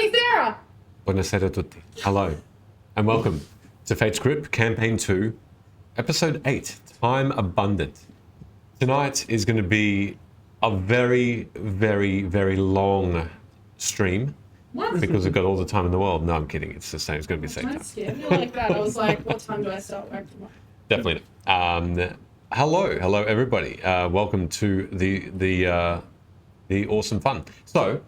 Buonasera! Buonasera a tutti. Hello, and welcome to Fate's Grip, Campaign 2, Episode 8, Time Abundant. Tonight is going to be a very, very, very long stream. What? Because we've got all the time in the world. No, I'm kidding. It's the same. It's going to be the same I'm time. scared you like that. I was like, what time do I start work tomorrow? Definitely. Hello, everybody. Welcome to the awesome fun. So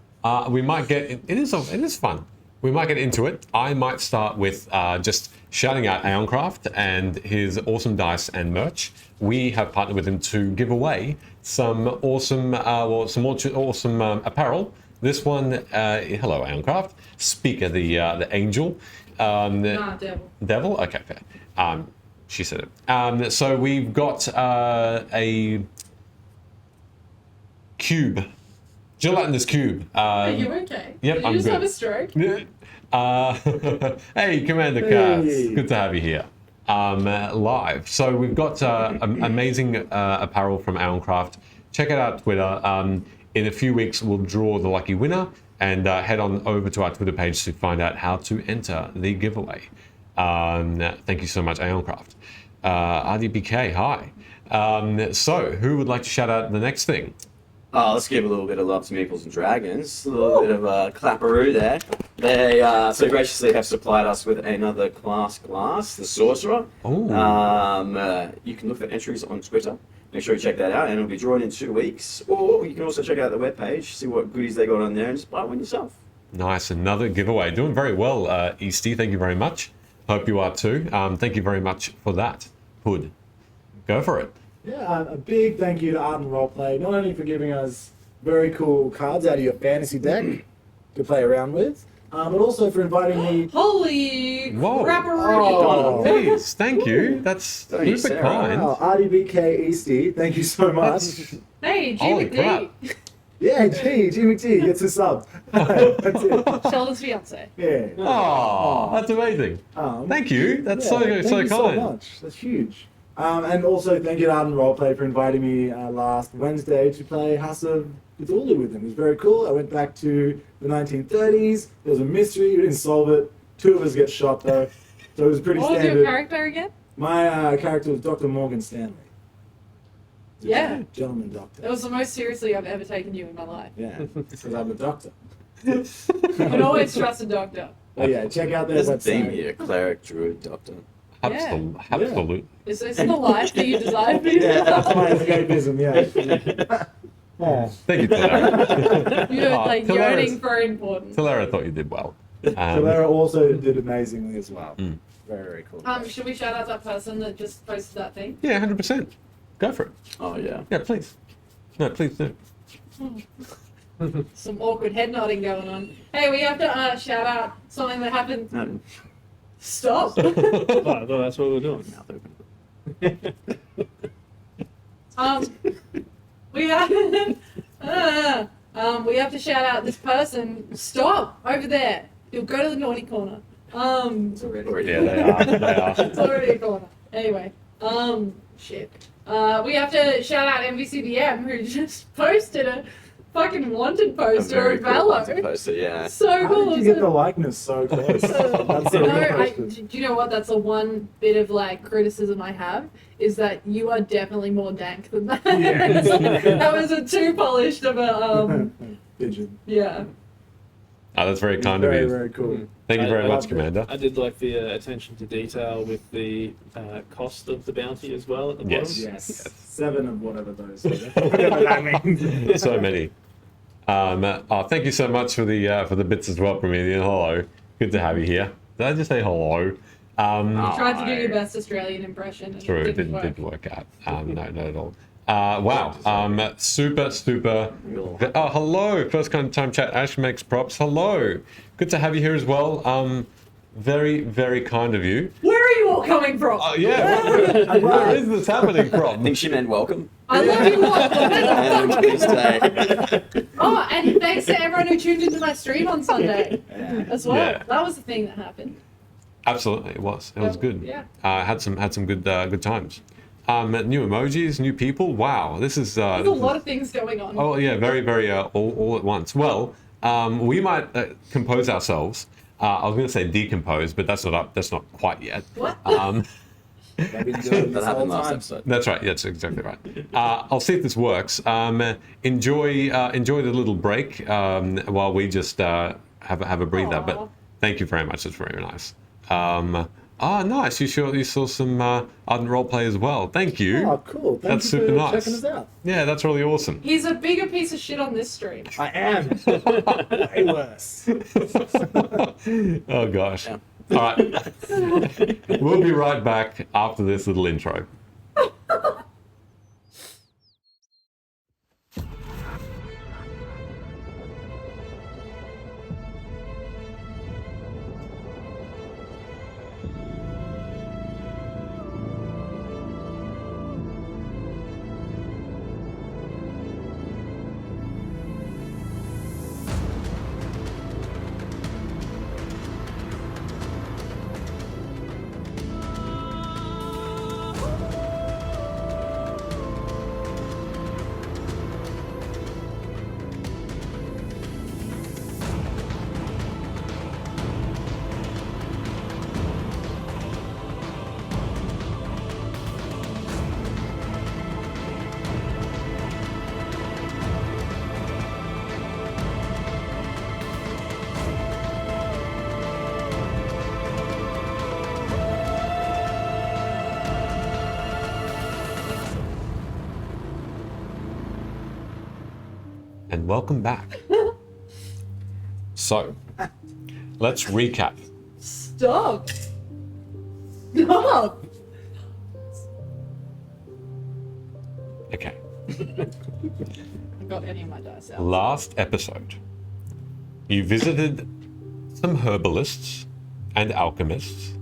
we might get it is fun. We might get into it. I might start with just shouting out Aeoncraft and his awesome dice and merch. We have partnered with him to give away some awesome, awesome apparel. This one, hello Aeoncraft. Speaker, the angel. Devil. Devil? Okay, fair. She said it. So we've got a cube. Gelatinous cube. Are you okay? Yep, Did you I'm just good. have a stroke? Hey, Commander Katz. Good to have you here. Live. So we've got amazing apparel from Aeoncraft. Check out our Twitter. In a few weeks, we'll draw the lucky winner and head on over to our Twitter page to find out how to enter the giveaway. Thank you so much, Aeoncraft. RDBK, hi. So, who would like to shout out the next thing? Let's give a little bit of love to Meeples and Dragons. A little bit of a clapperoo there. They so graciously have supplied us with another class, the Sorcerer. Oh. You can look for entries on Twitter. Make sure you check that out, and it'll be drawn in 2 weeks. Or you can also check out the webpage, see what goodies they got on there, and just buy one yourself. Nice, another giveaway. Doing very well, Easty. Thank you very much. Hope you are too. Thank you very much for that. Hood, go for it. Yeah, a big thank you to Art and Roleplay, not only for giving us very cool cards out of your fantasy deck to play around with, but also for inviting me. Holy Whoa. crapperoonie! Oh. Please, thank you. That's Thank you, super Sarah. kind. Wow, RDBK Easty, thank you so much. Hey, Holy G crap. McD. Yeah, Jimmy T gets a sub. That's it. Sheldon's fiance. Yeah. Oh, that's amazing. Thank you. That's Yeah, so thank you kind. so much. That's huge. And also thank you to Art and Roleplay for inviting me last Wednesday to play House of Cthulhu with them. It was very cool. I went back to the 1930s. There was a mystery. We didn't solve it. 2 of us get shot though. So it was pretty What was standard. your character again? My character was Dr. Morgan Stanley. Yeah. Gentleman doctor. That was the most seriously I've ever taken you in my life. Yeah, because I'm a doctor. You can always trust a doctor. Oh yeah, check out their There's a theme website. here, Cleric, Druid, Doctor. Absolutely. Is this the life that you desire for Yeah, yourself? that's my escapism, yeah. Oh. Thank you, Talara. You're like Talara's- yearning for importance. Talara thought you did well. Talara also did amazingly as well. Mm. Very, very cool. Should we shout out that person that just posted that thing? Yeah, 100%. Go for it. Oh, yeah. Yeah, please. No, please do. Some awkward head nodding going on. Hey, we have to shout out something that happened. No, Stop. Oh, I thought that's what we're doing. mouth open. We have we have to shout out this person. Stop over there. You'll go to the naughty corner. It's already. Yeah, they are. They are. It's already a corner. Anyway, shit. We have to shout out MVCBM who just posted a fucking wanted A poster very of cool Valor. poster, yeah. So How cool. did you get the likeness so close? That's so No, good. do you know what? That's the one bit of like criticism I have is that you are definitely more dank than that. Yeah. That was a too polished of a Pigeon. yeah. Oh, that's very kind of Very, you. very cool. Thank you very I much, loved it. Commander. I did like the attention to detail with the cost of the bounty as well at the bottom. Yes. Yes. 7 of whatever those are. Whatever that means. So many. Thank you so much for the bits as well, Promethean. Hello. Good to have you here. Did I just say hello? You tried to do your best Australian impression. And True, it didn't work. didn't work out. No, not at all. Wow. Super. Oh, hello. First time chat. Ash makes props. Hello. Good to have you here as well. Very, very kind of you. Where are you all coming from? Oh, yeah. Where is this happening I from? think she meant welcome. I love you all. And Tuesday. Oh, and thanks to everyone who tuned into my stream on Sunday as well. Yeah. That was the thing that happened. Absolutely, it was. It was good. Yeah. Had some good times. New emojis, new people. Wow, this is. There's a lot of things going on. Oh yeah, very all at once. Well, we might compose ourselves. I was going to say decompose, but that's not quite yet. What? Maybe do it That this whole happened last time. episode. That's right. That's exactly right. I'll see if this works. Enjoy the little break while we just have a breather. Aw. But thank you very much. That's very nice. Nice. You saw some Ardent Roleplay as well. Thank you. Oh, cool. Thank That's you super for nice. checking us out. Yeah, that's really awesome. He's a bigger piece of shit on this stream. I am. Way worse. Oh gosh. Yeah. All right. We'll be right back after this little intro. And welcome back. So, let's recap. Stop. Stop. Okay. I got any of my dice out. Last episode, you visited some herbalists and alchemists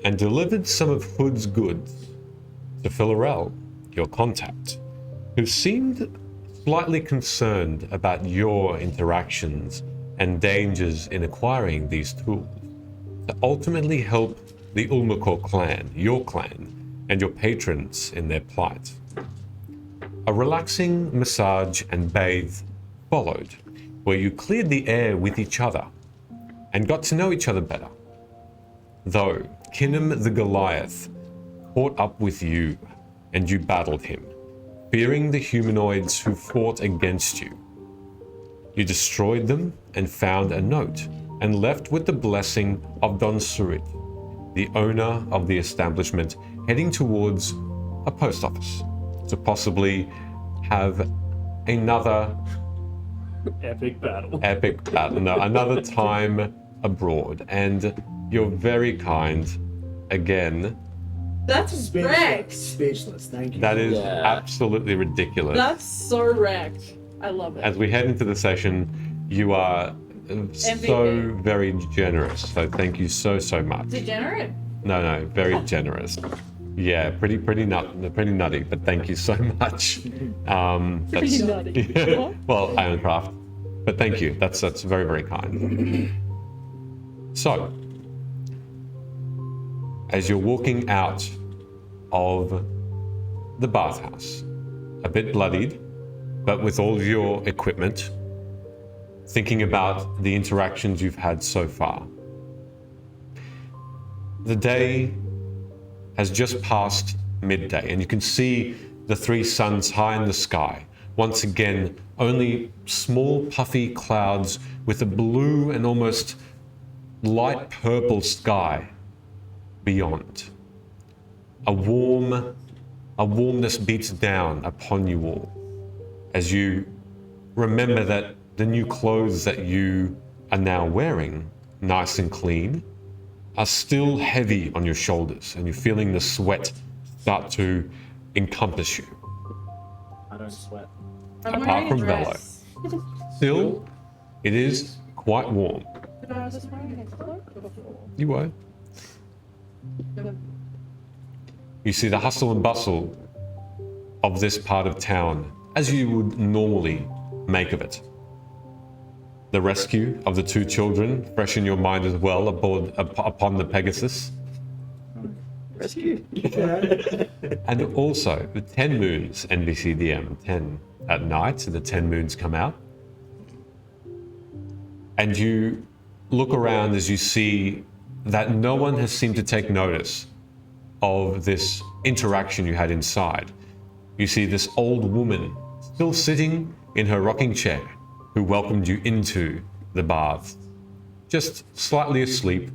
and delivered some of Hood's goods to Philarel, your contact, who seemed slightly concerned about your interactions and dangers in acquiring these tools to ultimately help the Ulmakor clan, your clan, and your patrons in their plight. A relaxing massage and bathe followed, where you cleared the air with each other and got to know each other better. Though Kinnom the Goliath caught up with you and you battled him, fearing the humanoids who fought against you. You destroyed them and found a note and left with the blessing of Don Surit, the owner of the establishment, heading towards a post office to possibly have another Epic battle. another time abroad. And you're very kind again. That's wrecked. Speechless. Thank you. That is Yeah. absolutely ridiculous. That's so wrecked. I love it. As we head into the session, you are so MVP. very generous. So thank you so much. Degenerate? No, very generous. Yeah, pretty nutty, but thank you so much. Pretty nutty. Well, Ironcraft, but thank you. That's very, very kind. So, as you're walking out of the bathhouse, a bit bloodied, but with all of your equipment, thinking about the interactions you've had so far. The day has just passed midday, and you can see the three suns high in the sky. Once again, only small puffy clouds with a blue and almost light purple sky beyond. A warmness beats down upon you all as you remember that the new clothes that you are now wearing, nice and clean, are still heavy on your shoulders, and you're feeling the sweat start to encompass you. I don't sweat. I'm Apart wearing a from Velo. dress. Still, it is quite warm. But I was just wearing a cloak before. You were. You see the hustle and bustle of this part of town as you would normally make of it. The rescue of the two children, fresh in your mind as well, upon the Pegasus. Rescue. And also the 10 moons, NBCDM 10 at night, so the 10 moons come out. And you look around as you see that no one has seemed to take notice of this interaction you had inside. You see this old woman still sitting in her rocking chair who welcomed you into the bath, just slightly asleep,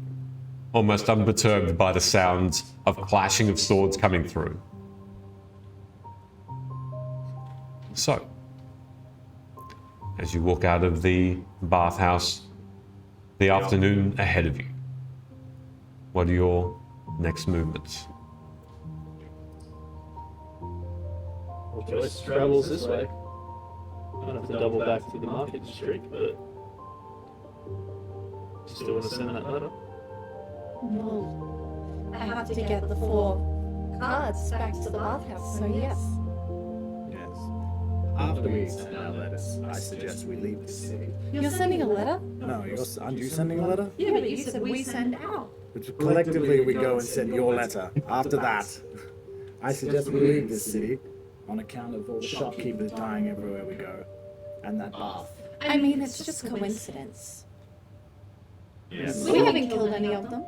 almost unperturbed by the sounds of clashing of swords coming through. So, as you walk out of the bathhouse, the afternoon ahead of you, what are your next movements? Well, Joyce travels this way. Might have to double back to the market district, but still want to send that letter. Well, I have to get the 4 cards back to the bathhouse, so yes. Yes. After we send our letters, I suggest we leave the city. You're sending a letter? No, aren't you sending a letter? Yeah, but you said we send out. Which collectively we go and send your letter. After that, I suggest we leave this city on account of all the shopkeepers dying everywhere we go. And that bath. I mean, it's just coincidence. Yes. We haven't killed any of them.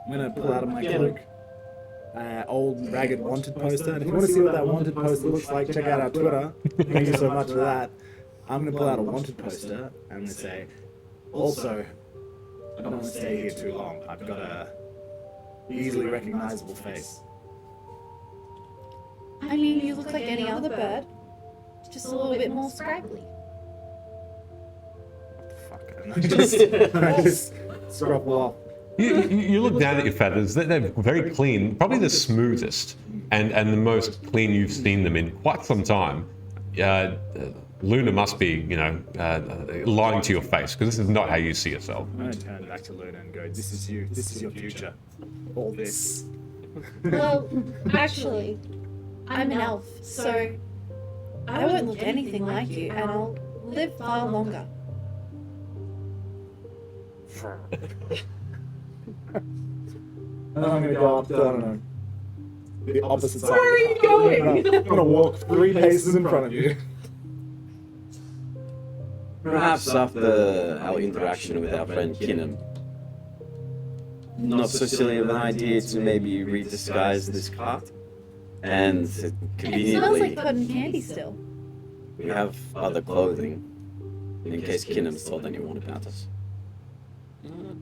I'm gonna pull out of my cloak old ragged wanted poster, and if you want to see what that wanted poster looks like, check out our Twitter. Thank you so much for that. I'm gonna pull out a wanted poster and I'm gonna say, also, I don't want to stay here too long. I've got a easily recognizable face. I mean, you look like any other bird, just a little bit more scraggly. Fuck. And I just scruffle off. You look down at your feathers, they're very clean, probably the smoothest and the most clean you've seen them in quite some time. Luna must be, lying to your face, because this is not how you see yourself. I'm gonna turn back to Luna and go, this is you, this is your future. All this. Well, actually, I'm an elf, so I won't look anything like you, and I'll live far longer. And I'm gonna go up to, I don't know, the opposite side. Where are you going? I'm gonna walk 3 paces in front of you. Perhaps after our interaction with our friend Kinnom, not so silly of an idea to maybe redisguise this cart. And It smells conveniently, like cotton candy still. we have other clothing in case Kinnom's told anyone about us.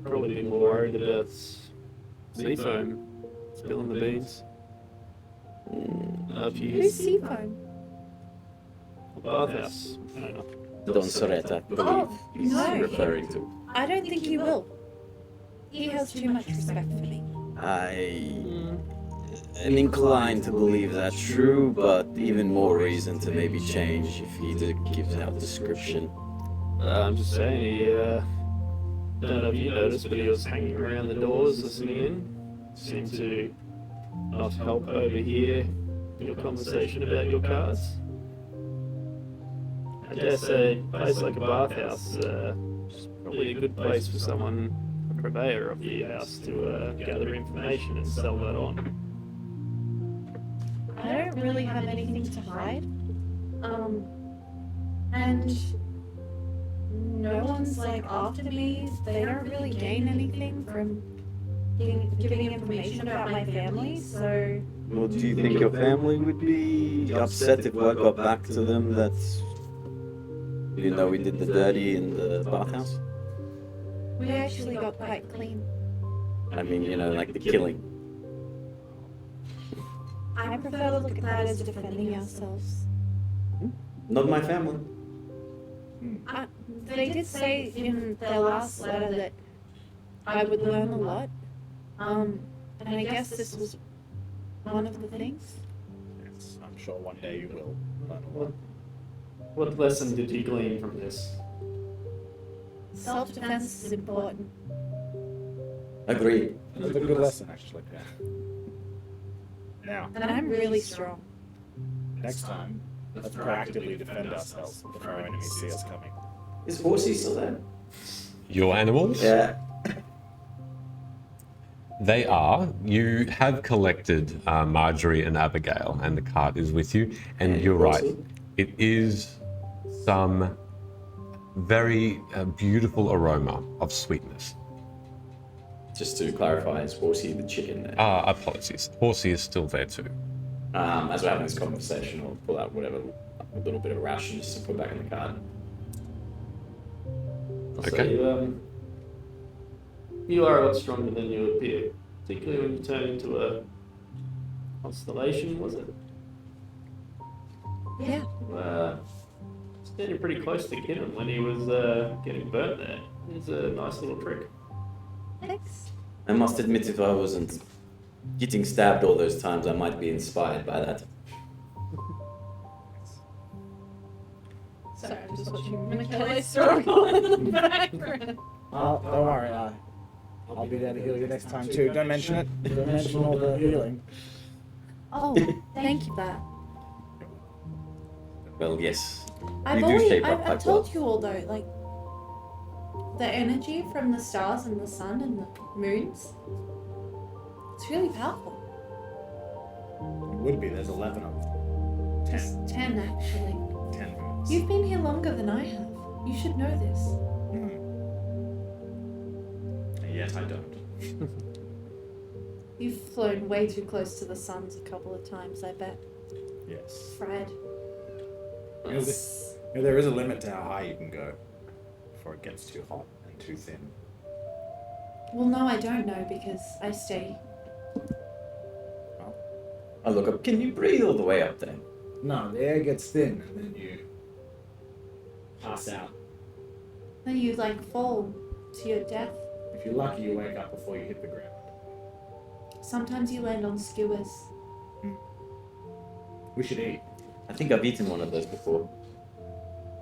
Probably be more worried about seafoam spilling the beans. If you Who's Seafoam? bathhouse owner. Don Soretta, I believe Oh, he's no. referring to. I don't think he will. He has too much respect for me. I am inclined to believe that's true, but even more reason to maybe change if he gives out description. I'm just saying, he, don't know if you noticed, but he was hanging around the doors listening in. Seemed to not help overhear your conversation about your cards. I dare say, a place like a bathhouse is probably a good place for someone, a purveyor of the house, to gather information and sell that on. I don't really have anything to hide. And no one's like after me. They don't really gain anything from giving information about my family, so Well, do you think your family would be upset if word got back to them that, we did the dirty in the bathhouse? we actually got quite clean. I mean, like the killing. I prefer to look at that as defending ourselves. Not my family. They did say in their last letter that I would learn a lot. And I guess this was one of the things. Yes, I'm sure one day you will learn a lot. What lesson did you glean from this? Self-defense is important. Agreed. It was a good lesson, actually. Yeah. Now, And I'm really strong. next time, let's proactively defend ourselves before our enemies see us coming. Is Horsey still there? Your animals? Yeah. They are. You have collected Marjorie and Abigail, and the cart is with you. And And you're right. Horsey? It is some very beautiful aroma of sweetness. Just to clarify, is Horsey the chicken there? Apologies. Horsey is still there too. As we're having this conversation, I'll pull out whatever, a little bit of ration just to put back in the cart. Okay. So, you are a lot stronger than you appear, particularly when you turn into a constellation, was it? Yeah. Standing pretty close to Kinnom when he was getting burnt there. It's a nice little trick. Thanks. I must admit, if I wasn't getting stabbed all those times, I might be inspired by that. Sorry, I'm just watching Michaela struggle in the background. Don't worry, I'll be there to heal you next time too. Don't mention it. Don't mention all the healing. Oh, thank you for that. Well, yes. I've You do shape up I've quite told well. you all though, like the energy from the stars and the sun and the moons. It's really powerful. It would be. There's 11 of them. Just 10 actually. 10 moons. You've been here longer than I have. You should know this. And yet I don't. You've flown way too close to the suns a couple of times, I bet. Yes. Fred. You know, there is a limit to how high you can go before it gets too hot and too thin. Well, no, I don't know because I stay. I look up. Can you breathe all the way up there? No, the air gets thin and then you pass out. Then you like fall to your death. If you're lucky, you wake up before you hit the ground. Sometimes you land on skewers. We should eat. I think I've eaten one of those before.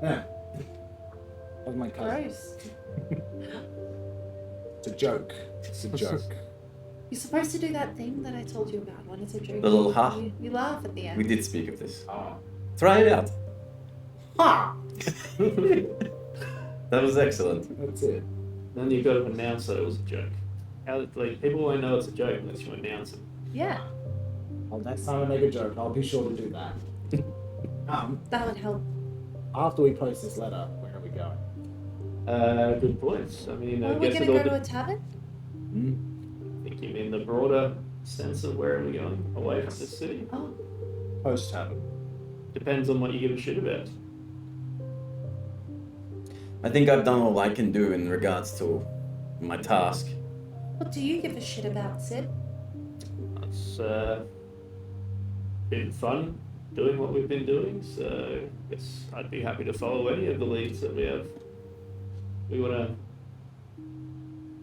Yeah. That was my cousin. Gross. It's a joke. It's a joke. You're supposed to do that thing that I told you about when it's a joke. The little ha. You laugh at the end. We did speak of this. Ah. Try it out. Ha! That was excellent. That's it. Then you've got to announce that it was a joke. People won't know it's a joke unless you announce it. Yeah, Next time I make a joke, I'll be sure to do that. that would help. After we post this letter, where are we going? Good points. I mean, I Are we guess gonna it all go to a tavern? I think you mean the broader sense of where are we going away from the city. Oh, Post tavern. Depends on what you give a shit about. I think I've done all I can do in regards to my task. what do you give a shit about, Sid? It's been fun doing what we've been doing, so I guess I'd be happy to follow any of the leads that we have. We want to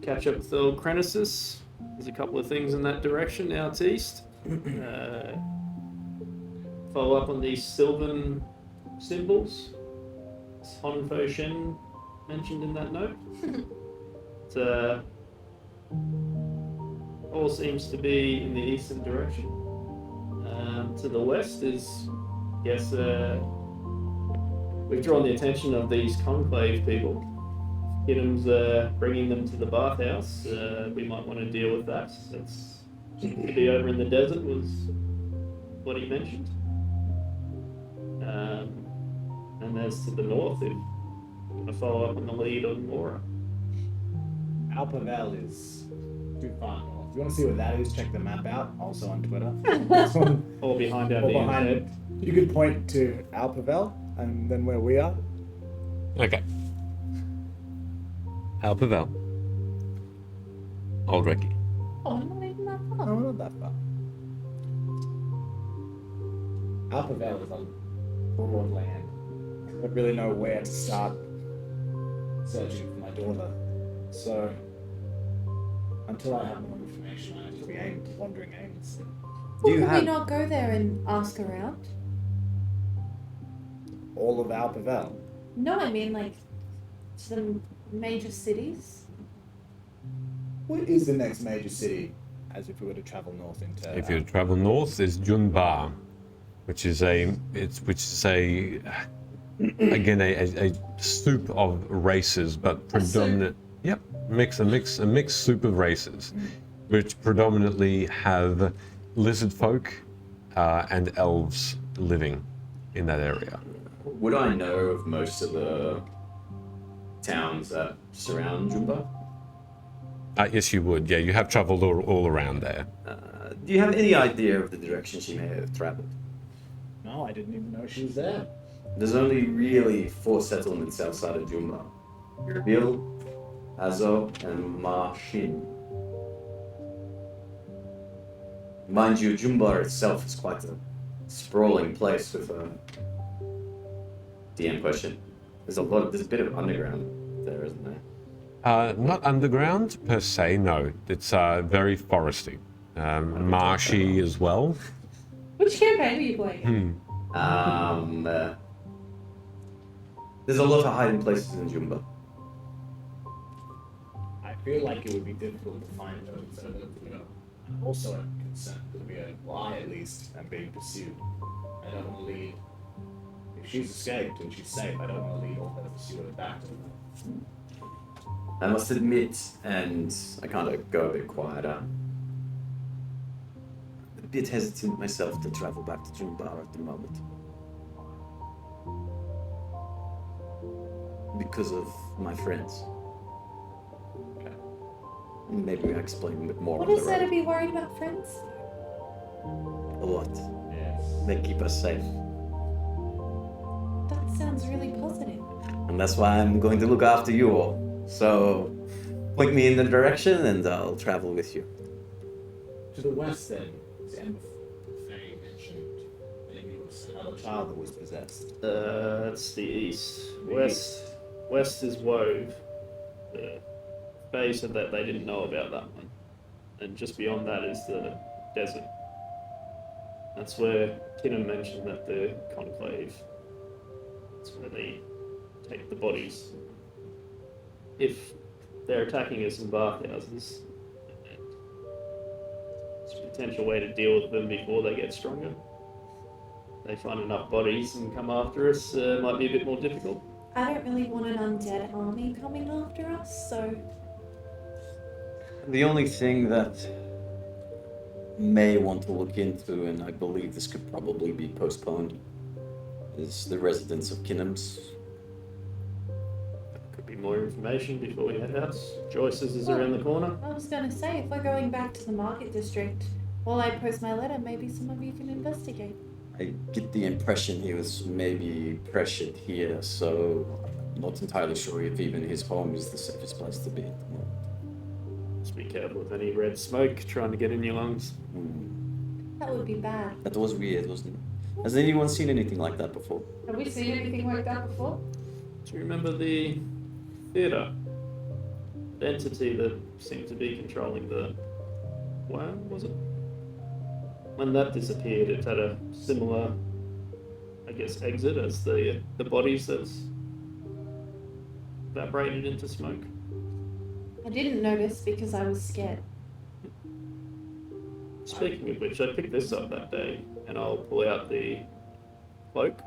catch up with old Krenesis. There's a couple of things in that direction out east. Follow up on these Sylvan symbols. It's Honfo Shen mentioned in that note. It all seems to be in the eastern direction. To the west is, I guess, we've drawn the attention of these conclave people. Kinnom's bringing them to the bathhouse. We might want to deal with that. That's to be over in the desert was what he mentioned. And there's to the north, if you want to follow up on the lead on Mora. Alpavel is too far north. If you want to see what that is, check the map out. Also on Twitter. All behind our Or name. behind it. You could point to Alpavel and then where we are. Okay. Alpavel. Old Rechi. Oh, I'm not even that far. No, we're not that far. Alpavel is on broad land. I don't really know where to start searching for my daughter. So, until I have more information, I just be wandering aimlessly. Well, You could have- we not go there and ask around? All of Alpavel. No, I mean like to the major cities. What is the next major city? As if we were to travel north into. If you travel north, there's Junbar, which is a again a soup of races, but predominant. Yep, a mixed soup of races, which predominantly have lizard folk and elves living in that area. Would I know of most of the towns that surround Jumba? Yes, you would. Yeah, you have travelled all around there. Do you have any idea of the direction she may have traveled? No, I didn't even know she was there. There's only really 4 settlements outside of Jumba. Erbil, Azo, and Mashin. Mind you, Jumba itself is quite a sprawling place with a DM question. There's a bit of underground there, isn't there? Not underground per se, no. It's very foresty. Marshy as well. Which campaign are you playing? There's a lot of hiding places in Jumba. I feel like it would be difficult to find those. So that, I'm also concerned that we are, I at least, am being pursued. I don't want to lead. If she's escaped and she's safe, I don't want to lead all her pursuers back to her. I must admit, and I kind of go a bit quieter, a bit hesitant myself to travel back to Jumbar at the moment. Because of my friends. Okay. Maybe I explain a bit more What on the is there to road. be worried about, friends? A lot. Yes. They keep us safe. That sounds really positive. And that's why I'm going to look after you all. So, point me in the direction and I'll travel with you. To the west, then, Faye mentioned maybe it was another child that was possessed. That's the east. West is Wove. The Faye said that they didn't know about that one. And just beyond that is the desert. That's where Kinnom mentioned that the conclave. That's where they take the bodies. If they're attacking us in bathhouses, it's a potential way to deal with them before they get stronger. They find enough bodies and come after us, might be a bit more difficult. I don't really want an undead army coming after us, so The only thing that may want to look into, and I believe this could probably be postponed, is the residents of Kinnom's. Could be more information before we head out. Joyce's is around the corner. I was gonna say, if we're going back to the market district, while I post my letter, maybe some of you can investigate. I get the impression he was maybe pressured here, so I'm not entirely sure if even his home is the safest place to be at the moment. Just be careful with any red smoke trying to get in your lungs. That would be bad. That was weird, wasn't it? Has anyone seen anything like that before? Have we seen anything like that before? Do you remember the theatre? The entity that seemed to be controlling the worm, was it? When that disappeared, it had a similar, I guess, exit as the bodies that's evaporated into smoke. I didn't notice because I was scared. Speaking of which, I picked this up that day, and I'll pull out the cloak.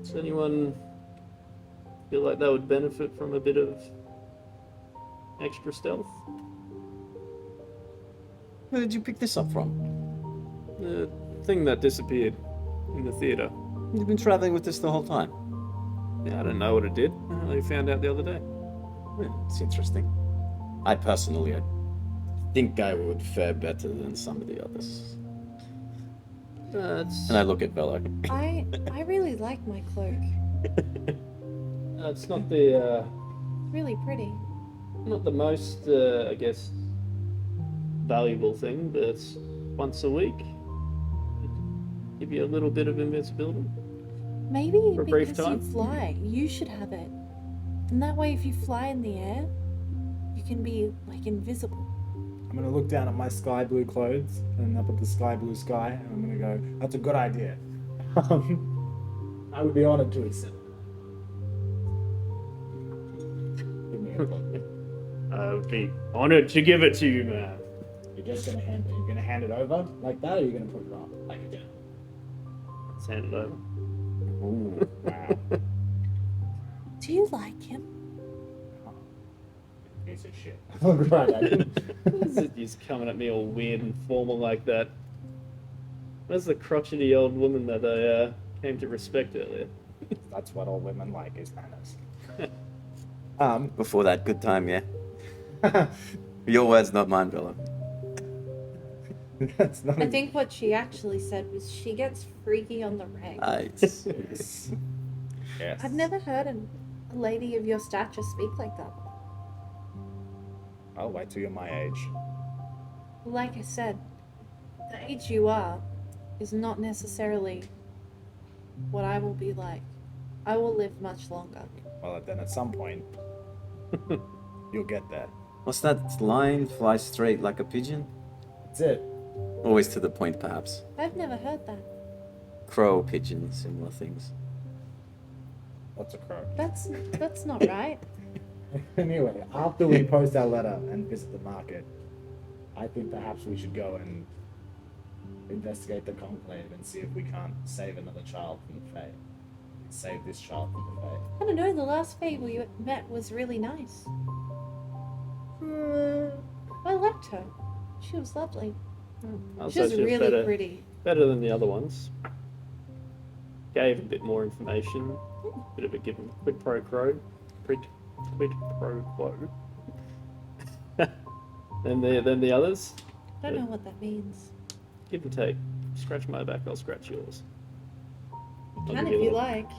Does anyone feel like they would benefit from a bit of extra stealth? Where did you pick this up from? The thing that disappeared in the theatre. You've been traveling with this the whole time. Yeah, I don't know what it did. I only found out the other day. It's interesting. I personally, I think I would fare better than some of the others. It's And I look at Bella. I really like my cloak. it's not the It's really pretty. not the most I guess valuable thing, but once a week, give you a little bit of invincibility. Maybe For a brief because time. you fly, you should have it. And that way, if you fly in the air, you can be like invisible. I'm gonna look down at my sky blue clothes and up at the sky blue sky, and I'm gonna go, that's a good idea. I would be honored to accept. Give me a cloak. I would be honored to give it to you, man. You're just gonna hand it. You're gonna hand it over like that, or you're gonna put it up like it down. Let's hand it over. Ooh. Wow. Do you like him? Piece of shit. Look right at him. He's coming at me all weird and formal like that. Where's the crotchety old woman that I came to respect earlier? That's what all women like, is manners. Before that, good time, yeah. Your words, not mine, Bella. That's not. I think what she actually said was she gets freaky on the reg. Nice. Yes. I've never heard a lady of your stature speak like that. I'll wait till you're my age. Like I said, the age you are is not necessarily what I will be like. I will live much longer. Well, then at some point, you'll get there. What's that line? Fly straight like a pigeon? That's it. Always to the point, perhaps. I've never heard that. Crow, pigeon, similar things. What's a crow? That's not right. Anyway, after we post our letter and visit the market, I think perhaps we should go and investigate the conclave and see if we can't save another child from the Fae. Save this child from the Fae. I don't know, the last Fae we met was really nice. I liked her. She was lovely. I'll She was say she was really pretty. better than the other ones. Gave a bit more information. Bit of a give 'em quid pro quo. Quid pro quo. Then the others. I don't know what that means. Give and take. Scratch my back, I'll scratch yours. You I'll can give if you a you little- like.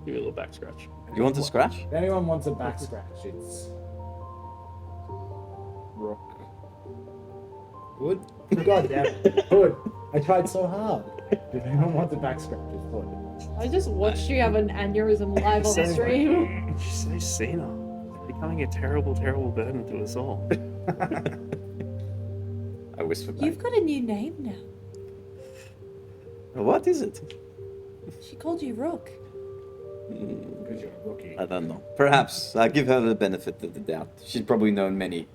Give you a little back scratch. You want to scratch? If anyone wants a back scratch, it's Rook. Wood? God damn it. Wood. I tried so hard. If anyone wants a back scratch, it's Wood. I just watched you have an aneurysm live on the stream. She's so senile. Becoming a terrible, terrible burden to us all. I whisper back. You've got a new name now. What is it? She called you Rook. Because you're a rookie. I don't know. Perhaps. I'll give her the benefit of the doubt. She's probably known many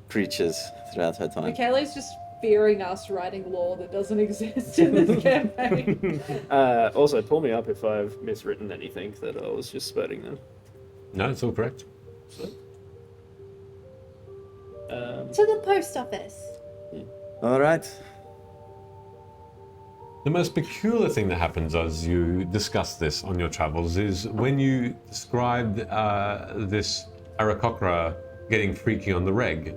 creatures throughout her time. Michaela's just fearing us writing lore that doesn't exist in this campaign. Also, pull me up if I've miswritten anything that I was just spurting then. No, it's all correct. To the post office. All right. The most peculiar thing that happens as you discuss this on your travels is when you described this Arakokra getting freaky on the reg.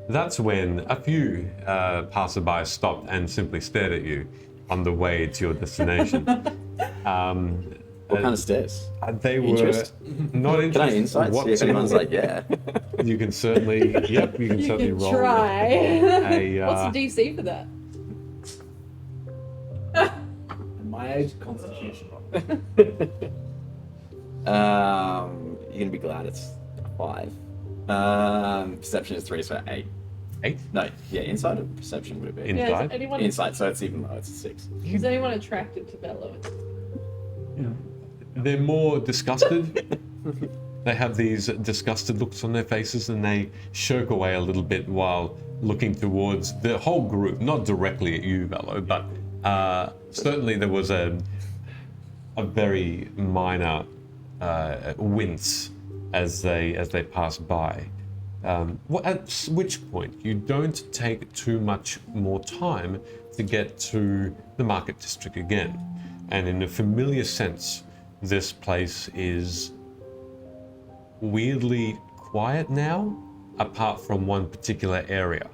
That's when a few passersby stopped and simply stared at you on the way to your destination. What kind of stairs? They were Interest? not Can I interested insight? See if anyone's like, yeah. You can certainly, yep, you can You certainly can roll. try. A, What's the DC for that? At my age, Constitution. You're gonna be glad it's 5. Perception is 3, so 8. 8? No, yeah, inside of perception would it be? Yeah, Inside? is anyone, Insight, so it's even lower, it's a 6. is anyone attracted to Bello? They're more disgusted. They have these disgusted looks on their faces and they shirk away a little bit while looking towards the whole group, not directly at you, Velo, but certainly there was a very minor wince as they pass by. At which point you don't take too much more time to get to the market district again. And in a familiar sense, this place is weirdly quiet now, apart from one particular area.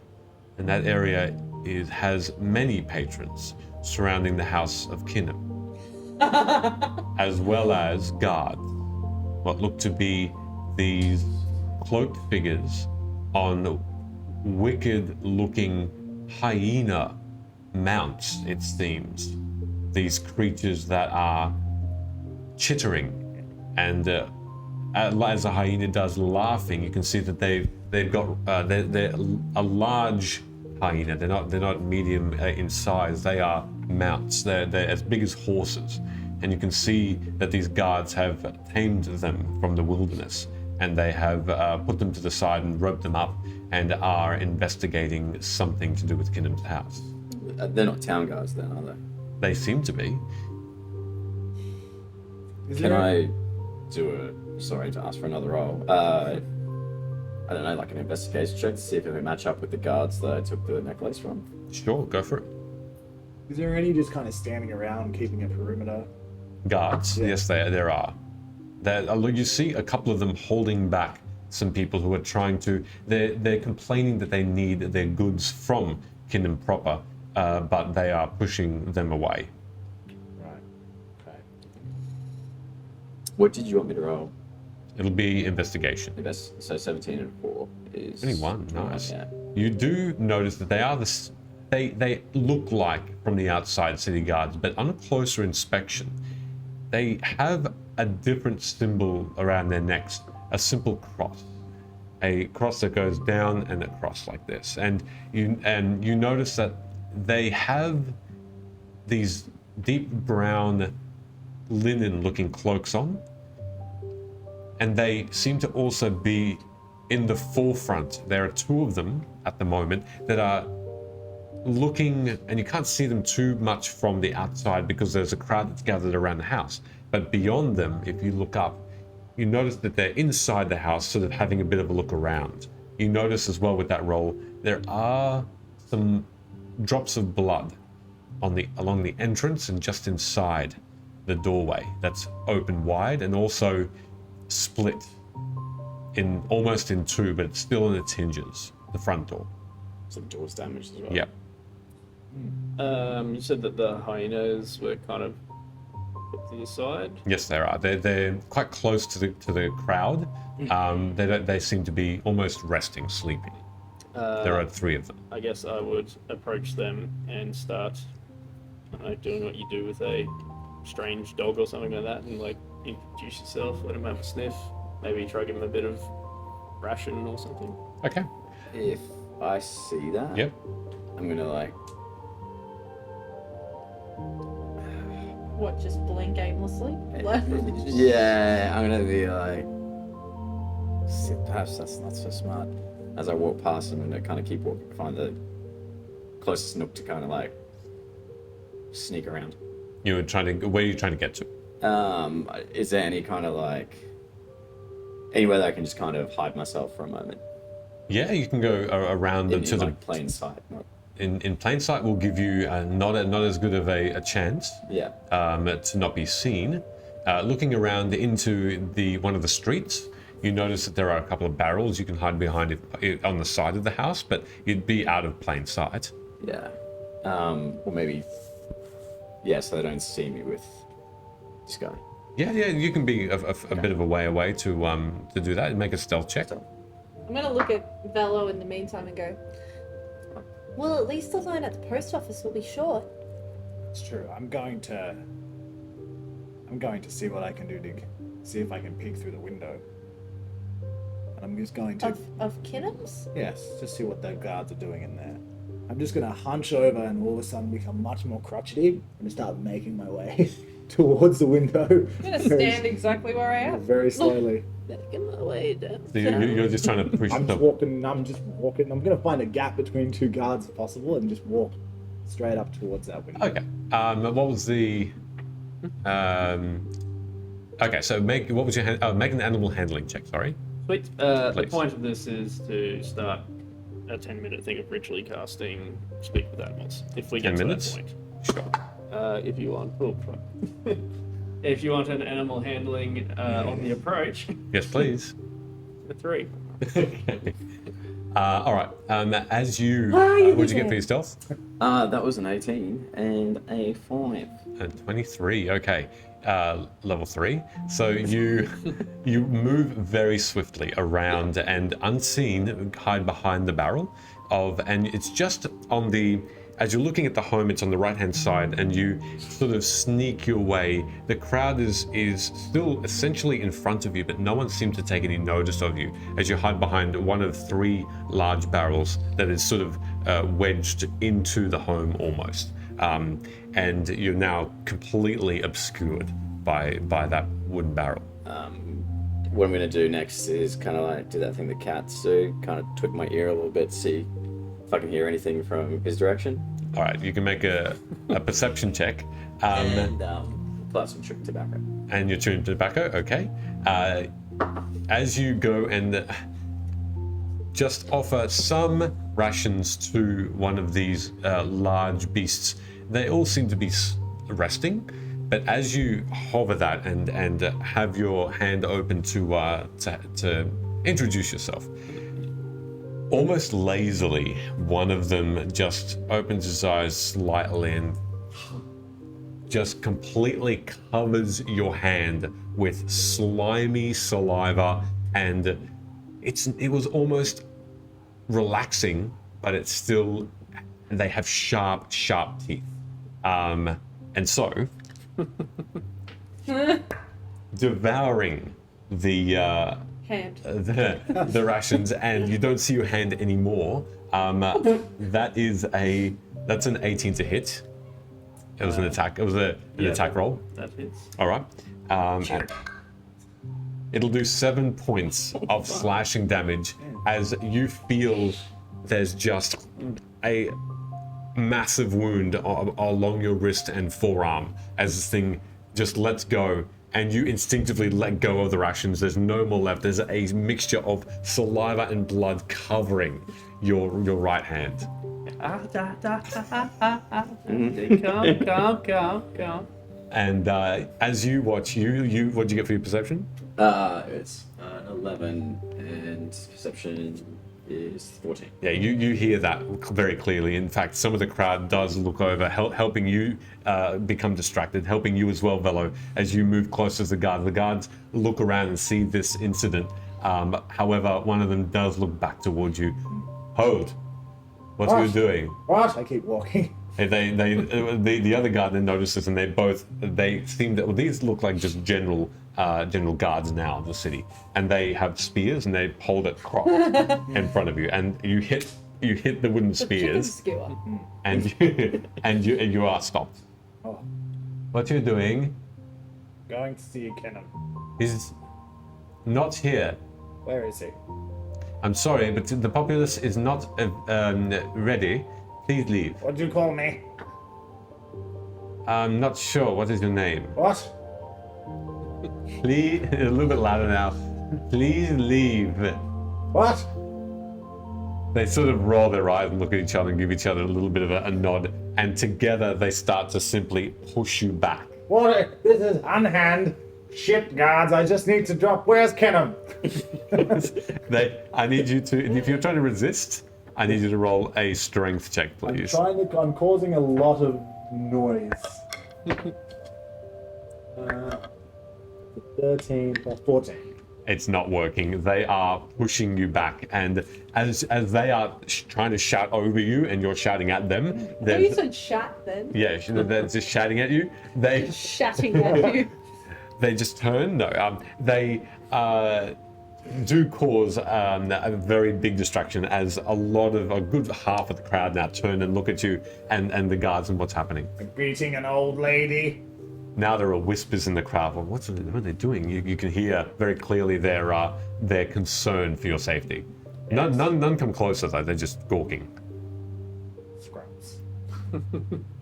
And that area has many patrons surrounding the house of Kinnom, as well as guards. What look to be these cloaked figures on wicked-looking hyena mounts, it seems. These creatures that are chittering, and as a hyena does, laughing. You can see that they're a large hyena. They're not medium in size. They are mounts. They're as big as horses, and you can see that these guards have tamed them from the wilderness, and they have put them to the side and roped them up, and are investigating something to do with Kinnom's house. They're not town guards then, are they? They seem to be. Can I do sorry to ask for another roll? I don't know, like an investigation check to see if it would match up with the guards that I took the necklace from? Sure, go for it. Is there any just kind of standing around keeping a perimeter? Guards, Yeah. yes, there are. You see a couple of them holding back some people who are trying to. They're complaining that they need their goods from Kinnom proper, but they are pushing them away. Right. Okay. What did you want me to roll? It'll be investigation. So 17 and 4 is... 21, nice. Yeah. You do notice that they are they look like from the outside city guards, but on a closer inspection, they have a different symbol around their necks, a simple cross. A cross that goes down and across like this. And you notice that they have these deep brown linen looking cloaks on, and they seem to also be in the forefront. There are two of them at the moment that are looking, and you can't see them too much from the outside because there's a crowd that's gathered around the house. But beyond them, if you look up, you notice that they're inside the house, sort of having a bit of a look around. You notice as well with that roll, there are some drops of blood along the entrance and just inside the doorway that's open wide and also split almost in two, but it's still in its hinges, the front door. Some doors damaged as well. Yep. You said that the hyenas were kind of put to the side. Yes, there are. They're quite close to the crowd. They seem to be almost resting, sleeping. There are three of them. I guess I would approach them and start, I don't know, doing what you do with a strange dog or something like that, and like introduce yourself, let him have a sniff, maybe try to give him a bit of ration or something. Okay. If I see that, Yep. I'm gonna like... What, just blink aimlessly? Yeah, I'm gonna be like... Perhaps that's not so smart. As I walk past, I'm gonna kind of keep walking, find the closest nook to kind of like sneak around. Where are you trying to get to? Is there any kind of like... anywhere that I can just kind of hide myself for a moment? Yeah, you can go around In to the like plain sight. in plain sight. Will give you not as good of a chance. Yeah. To not be seen. Looking around into one of the streets, you notice that there are a couple of barrels you can hide behind on the side of the house, but you'd be out of plain sight. Yeah. Or maybe... yeah, so they don't see me with this guy. Yeah, you can be a bit of a way away to do that and make a stealth check. I'm gonna look at Velo in the meantime and go, well, at least the line at the post office will be short. It's true. I'm going to see what I can do to see if I can peek through the window. And I'm just going to... Of Kinnom's? Yes, just see what the guards are doing in there. I'm just gonna hunch over and all of a sudden become much more crotchety and start making my way towards the window. I'm gonna stand exactly where I am. Very slowly. Making my way down. So you're just trying to push I'm the... just walking. I'm gonna find a gap between two guards if possible and just walk straight up towards that window. Okay. What was the... okay, so make an animal handling check, sorry. Sweet. The Please. point of this is to start a 10-minute thing of ritually casting Speak with Animals. If we 10 get to minutes? that point. Sure. If you want... Oh, fuck. If you want an animal handling on the approach, Yes, please. a 3. Okay. All right. As you... you what did you get did for it. your stealth? That was an 18 and a 5. 23. Okay. Level 3. So you move very swiftly around and unseen hide behind the barrel and it's just on the... As you're looking at the home, it's on the right-hand side, and you sort of sneak your way. The crowd is still essentially in front of you, but no one seems to take any notice of you as you hide behind one of 3 large barrels that is sort of wedged into the home almost. And you're now completely obscured by that wooden barrel. What I'm gonna do next is kind of like do that thing the cats do, kind of twig my ear a little bit, see if I can hear anything from his direction. All right, you can make a perception check. And plus some chewing tobacco. And you're chewing tobacco, okay. As you go and just offer some rations to one of these large beasts, they all seem to be resting, But as you hover that and have your hand open to introduce yourself, almost lazily, one of them just opens his eyes slightly and just completely covers your hand with slimy saliva, and it was almost relaxing, but it's still, they have sharp teeth. And so, devouring the Hand. the rations, and you don't see your hand anymore. That's an 18 to hit. It was an attack. It was an attack roll. That hits. All right. It'll do 7 points of slashing damage as you feel there's just a massive wound along your wrist and forearm as this thing just lets go, and you instinctively let go of the rations. There's no more left. There's a mixture of saliva and blood covering your right hand. Calm. And as you watch, what'd you get for your perception? It's an 11 and perception is 14. Yeah, you hear that very clearly. In fact, some of the crowd does look over, helping you become distracted, helping you as well, Velo, as you move closer to the guards. The guards look around and see this incident. However, one of them does look back towards you. Hold. What are you doing? What? I keep walking. The other guard then notices, and they seem that, well, these look like just general guards now of the city, and they have spears and they hold it cropped in front of you, and you hit the wooden spears, Skewer. and you are stopped. Oh. What are you doing? Going to see Kinnom. He's not here. Where is he? I'm sorry, but the populace is not ready. Please leave. What do you call me? I'm not sure. What is your name? What? Please, a little bit louder now. Please leave. What? They sort of roll their eyes and look at each other and give each other a little bit of a nod, and together they start to simply push you back. What? This is unhand. Shit, guards, I just need to drop. Where's Kinnom? I need you to, if you're trying to resist, I need you to roll a strength check, please. I'm causing a lot of noise. 13 plus 14. It's not working. They are pushing you back, and as they are trying to shout over you, and you're shouting at them, Oh, you said shat then. yeah, they're just shouting at you. They Shatting at you. they just turn. No, they do cause a very big distraction as a good half of the crowd now turn and look at you and the guards and what's happening. Greeting an old lady. Now there are whispers in the crowd. Well, what are they doing? You can hear very clearly their concern for your safety. Yes. None come closer though. They're just gawking. Scrubs.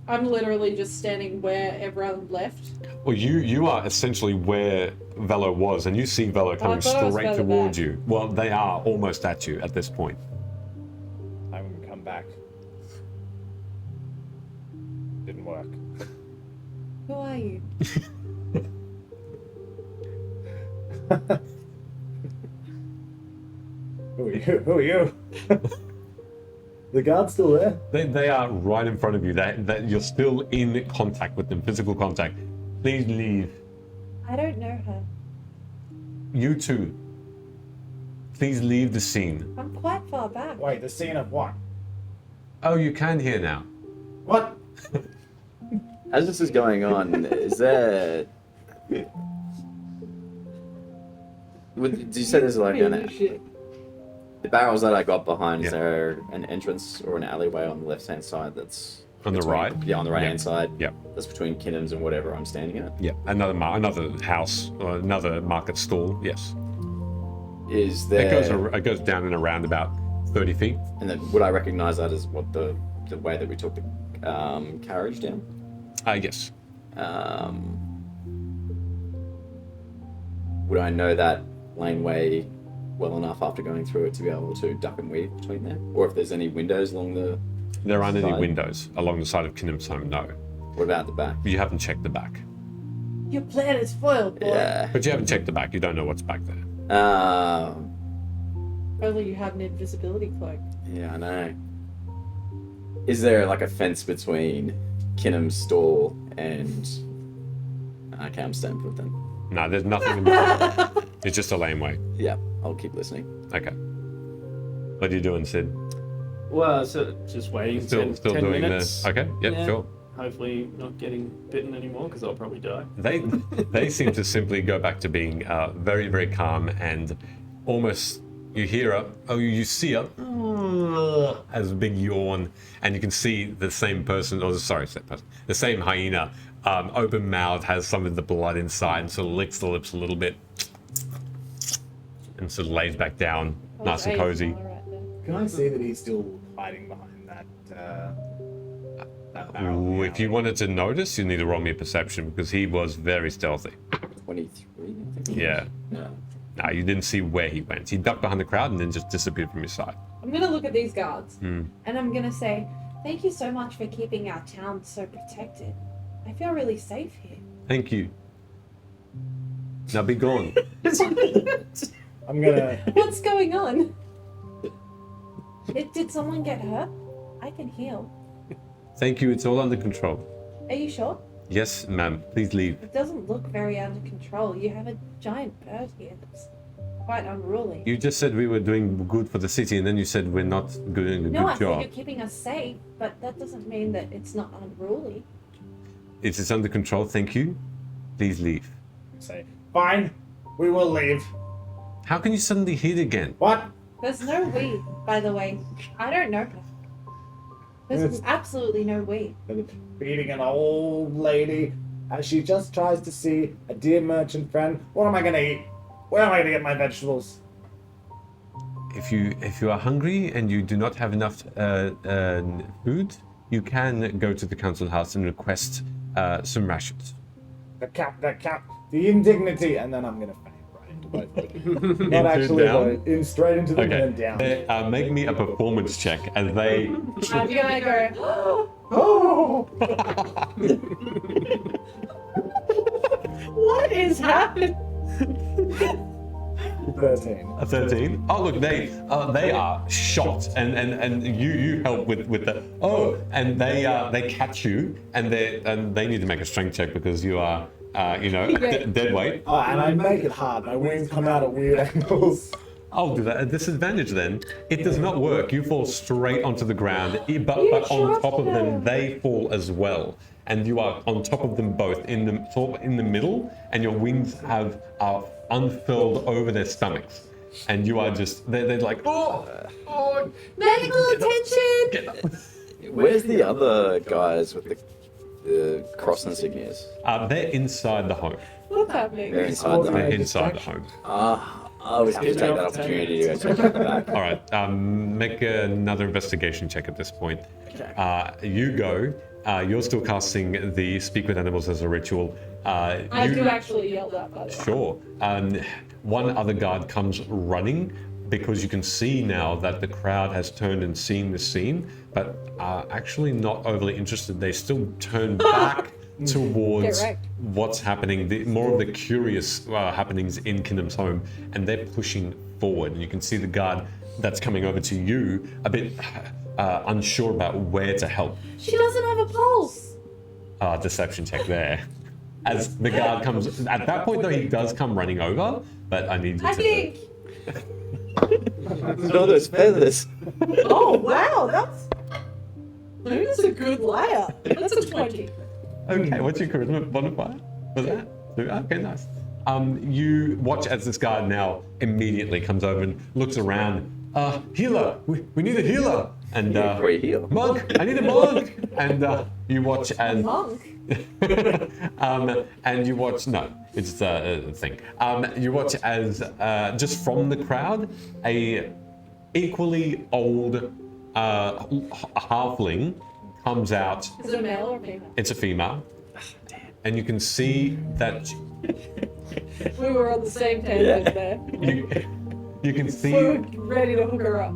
I'm literally just standing where everyone left. Well, you are essentially where Velo was, and you see Velo coming thought I was straight further towards back. you. Well, they are almost at you at this point. I'm gonna come back. Didn't work. Who are you? Who are you? Who are you? The guard's still there? They are right in front of you. That you're still in contact with them, physical contact. Please leave. I don't know her. You too. Please leave the scene. I'm quite far back. Wait, the scene of what? Oh, you can hear now. What? As this is going on, is there? Did you say there's like the barrels that I got behind? Yeah. Is there an entrance or an alleyway on the left-hand side that's On the right? Yeah, on the right-hand side. Yep. That's between Kinnom's and whatever I'm standing at. Yeah. Another house or another market stall. Yes. Is there? It goes down in around about 30 feet. And then would I recognise that as what the way that we took the carriage down? Yes. Would I know that laneway well enough after going through it to be able to duck and weave between there? Or if there's any windows along the There aren't any side? windows along the side of Kinnom's home. No. What about the back? You haven't checked the back. Your plan is foiled, boy. Yeah. But you haven't checked the back. You don't know what's back there. Only you have an invisibility cloak. Yeah, I know. Is there like a fence between Kinnom's stall and okay, I'm staying put then. No, there's nothing in the It's just a laneway. Yeah, I'll keep listening. Okay. What are you doing, Sid? Well, so just waiting. Still 10 doing minutes. the... Okay, yep, Yeah. sure. Hopefully not getting bitten anymore because I'll probably die. They seem to simply go back to being very, very calm and almost you hear you see as a big yawn, and you can see the same person, or sorry, the same hyena, open mouth, has some of the blood inside, and sort of licks the lips a little bit, and sort of lays back down, nice and cozy. Can I see that he's still hiding behind that barrel? Ooh, if you wanted to notice, you need to roll me a perception because he was very stealthy. 23, I think. Yeah. Yeah. No, you didn't see where he went. He ducked behind the crowd and then just disappeared from your sight. I'm gonna look at these guards. And I'm gonna say, thank you so much for keeping our town so protected. I feel really safe here. Thank you. Now be gone. I'm gonna. What's going on? Did someone get hurt? I can heal. Thank you. It's all under control. Are you sure? Yes, ma'am. Please leave. It doesn't look very under control. You have a giant bird here that's quite unruly. You just said we were doing good for the city, and then you said we're not doing a No, I good said job. you're keeping us safe, but that doesn't mean that it's not unruly. It is under control. Thank you. Please leave. Say, fine, we will leave. How can you suddenly hit again? What? There's no we, by the way. I don't know her. There's absolutely no we. Beating an old lady as she just tries to see a dear merchant friend. What am I gonna eat? Where am I gonna get my vegetables? If you are hungry and you do not have enough food, you can go to the council house and request some rations. The indignity, and then I'm gonna faint right into both of them. Not actually, down? but in straight into them and Okay. then down. Make me a performance check as they. I'm gonna go. Oh! What is happening? 13. A 13. Oh look, they are shocked, and you help with the and they catch you, and they need to make a strength check because you are dead weight. Oh, and I make it hard. My wings come out at weird angles. I'll do that. A disadvantage then. It does not work. You fall straight onto the ground, but on top of them they fall as well, and you are on top of them both in the middle, and your wings are unfurled over their stomachs, and you are just they're like Medical attention! get up. Where's the other guys with the cross insignias? They're inside the home. What's happening? They're inside the They're home. inside the home. I always have to take that opportunity to go check out the back. All right, make another investigation check at this point. Okay. You go. You're still casting the speak with animals as a ritual. I do actually yell that, by the way. Sure. One other guard comes running because you can see now that the crowd has turned and seen the scene, but are actually not overly interested. They still turn back towards Correct. what's happening, more of the curious happenings in Kinnom's home, and they're pushing forward. And you can see the guard that's coming over to you a bit unsure about where to help. She doesn't have a pulse. Deception check there. As the guard comes, at that point though, he does come running over, but I need you I to. think. All those feathers. Oh wow, that's a good layer. That's a 20. Okay, what's your charisma modifier? Was that? Okay, nice. You watch as this guard now immediately comes over and looks around. Healer, we need a healer. And Before you heal. monk, I need a monk. And you watch as Monk. and you watch. No, it's a thing. You watch as just from the crowd, a equally old halfling comes out. Is it a male or female? It's a female. And you can see that We were on the same tangent there. you can We see were ready to hook her up.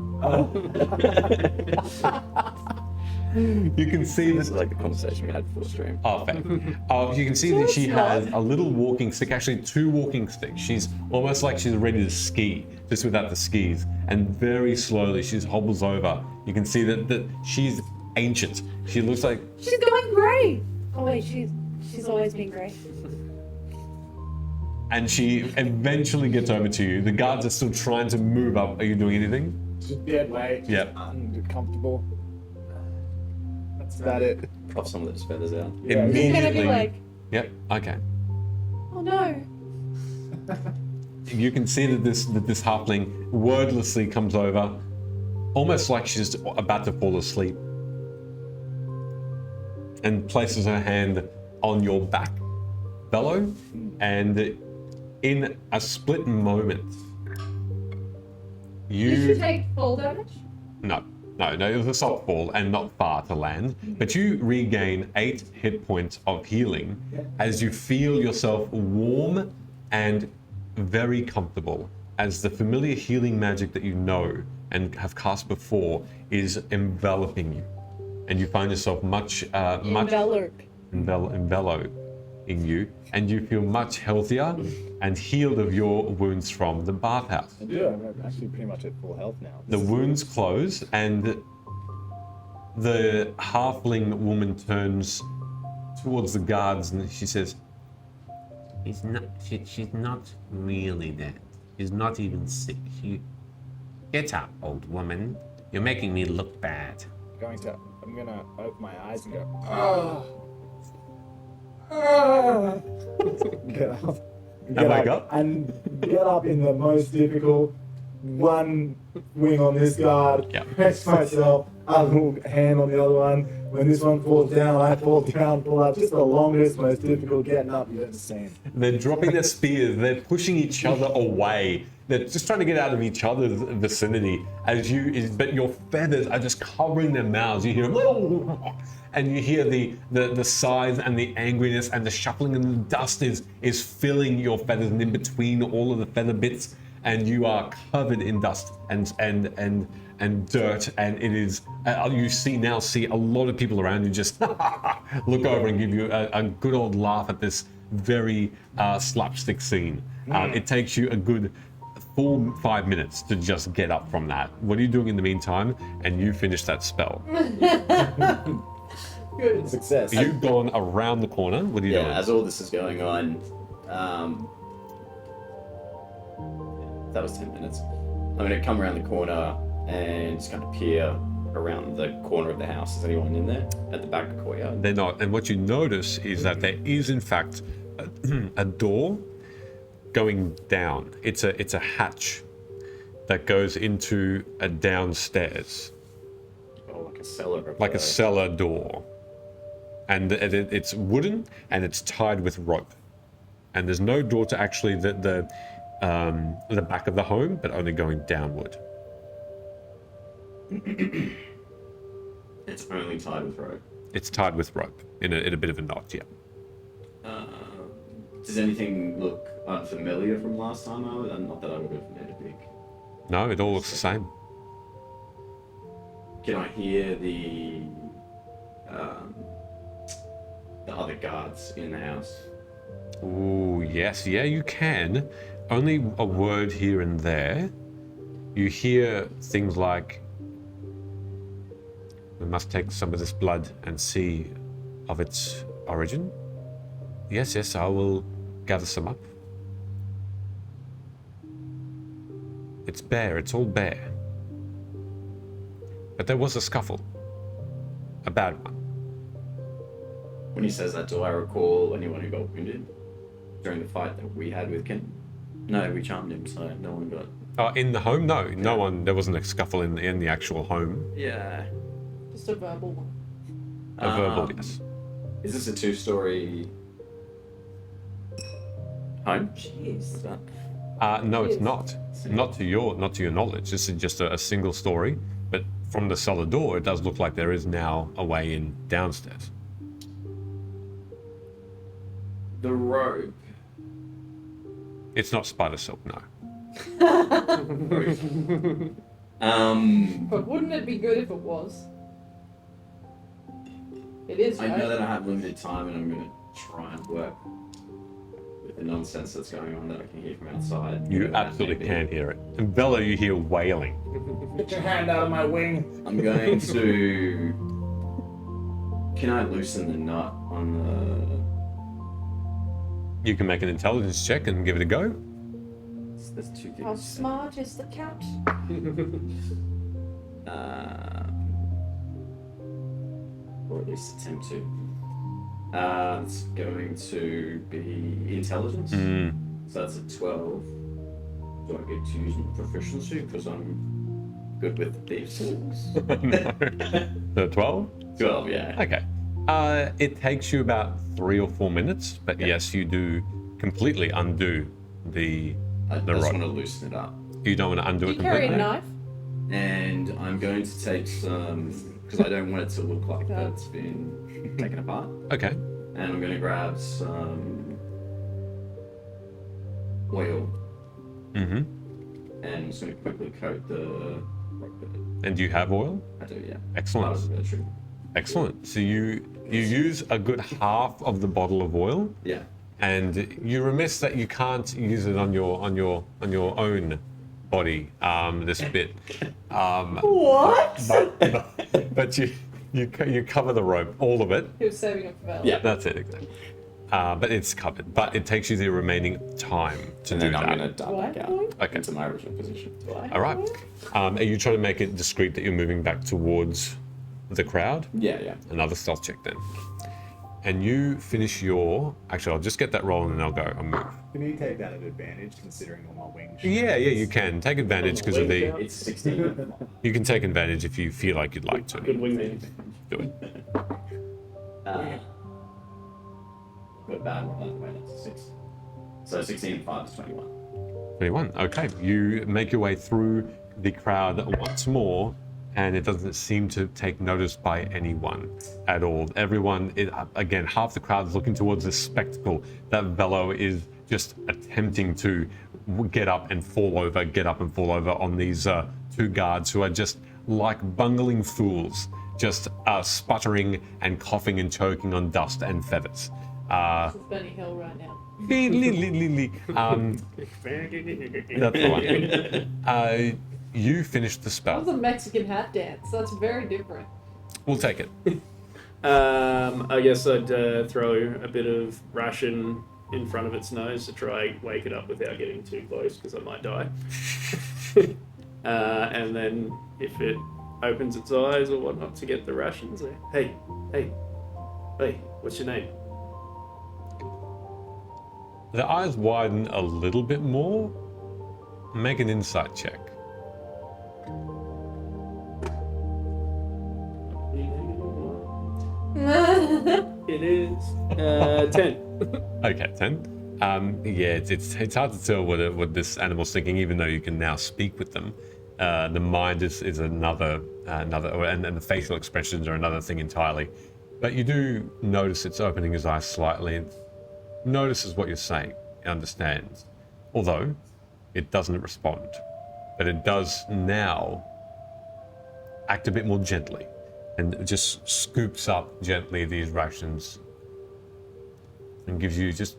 You can see This that. is like the conversation we had before stream. Oh, fair. You can see that she has a little walking stick, actually 2 walking sticks. She's almost like she's ready to ski, just without the skis. And very slowly she just hobbles over. You can see that she's ancient. She looks like She's going great. Oh wait, she's always been great. and she eventually gets over to you. The guards are still trying to move up. Are you doing anything? Just dead weight. Yep. Uncomfortable. That's about it. Prop some of those feathers out. Yeah, She's gonna Immediately. be like, Yep. Okay. oh no. You can see that this halfling wordlessly comes over, almost like she's about to fall asleep, and places her hand on your back, Bello, and in a split moment, Did you take full damage? No, it was a soft fall and not far to land. But you regain 8 hit points of healing as you feel yourself warm and very comfortable, as the familiar healing magic that you know and have cast before is enveloping you. And you find yourself much enveloping you, and you feel much healthier and healed of your wounds from the bathhouse. I do. I'm actually pretty much at full health now. The wounds close, and the halfling woman turns towards the guards and she says, She's not really dead. She's not even sick. Get up, old woman. You're making me look bad. I'm gonna open my eyes and go, get up. And wake up? And get up in the most difficult one wing on this guard, Yeah. press myself, a little hand on the other one. When this one falls down, I fall down, pull up. Just the longest, most difficult getting up you've ever seen. they're dropping their spears, they're pushing each other away. They're just trying to get out of each other's vicinity but your feathers are just covering their mouths. You hear and you hear the sighs and the angriness and the shuffling, and the dust is filling your feathers, and in between all of the feather bits, and you are covered in dust and dirt, and it is you see a lot of people around you just look over and give you a good old laugh at this very slapstick scene. It takes you a good full 5 minutes to just get up from that. What are you doing in the meantime? And you finish that spell. Good. success. You've gone around the corner. What are you doing? As all this is going on, that was 10 minutes. I'm going to come around the corner and just kind of peer around the corner of the house. Is anyone in there? At the back of the courtyard? They're not. And what you notice is that there is, in fact, a door going down. It's a hatch that goes into a downstairs, Oh, like a cellar. like a cellar door. And it's wooden and it's tied with rope. And there's no door to actually the back of the home, but only going downward. It's only tied with rope. It's tied with rope in a bit of a knot, yeah. Does anything look unfamiliar from last time? Not that I would have made a big. No, it all looks the same. Can I hear the other guards in the house? Ooh, yes, yeah, you can. Only a word here and there. You hear things like, "We must take some of this blood and see of its origin." Yes, I will gather some up. It's bare, it's all bare. But there was a scuffle. A bad one. When he says that, do I recall anyone who got wounded during the fight that we had with Kinnom? No, we charmed him, so no one got. In the home? No one. There wasn't a scuffle in the actual home. Yeah. Just a verbal one. A verbal, yes. Is this a 2-story home? Jeez. What's that? No, it's Yes. not. Not to your knowledge. This is just a single story. But from the cellar door, it does look like there is now a way in downstairs. The rope. It's not spider silk, no. But wouldn't it be good if it was? It is, I right? know that I have limited time, and I'm going to try and work with the nonsense that's going on that I can hear from outside. You whatever that absolutely may be. can hear it. And Bella, you hear wailing. Get your hand out of my wing. I'm going to. Can I loosen the nut on You can make an intelligence check and give it a go. the? There's two things. How smart is the cat? Or at least attempt to. It's going to be intelligence. Mm. So that's a 12. Do I get to use my proficiency because I'm good with these tools? The 12? 12, yeah. Okay. It takes you about 3 or 4 minutes, but yes, you do completely undo the I the just rod. want to loosen it up. You don't want to undo Do it you carry a completely. knife? And I'm going to take some, because I don't want it to look like that it's been taken apart. Okay. And I'm going to grab some oil Mm-hmm. and I'm just going to quickly coat the rock with it. And do you have oil? I do, yeah. Excellent. Part of the tree. Excellent. So you use a good half of the bottle of oil, Yeah. and you're remiss that you can't use it on your own body. This bit. What? But you cover the rope, all of it. He was saving it for Val. Yeah. That's it, exactly. But it's covered. But it takes you the remaining time to And do then I'm that. going to duck What? back out Okay. into my original position. All right. Are you trying to make it discreet that you're moving back towards the crowd? Yeah. Another stealth check then. And you finish your. Actually, I'll just get that roll and then I'll go. I'll move. Can you take that at advantage considering all my wings? Yeah, you can take advantage because of the. It's 16. You can take advantage if you feel like you'd like to. Good wingman. Do it. Good, bad, well, that way, that's a 6. So 16, 5 is 21. 21. Okay, you make your way through the crowd once more, and it doesn't seem to take notice by anyone at all. Everyone, again, half the crowd is looking towards this spectacle that Velo is just attempting to get up and fall over on these 2 guards who are just like bungling fools, just sputtering and coughing and choking on dust and feathers. This is Benny Hill right now. That's the one. You finished the That spell. was a Mexican hat dance. That's very different. We'll take it. I guess I'd throw a bit of ration in front of its nose to try wake it up without getting too close because I might die. And then if it opens its eyes or whatnot to get the rations, hey, what's your name? The eyes widen a little bit more. Make an insight check. It is 10. Okay, 10. Yeah, it's hard to tell what this animal's thinking, even though you can now speak with them. The mind is another, and the facial expressions are another thing entirely. But you do notice it's opening his eyes slightly. It notices what you're saying. It understands. Although, it doesn't respond. But it does now act a bit more gently and just scoops up gently these rations and gives you just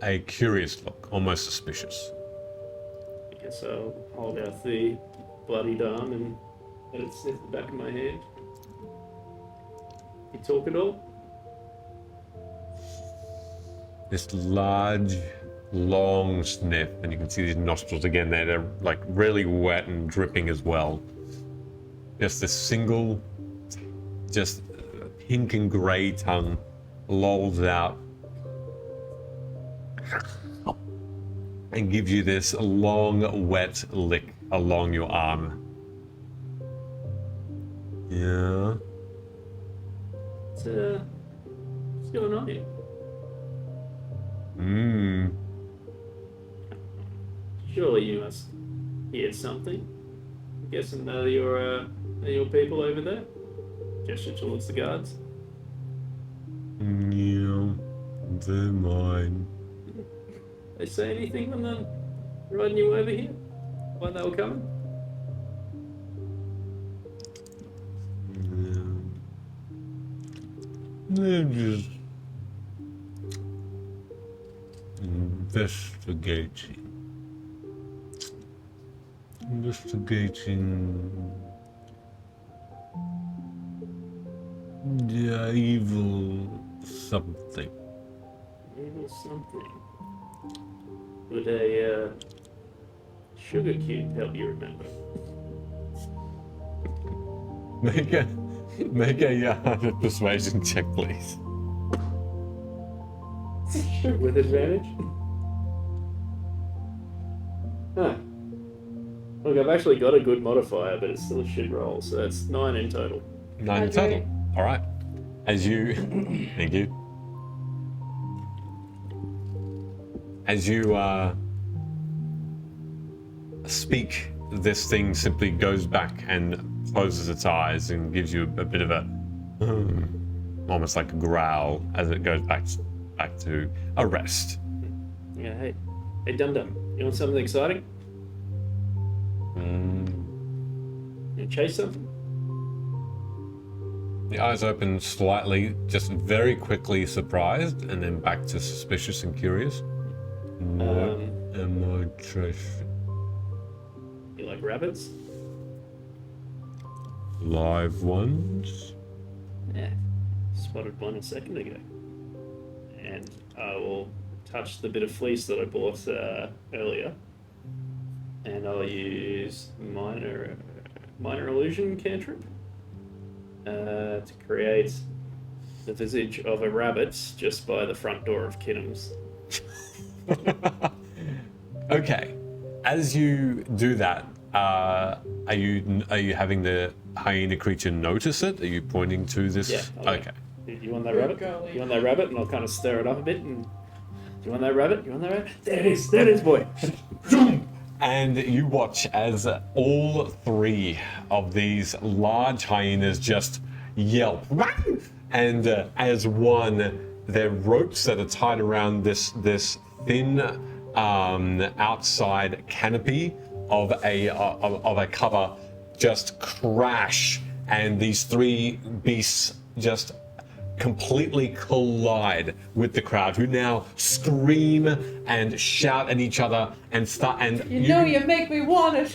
a curious look, almost suspicious. I guess I'll hold out the bloodied arm and let it sniff the back of my hand. You talk at all? This large, long sniff, and you can see these nostrils again. They're like really wet and dripping as well. Just this single, just pink and grey tongue lolls out and gives you this long, wet lick along your arm. Yeah. What's going on here? Surely you must hear something. I'm guessing they're your people over there. Gesture towards the guards. Yeah, they're mine. They say anything when they're riding you over here? Why they were coming? I'm just investigating. The evil something. Evil something. Would a sugar cube help you remember? Make a persuasion check, please. With advantage? Huh. Look, I've actually got a good modifier, but it's still a shit roll, so that's 9 in total. 9 in total. All right. As you, thank you. As you speak, this thing simply goes back and closes its eyes and gives you a bit of a, almost like a growl as it goes back to a rest. Yeah, hey, Dum Dum, you want something exciting? You chase something? The eyes open slightly, just very quickly surprised, and then back to suspicious and curious. What am I chasing? You like rabbits? Live ones? Yeah. Spotted one a second ago. And I will touch the bit of fleece that I bought earlier. And I'll use minor illusion cantrip to create the visage of a rabbit just by the front door of Kinnom's. Okay. As you do that, are you having the hyena creature notice it? Are you pointing to this? Yeah. Okay. You want that rabbit? You want that rabbit? And I'll kind of stir it up a bit. And do you want that rabbit? You want that rabbit? There it is, boy. And you watch as all 3 of these large hyenas just yelp. And as one, their ropes that are tied around this thin outside canopy of a cover just crash, and these 3 beasts just completely collide with the crowd, who now scream and shout at each other and start. And you make me want it.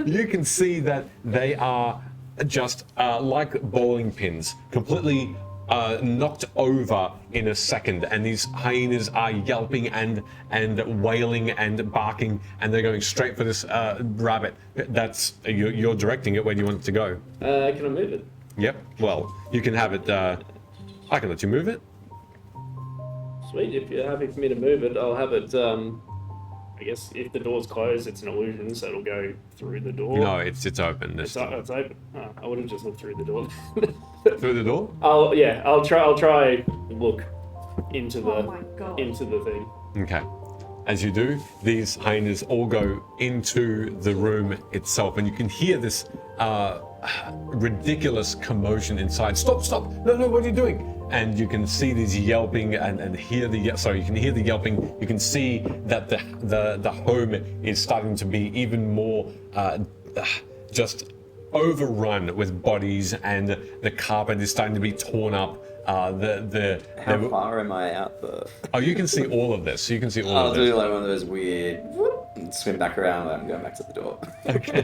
you can see that they are just like bowling pins, completely knocked over in a second, and these hyenas are yelping and wailing and barking, and they're going straight for this rabbit. That's you're directing it. Where do you want it to go? Can I move it? Yep. Well, you can have it. I can let you move it. Sweet. If you're happy for me to move it, I'll have it. I guess if the door's closed, it's an illusion, so it'll go through the door. No, it's open. It's open. Oh, I would have just looked through the door. Through the door? I'll try look into the Oh my God. into the thing. Okay. As you do, these hyenas all go into the room itself, and you can hear this ridiculous commotion inside. Stop! No, what are you doing? And you can see these yelping and hear the you can hear the yelping. You can see that the home is starting to be even more just overrun with bodies, and the carpet is starting to be torn up. How far am I out the? Oh, you can see all of this. You can see all I'll of this. do like one of those weird and swim back around and I'm going back to the door. Okay.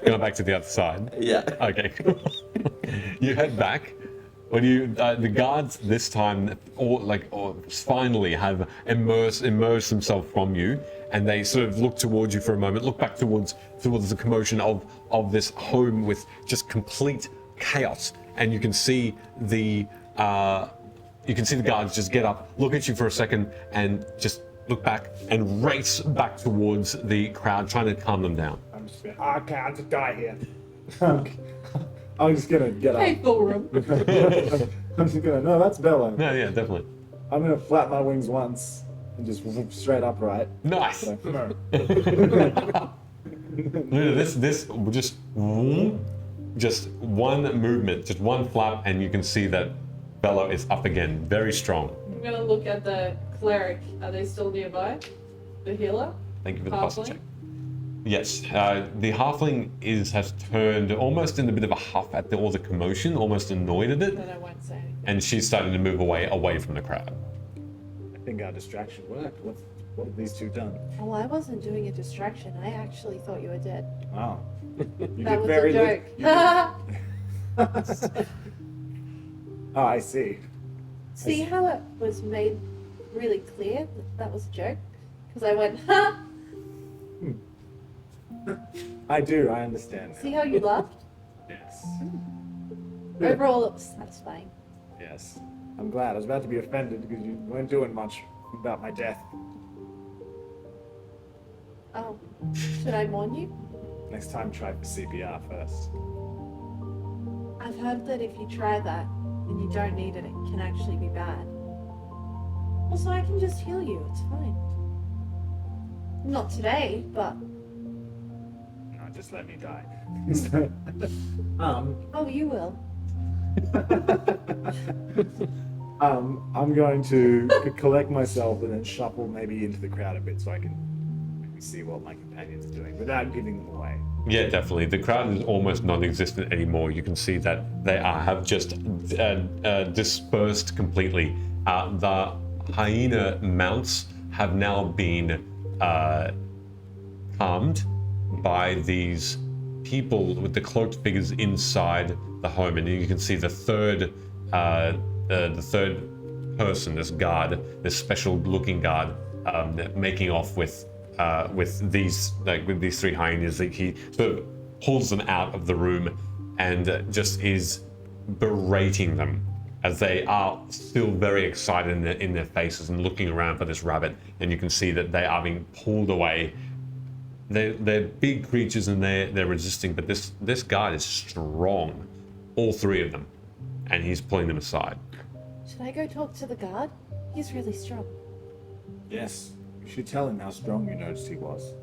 Going back to the other side. Yeah. Okay. You head back. When you the guards this time finally have immersed themselves from you, and they sort of look towards you for a moment, look back towards the commotion of this home with just complete chaos, and you can see the guards just get up, look at you for a second, and just look back and race back towards the crowd, trying to calm them down. I'm just gonna, okay, I'll just die here. I'm just gonna get up. Hey, Thorem. I'm just gonna, no, that's Bella. No, yeah, definitely. I'm gonna flap my wings once and just whoop straight upright. Nice. So, no. This just one movement, just one flap, and you can see that Bello is up again, very strong. I'm gonna look at the cleric. Are they still nearby? The healer? Thank you for the puzzle Halfling? check. Yes, the halfling has turned almost in a bit of a huff at all the commotion, almost annoyed at it, But I won't say anything. and she's starting to move away from the crowd. I think our distraction worked. What have these two done? Well, I wasn't doing a distraction. I actually thought you were dead. Wow. You That did was very a lit- joke. Oh, I see. See how it was made really clear that that was a joke? Because I went, ha! I do. I understand. See how you laughed? Yes. Overall, it was satisfying. Yes. I'm glad. I was about to be offended because you weren't doing much about my death. Oh, should I warn you? Next time, try for CPR first. I've heard that if you try that and you don't need it, it can actually be bad. Also, I can just heal you. It's fine. Not today, but No, just let me die. oh, you will. I'm going to collect myself and then shuffle maybe into the crowd a bit so I can maybe see what my companions are doing without giving them away. Yeah, definitely. The crowd is almost non-existent anymore. You can see that they have just dispersed completely. The hyena mounts have now been calmed by these people with the cloaked figures inside the home, and you can see the third person, this guard, this special-looking guard, making off with these three hyenas. He sort of pulls them out of the room and just is berating them as they are still very excited in their faces and looking around for this rabbit. And you can see that they are being pulled away. They're big creatures and they're resisting, but this guard is strong, all three of them, and he's pulling them aside. Should I go talk to the guard? He's really strong. Yes. You should tell him how strong you noticed he was.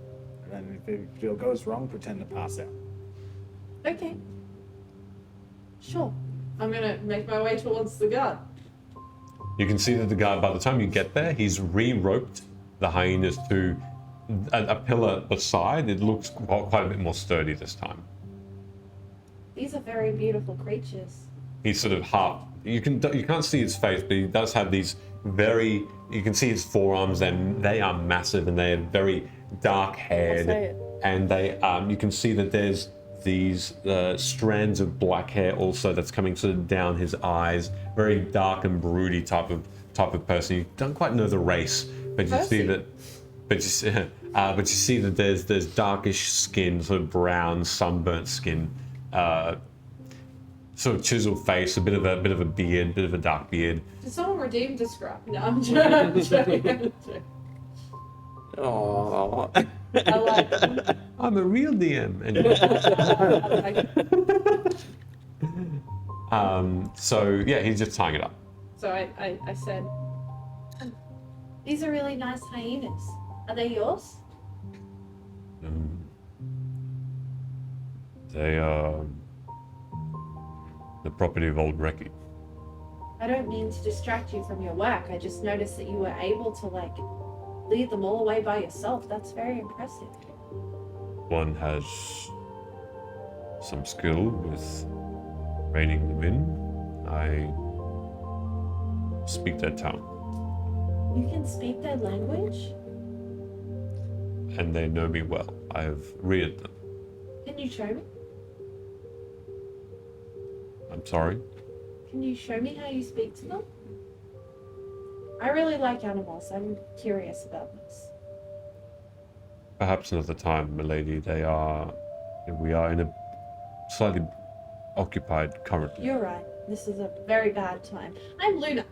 And then if it goes wrong, pretend to pass out. Okay. Sure. I'm gonna make my way towards the guard. You can see that the guard, by the time you get there, he's re-roped the hyenas to a pillar beside. It looks quite a bit more sturdy this time. These are very beautiful creatures. He's sort of half. You can't see his face, but he does have these very. You can see his forearms, and they are massive, and they are very dark haired, I'll say it. and they. You can see that there's these strands of black hair also that's coming sort of down his eyes. Very dark and broody type of person. You don't quite know the race, but you see that. But you see that there's darkish skin, sort of brown, sunburnt skin. Sort of chiseled face, a bit of a beard, bit of a dark beard. Did someone redeem the scrap? No, I'm joking. Oh. I like it. I'm a real DM. So yeah, he's just tying it up. So I said, These are really nice hyenas. Are they yours? They are the property of Old Rechi. I don't mean to distract you from your work. I just noticed that you were able to, lead them all away by yourself. That's very impressive. One has some skill with reining them in. I speak their tongue, You can speak their language? and they know me well. I have reared them. Can you show me? I'm sorry. Can you show me how you speak to them? I really like animals. I'm curious about this. Perhaps another time, milady. We are in a slightly occupied currently. You're right. This is a very bad time. I'm Luna.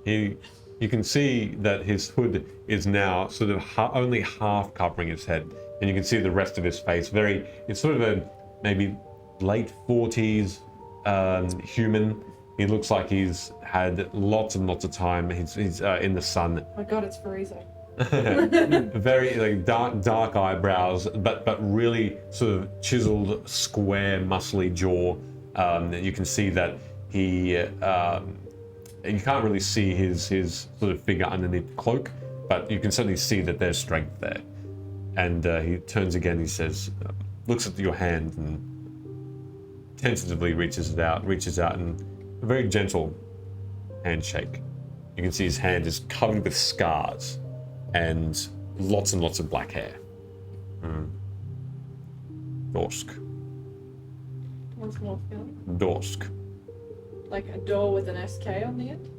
You can see that his hood is now sort of only half covering his head, and you can see the rest of his face. It's sort of a maybe late 40s human. He looks like he's had lots and lots of time. He's in the sun. oh my god, it's Frieza. Very dark eyebrows, but really sort of chiseled, square, muscly jaw. You can see that he. You can't really see his sort of figure underneath the cloak, but you can certainly see that there's strength there. And he turns again. He says, looks at your hand and tentatively reaches out, and a very gentle handshake. You can see his hand is covered with scars and lots of black hair. Dorsk. Once more, Phil. Dorsk. Like a door with an SK on the end?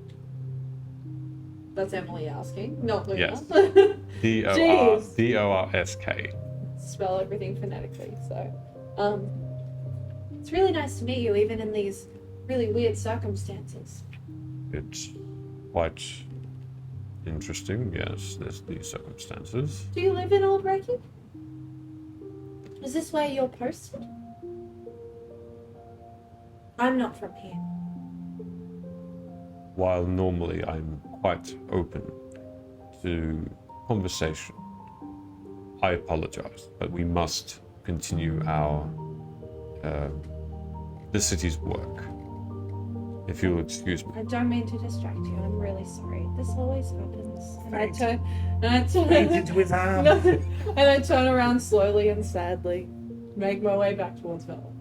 That's Emily asking, not Luna. Yes. Jeez. D-O-R-S-K. Spell everything phonetically, so. It's really nice to meet you, even in these really weird circumstances. It's quite interesting, yes, there's these circumstances. Do you live in Old Rechi? Is this where you're posted? I'm not from here. While normally I'm quite open to conversation, I apologize, but we must continue the city's work. If you'll excuse me. I don't mean to distract you. I'm really sorry. This always happens. And I turn Painted to his arm. and I turn around slowly and sadly, make my way back towards Val.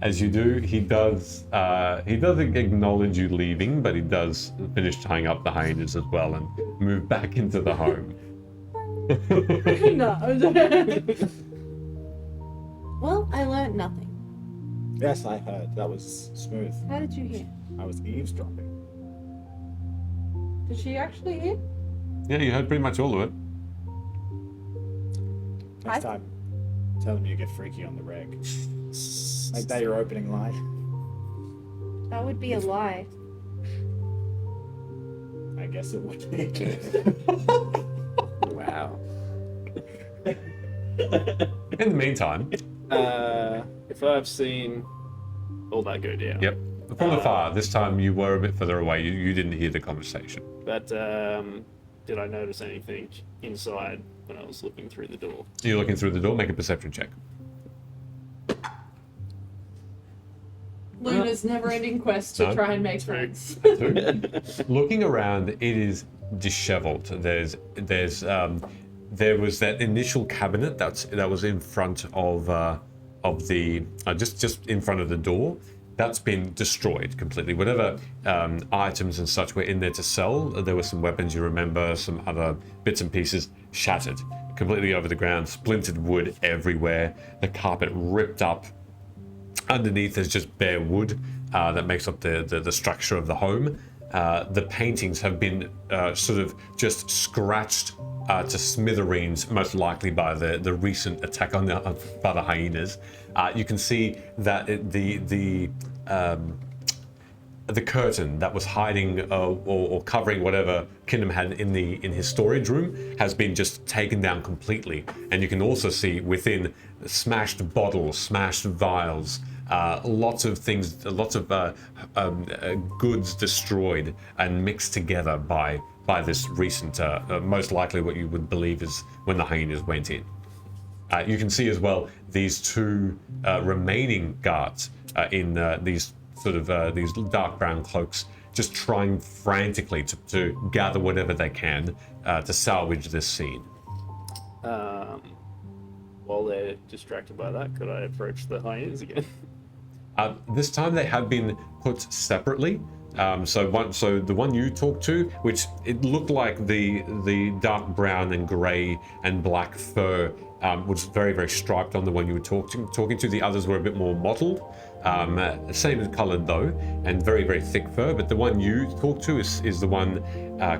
As you do, he doesn't acknowledge you leaving, but he does finish tying up the hyenas as well and move back into the home. No. Well, I learned nothing. Yes, I heard. That was smooth. How did you hear? I was eavesdropping. Did she actually hear? Yeah, you heard pretty much all of it. Next time, tell them you get freaky on the reg. Make that your opening line. That would be a lie. I guess it would be. Wow. In the meantime, If I've seen all that go down. yep, from afar, this time you were a bit further away. You didn't hear the conversation. But did I notice anything inside when I was looking through the door? You're looking through the door, make a perception check. Luna's never-ending quest to No. try and make friends. Looking around, it is disheveled. There was that initial cabinet that was in front of the just in front of the door. That's been destroyed completely. Whatever items and such were in there to sell, there were some weapons, you remember, some other bits and pieces shattered completely over the ground, splintered wood everywhere, the carpet ripped up. Underneath there's just bare wood that makes up the structure of the home. The paintings have been sort of just scratched to smithereens, most likely by the recent attack on by the hyenas. You can see that the curtain that was hiding or covering whatever Kinnom had in his storage room has been just taken down completely, and you can also see within smashed bottles, smashed vials. Lots of things, lots of goods destroyed and mixed together by this recent, most likely what you would believe is when the hyenas went in. You can see as well these two remaining guards in these sort of these dark brown cloaks, just trying frantically to gather whatever they can to salvage this scene. While they're distracted by that, could I approach the hyenas again? This time they have been put separately. So the one you talked to, which it looked like the dark brown and grey and black fur was very, very striped on the one you were talking to. The others were a bit more mottled, same coloured though, and very, very thick fur. But the one you talked to is the one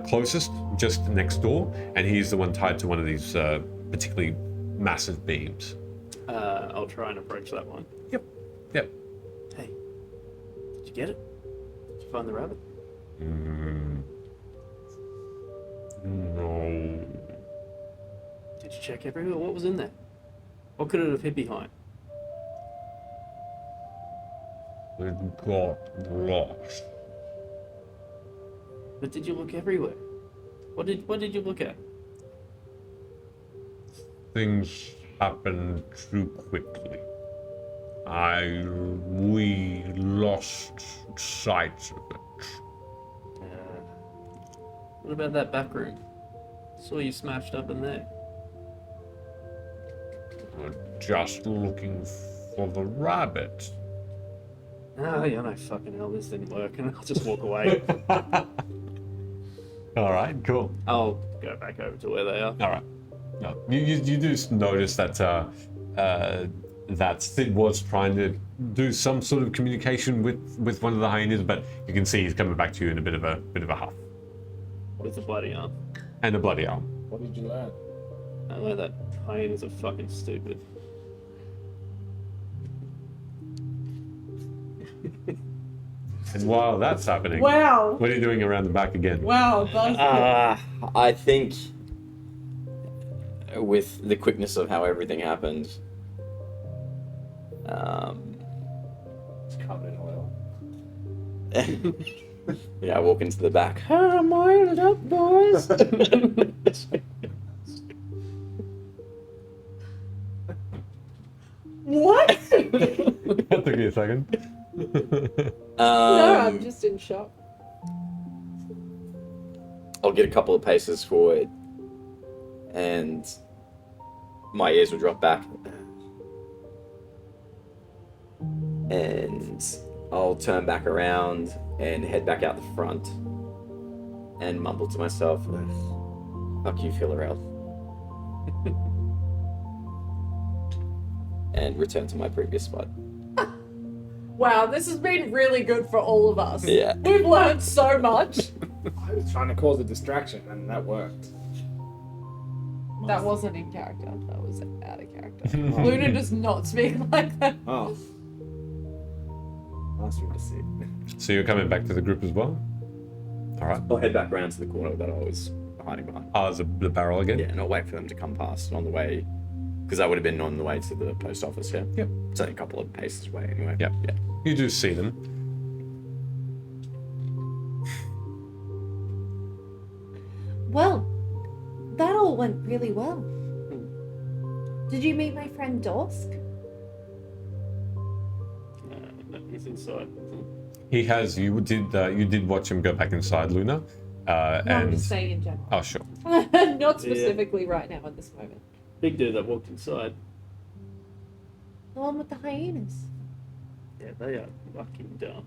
closest, just next door, and he's the one tied to one of these particularly massive beams. I'll try and approach that one. Yep. Hey, did you get it? Did you find the rabbit? No. Did you check everywhere? What was in there? What could it have hid behind? It got lost. But did you look everywhere? What did you look at? Things happened too quickly. We lost sight of it. What about that back room? Saw you smashed up in there. Just looking for the rabbit. Oh, yeah, no, fucking hell, this didn't work, and I'll just walk away. All right, cool. I'll go back over to where they are. All right. No, you do notice that that Sid was trying to do some sort of communication with one of the hyenas, but you can see he's coming back to you in a bit of a huff With the bloody arm. and a bloody arm. What did you learn? I know that hyenas are fucking stupid. And while that's happening, Wow. what are you doing around the back again? Wow, Buzz. I think with the quickness of how everything happened, It's covered in oil. yeah, I walk into the back. I'm oiled up, boys. What? That took you a second. No, I'm just in shock. I'll get a couple of paces forward, and my ears will drop back. And I'll turn back around and head back out the front and mumble to myself, fuck you, Philarel. And return to my previous spot. Wow, this has been really good for all of us. Yeah. We've learned so much. I was trying to cause a distraction, and that worked. That wasn't in character. That was out of character. Luna does not speak like that. Oh. Master of Deceit. So you're coming back to the group as well? All right. I'll head back around to the corner that I was hiding behind. Oh, the barrel again? Yeah, and I'll wait for them to come past on the way, because that would have been on the way to the post office, yeah? Yep. It's only a couple of paces away anyway. Yep. Yeah. You do see them. Well, that all went really well. Did you meet my friend Dorsk? No, he's inside. He has. You did watch him go back inside, Luna. No, I'm And just saying in general. oh, sure. Not specifically right now at this moment. Big dude that walked inside. The one with the hyenas. Yeah, they are fucking dumb.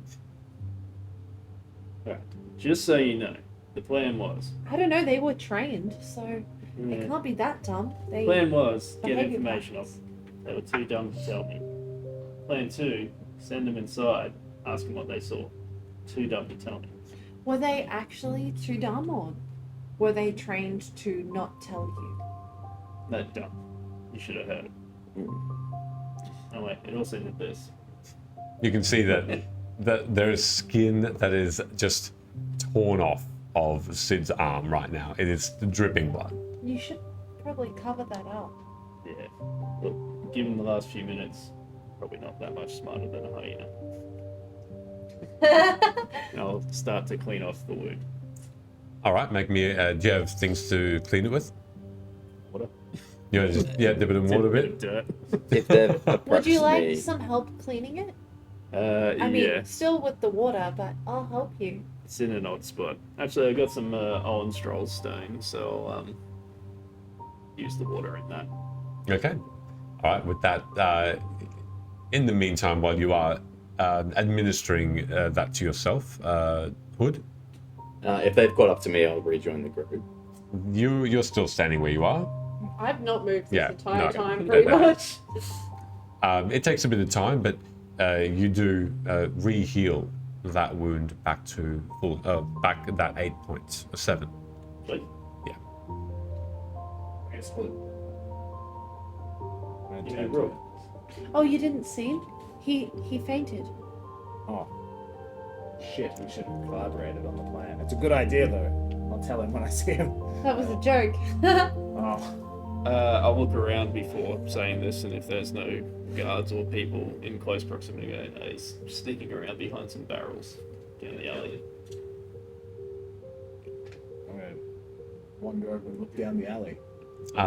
Alright, just so you know, the plan was. I don't know, they were trained, so they Yeah. can't be that dumb. They Plan was get behavior information off patterns. them. They were too dumb to tell me. Plan 2, send them inside, ask them what they saw. Too dumb to tell me. Were they actually too dumb, or were they trained to not tell you? They're dumb. You should have heard it. Oh wait, it also did this. You can see that there is skin that is just torn off of Sid's arm right now. It is dripping blood. You should probably cover that up. Yeah. Look, given the last few minutes, probably not that much smarter than a hyena. And I'll start to clean off the wound. All right, make me. Do you have things to clean it with? Water. You want to just dip it in water a bit? Dirt. If they've Would approached you like me, some help cleaning it? I I mean, yeah. still with the water, but I'll help you. It's in an odd spot. Actually, I got some Owen Stroll stone, so I'll use the water in that. Okay. All right. With that, in the meantime, while you are administering that to yourself, Hood, if they've got up to me, I'll rejoin the group. you're still standing where you are. I've not moved this Yeah, entire no. time, pretty No. much. It takes a bit of time, but you do re-heal that wound back to full, back at that 8 points, 7. But Yeah. Okay, split. you know, Rook, Oh, you didn't see him? He fainted. Oh. Shit, we should have collaborated on the plan. It's a good idea, though. I'll tell him when I see him. That was a joke. Oh. I'll look around before saying this, and if there's no guards or people in close proximity, go, he's sneaking around behind some barrels down the alley. I'm gonna wander over and look down the alley.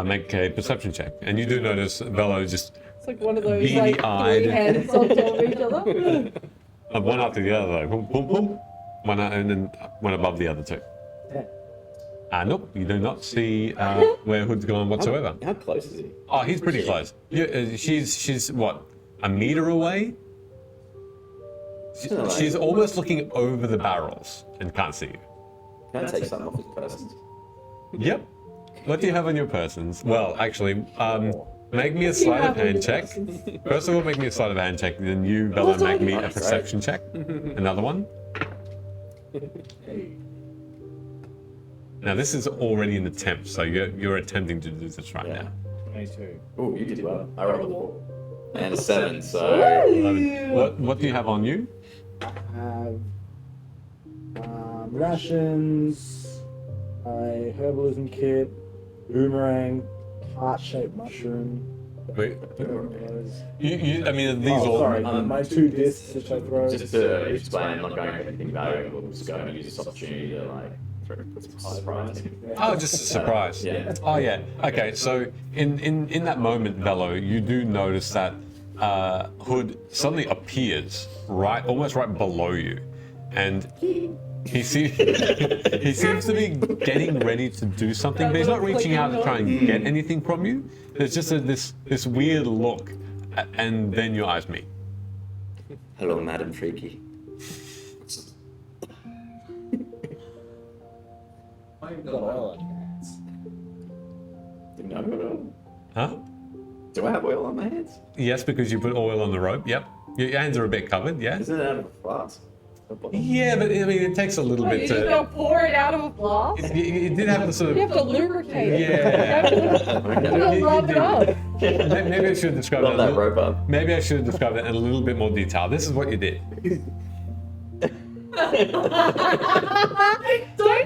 Make a perception check, and you do notice Bello just It's like one of those like Beady-eyed. 3 hands on top of each other. one after the other, though. Boom, boom, boom. One and then one above the other two. Nope, you do not see where Hood's gone whatsoever. How close is he? Oh, he's pretty close. She's what, a meter away? She's almost looking over the barrels and can't see you. Can I take something off his person? Yep. What do you have on your persons? Well, actually, make me a sleight of hand check. First of all, make me a sleight of hand check. Then you, Bella, make me a perception check. Another one. Now this is already an attempt, so you're attempting to do this right now. 22. Oh, you did well. I rolled a 4. And a 7, so... 11. What do you have on you? Have rations, a herbalism kit, boomerang, heart-shaped mushroom. Wait. Those. I mean, these all. Sorry, my 2 discs which I throw. Just to explain, I'm not going to anything valuable. I'm just going to use this opportunity to, like, put some surprise. Oh, just a surprise. Yeah. Oh, yeah. Okay, so in that moment, Velo, you do notice that Hood suddenly appears almost right below you, and he seems to be getting ready to do something, but he's not reaching out to try and get anything from you. There's just this weird look, and then your eyes meet. Hello, Madam Freaky. Why have you got oil on your hands? Didn't I put oil? Huh? Do I have oil on my hands? Yes, because you put oil on the rope. Yep. Your hands are a bit covered. Yeah. Isn't it out of a flask? Yeah, but I mean, it takes a little You bit just to. go pour it out of a flask? It did have to sort You of. have to lubricate it. Yeah. You have to rub it up. Maybe I should describe Not that. that rope up. Maybe I should describe that in a little bit more detail. This is what you did. Don't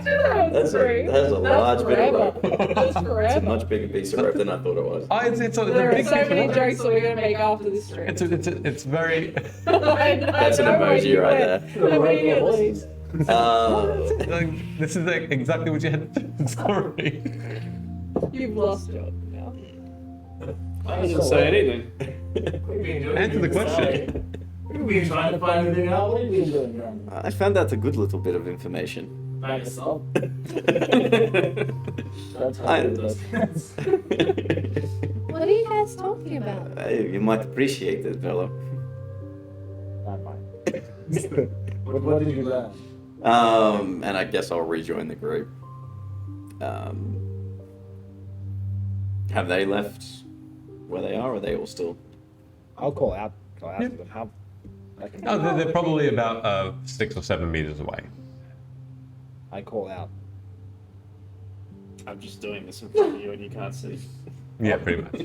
do that on That's screen. a large bit of rope. That's It's a forever. much bigger piece of rope than I thought it was. Oh, it's a There are big so piece of many work. jokes that we're going to make after this stream. It's very. That's an emoji right there. Immediately. Like, this is exactly what you had to do. Sorry. You've lost joke now. I didn't say anything. Answer the question. We've been trying to find anything out. What have you been doing, Brandon? I found that's a good little bit of information. By yourself? I- What are you guys talking about? Hey, you might appreciate it, fellow. What did you learn? And I guess I'll rejoin the group. Have they left where they are, or are they all still? I'll call out. I'll ask them how. Oh, they're probably about 6 or 7 meters away. I call out. I'm just doing this in front of you and you can't see. Yeah, pretty much.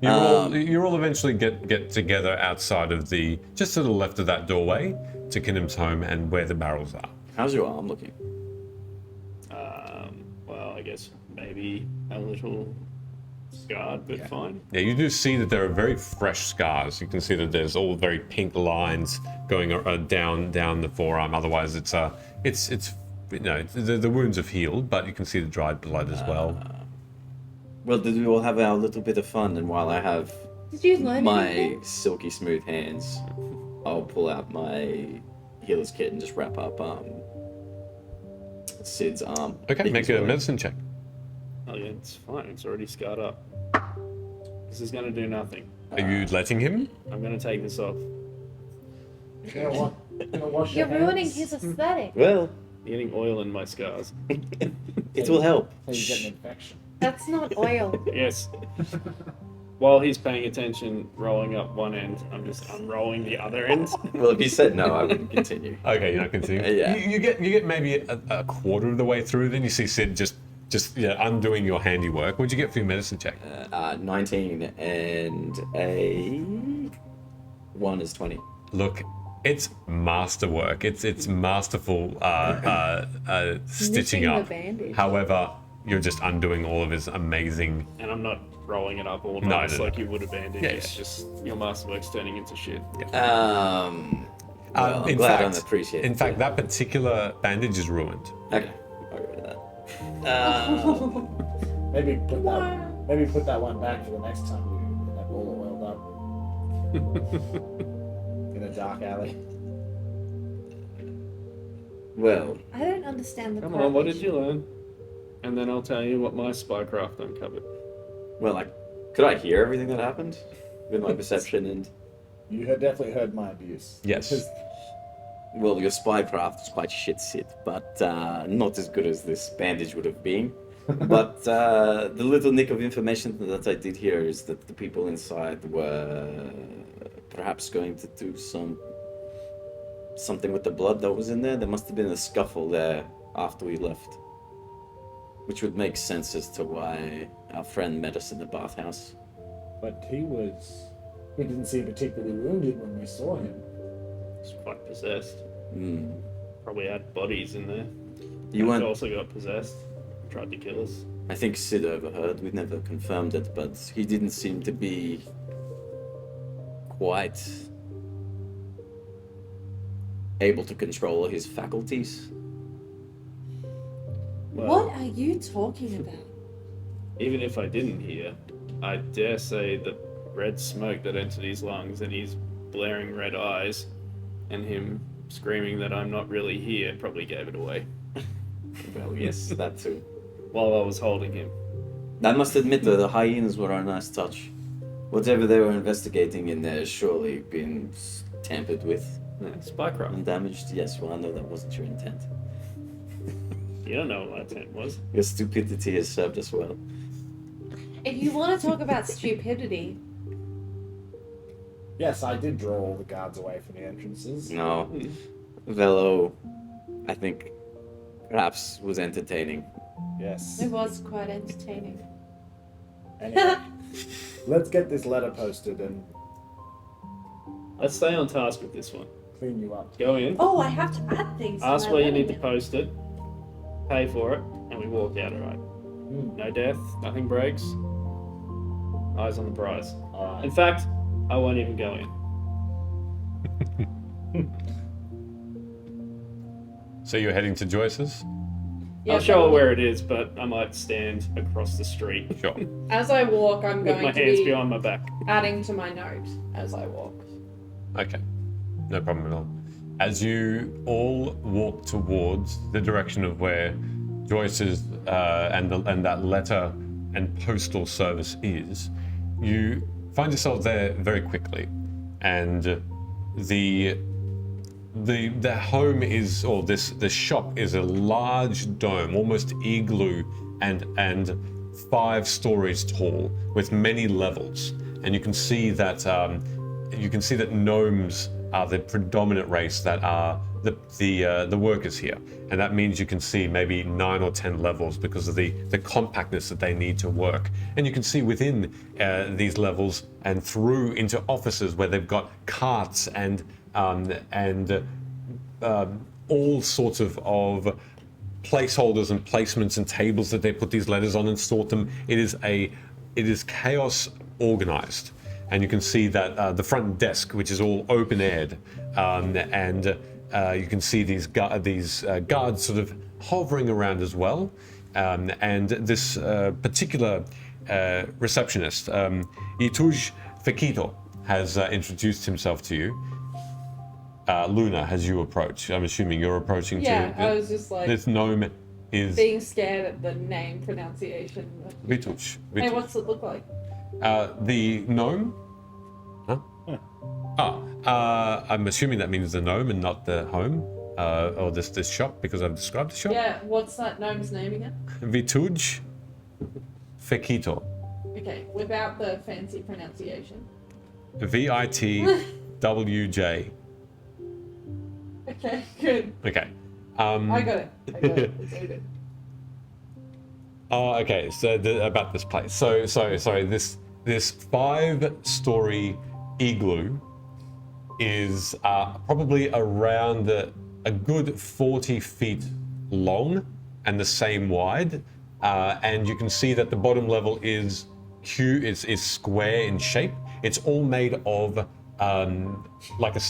You all eventually get together outside of just to the left of that doorway to Kinnom's home and where the barrels are. How's your arm looking? Well, I guess maybe a little scarred, but fine. Yeah, you do see that there are very fresh scars. You can see that there's all very pink lines going down the forearm. Otherwise, it's the wounds have healed, but you can see the dried blood as well. Well, did we all have our little bit of fun? And while I have Did you learn my anything? silky smooth hands, I'll pull out my healer's kit and just wrap up Sid's arm. Okay, make a medicine check. Oh yeah, it's fine. It's already scarred up. This is gonna do nothing. Are you letting him? I'm gonna take this off. You're gonna wash You're your ruining hands his aesthetic. Well, Getting oil in my scars. it will help. so you get an infection. That's not oil. Yes. While he's paying attention, rolling up one end, I'm just unrolling the other end. Well, if you said no, I wouldn't continue. Okay, you're not continuing. Yeah. You get maybe a quarter of the way through. Then you see Sid just undoing your handiwork. What'd you get for your medicine check? 19 and a 1 is 20. Look, it's masterwork. It's masterful stitching Knitting the up. bandage. However, you're just undoing all of his amazing. And I'm not rolling it up all No, nice no, like you would a bandage. Yeah, It's just your masterwork's turning into shit. Well, I'm glad I'm appreciated. in fact, that particular bandage is ruined. Okay, I'll go with that. Maybe put that one back for the next time you get that all oiled up. In a dark alley. Well, I don't understand the Come on, what did correlation. you learn? and then I'll tell you what my spycraft uncovered. Well, could I hear everything that happened with my perception and? You had definitely heard my abuse. Yes. Because Well, your spycraft was quite shit, but not as good as this bandage would have been. But the little nick of information that I did hear is that the people inside were perhaps going to do something with the blood that was in there. There must have been a scuffle there after we left, which would make sense as to why our friend met us in the bathhouse. But he didn't seem particularly wounded when we saw him. He's quite possessed. Hmm. Probably had bodies in there. You And weren't. also got possessed. Tried to kill us. I think Sid overheard. We never confirmed it, but he didn't seem to be quite able to control his faculties. Well, What are you talking about? even if I didn't hear, I dare say the red smoke that entered his lungs and his blaring red eyes and him screaming that I'm not really here probably gave it away Well, yes, that too. while I was holding him. I must admit, though, the hyenas were a nice touch. Whatever they were investigating in there has surely been tampered with Yeah, spycraft. and damaged. Yes, well, I know that wasn't your intent. You don't know what my intent was. Your stupidity has served us well. If you want to talk about stupidity, Yes, I did draw all the guards away from the entrances. No, Velo, I think, perhaps was entertaining. Yes. it was quite entertaining. Anyway, let's get this letter posted and Let's stay on task with this one. clean you up. Go in, Oh, I have to add things. to ask my where you letter need to now. post it, pay for it, and we walk out, alright? No death, nothing breaks. Eyes on the prize. In Alright. fact, I won't even go in. So you're heading to Joyce's? Yeah, I'll show her where it is, but I might stand across the street Sure. As I walk, I'm with going my to hands be behind my back. adding to my note as I walk. Okay. No problem at all. As you all walk towards the direction of where Joyce's and that letter and postal service is, you find yourself there very quickly, and the home is, or this shop is a large dome, almost igloo, and 5 stories tall, with many levels. And you can see that gnomes are the predominant race that are the workers here, and that means you can see maybe 9 or 10 levels because of the compactness that they need to work. And you can see within these levels and through into offices where they've got carts and all sorts of placeholders and placements and tables that they put these letters on and sort them. It is chaos organized. And you can see that the front desk, which is all open-aired, and you can see these guards sort of hovering around as well. And this particular receptionist, Ituj Fekito, has introduced himself to you. Luna, as you approach, I'm assuming you're approaching Yeah, too. I was just like This gnome is being scared at the name pronunciation. Vituch. Hey, what's it look like? The gnome? Huh? I'm assuming that means the gnome and not the home, or this shop, because I've described the shop. Yeah, what's that gnome's name again? Vituj Fekito. Okay, without the fancy pronunciation. VITWJ. Okay, good. Okay. I got it. It's all good. Oh, okay. So about this place. So sorry. This 5-story igloo is probably around a good 40 feet long and the same wide, and you can see that the bottom level is square in shape. It's all made of like a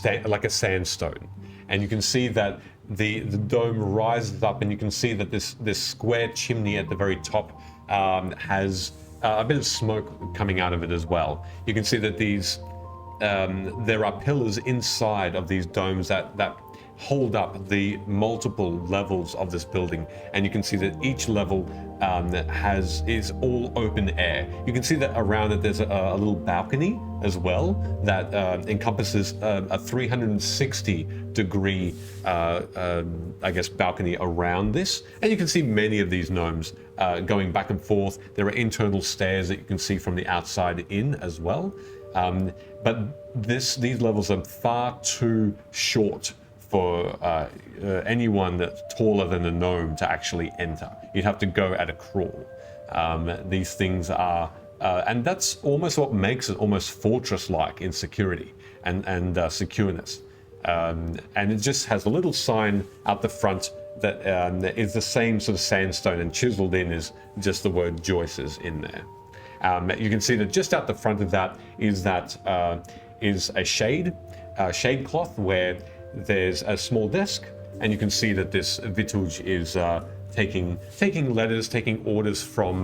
sandstone, and you can see that the dome rises up, and you can see that this square chimney at the very top has a bit of smoke coming out of it as well. You can see that there are pillars inside of these domes that hold up the multiple levels of this building, and you can see that each level is all open air. You can see that around it there's a little balcony as well that encompasses a 360 degree I guess balcony around this, and you can see many of these gnomes going back and forth. There are internal stairs that you can see from the outside in as well, but these levels are far too short for anyone that's taller than a gnome to actually enter. You'd have to go at a crawl. These things are, and that's almost what makes it almost fortress-like in security and secureness. And it just has a little sign out the front that is the same sort of sandstone, and chiseled in is just the word Joyce's in there. You can see that just out the front of that is a shade cloth where there's a small desk, and you can see that this Vituj is taking letters, taking orders from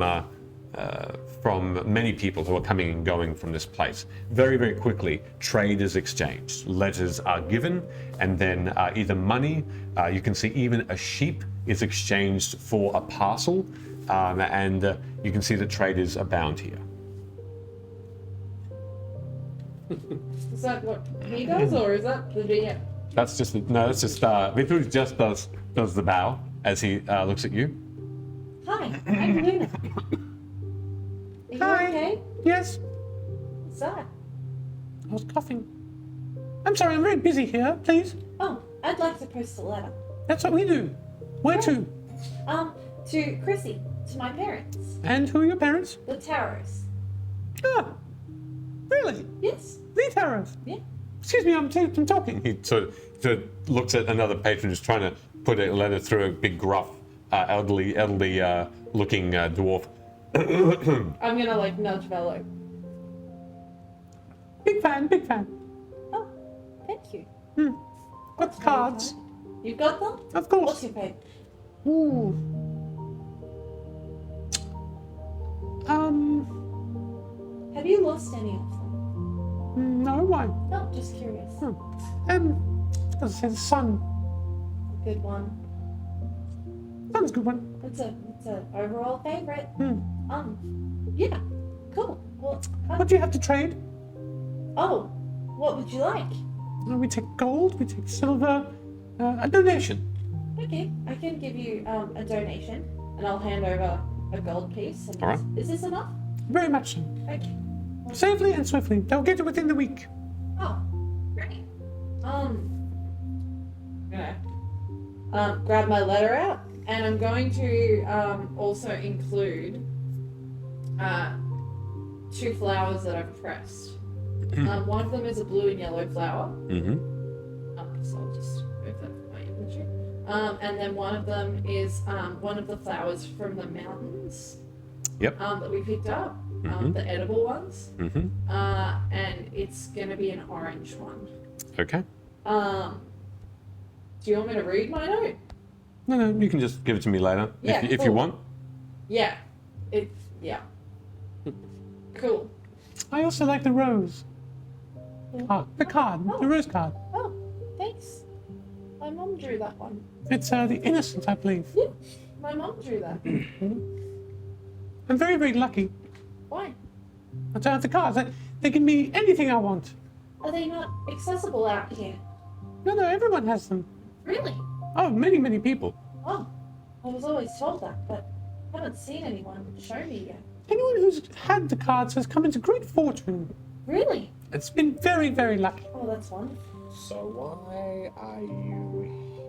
many people who are coming and going from this place. Very, very quickly, trade is exchanged. Letters are given, and then either money, you can see even a sheep is exchanged for a parcel, and you can see that trade is abound here. Is that what he does, or is that the DM? That's just Vituj just does the bow as he looks at you. Hi, I'm Luna. Are you okay? Yes, What's that? I was coughing. I'm sorry, I'm very busy here. Please. Oh, I'd like to post a letter. That's what we do. Where to? To Chrissy, to my parents, And who are your parents? the Taros. Ah, really? Yes. The Taros? Yeah. Excuse me, I'm talking. He sort of looks at another patron who's trying to put a letter through a big gruff, elderly looking dwarf. I'm gonna like nudge Velo. Big fan, big fan. Oh, thank you. Got cards? You got them? Of What's course. your pay? Ooh. Have you lost any of them? No, why? No, just curious. Because it says sun. Good one. Sun's a good one. It's a overall favorite. Hmm. Yeah, cool. Well, What do you have to trade? oh, what would you like? We take gold, we take silver, a donation. Okay, I can give you a donation, and I'll hand over a gold piece. And All right. Is this enough? Very much so. Okay. Safely and swiftly. They'll get it within the week. Oh, great. Gonna grab my letter out, and I'm going to also include 2 flowers that I've pressed. One of them is a blue and yellow flower. Mm-hmm. So I'll just move that from my inventory. And then one of them is one of the flowers from the mountains. Yep. That we picked up, the edible ones. Mm-hmm. And it's gonna be an orange one. Okay. Do you want me to read my note? No, you can just give it to me later Yeah, if you cool. want. Yeah. Cool. I also like the rose. The card, the rose card. Oh, thanks. My mom drew that one. It's the innocent, I believe. Yeah, my mom drew that. I'm very, very lucky. Why? I don't have the cards. They give me anything I want. Are they not accessible out here? No, everyone has them. Really? Oh, many, many people. Oh, I was always told that, but haven't seen anyone show me yet. Anyone who's had the cards has come into great fortune. Really? It's been very, very lucky. Oh, that's wonderful. So why are you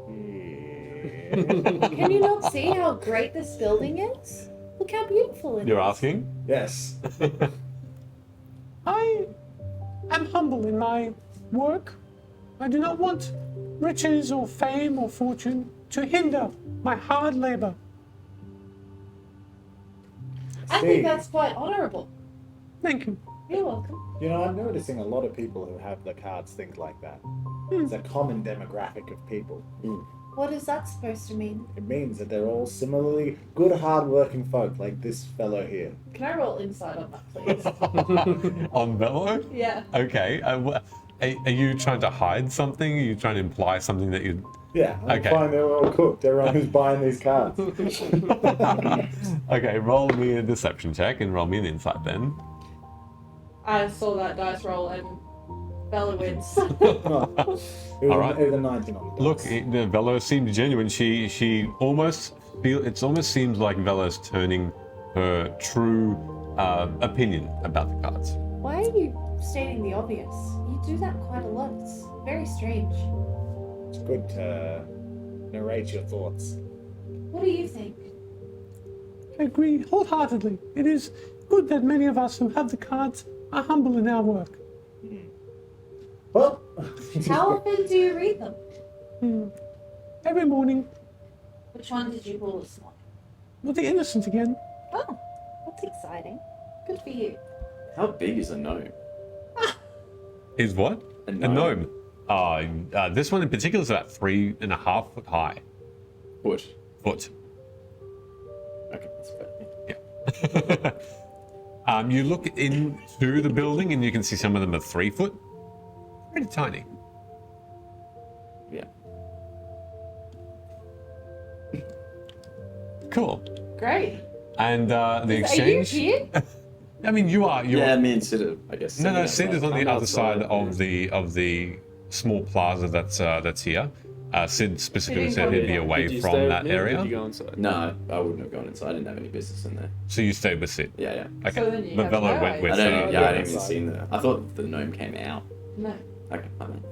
here? Can you not see how great this building is? Look how beautiful it is. You're asking? Yes. I am humble in my work. I do not want riches or fame or fortune to hinder my hard labor. I think that's quite honourable. Thank you. You're welcome. You know, I'm noticing a lot of people who have the cards think like that. It's a common demographic of people. What is that supposed to mean? It means that they're all similarly good, hard-working folk, like this fellow here. Can I roll insight on that, please? On Velo? Yeah. Okay. Are you trying to hide something? Are you trying to imply something that you? Yeah, I'm Okay. fine. They're all cooked. Everyone who's buying these cards. Okay, roll me a deception check and roll me an insight then. I saw that dice roll and Bella wins. All right. It was a 19 on the Look, dice. Velo seemed genuine. She almost it almost seems like Velo's turning her true opinion about the cards. Why are you stating the obvious? You do that quite a lot. It's very strange. It's good to narrate your thoughts. What do you think? I agree wholeheartedly. It is good that many of us who have the cards are humble in our work. Well, How often do you read them? Every morning, Which one did you pull this morning? with the innocent again. Oh, that's exciting. Good for you. How big is a gnome? Is what? A A gnome. gnome. This one in particular is about 3.5 foot high. Foot. Foot. Okay, that's fair. Yeah. You look into the building and you can see some of them are 3 foot. Pretty tiny. Yeah. Cool. Great. And the Are you exchange. here? I mean, you're. Yeah, me and Sid, I guess. No, Sid is on the I'm other side outside, of the small plaza that's here. Sid specifically He said didn't he'd be come away Did you from stay with that me or area. Did you go inside? No, I wouldn't have gone inside. I didn't have any business in there. So you stayed with Sid. Yeah, yeah. Okay. So then you But have to Velo go went away. with. I don't. Yeah, I didn't inside. even see the. I thought the gnome came out. No. Okay, I mean.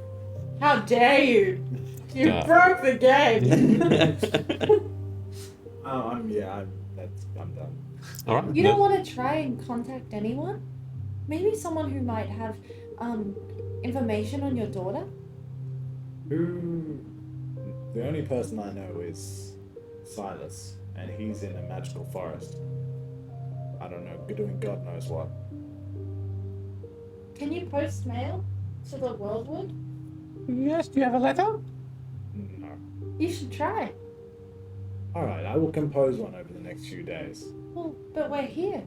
How dare you? You Duh. broke the game. I'm done. All right. You don't want to try and contact anyone? Maybe someone who might have information on your daughter? The only person I know is Silas, and he's in a magical forest. I don't know, doing God knows what. Can you post mail to the Worldwood? Yes. Do you have a letter? No. You should try. Alright, I will compose one over the next few days. Well, but we're here.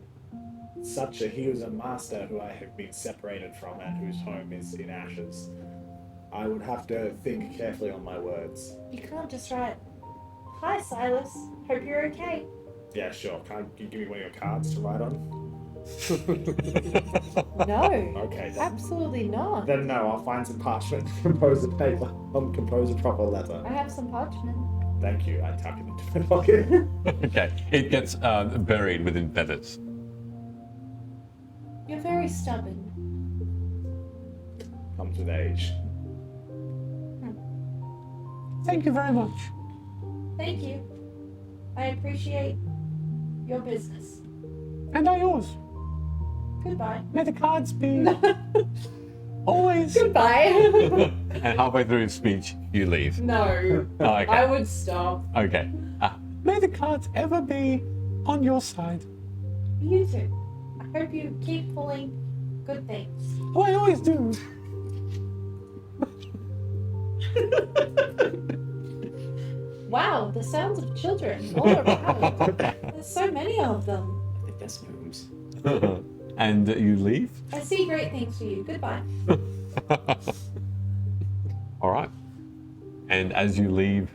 He was a master who I have been separated from and whose home is in ashes. I would have to think carefully on my words. You can't just write, "Hi, Silas. Hope you're okay." Yeah, sure. Can you give me one of your cards to write on? No. Okay, then. Absolutely not. Then no, I'll find some parchment and compose a paper. Compose a proper letter. I have some parchment. Thank you. I tuck it into my pocket. Okay. It gets buried within feathers. You're very stubborn. Comes with age. Thank you very much. Thank you. I appreciate your business. And are yours. Goodbye. May the cards be always. Goodbye. And halfway through his speech, you leave. No. Oh, okay. I would stop. Okay. May the cards ever be on your side. You too. I hope you keep pulling good things. Oh, I always do. Wow, the sounds of children all around. There's so many of them. I think that's gnomes. And you leave? I see great things for you. Goodbye. All right. And as you leave,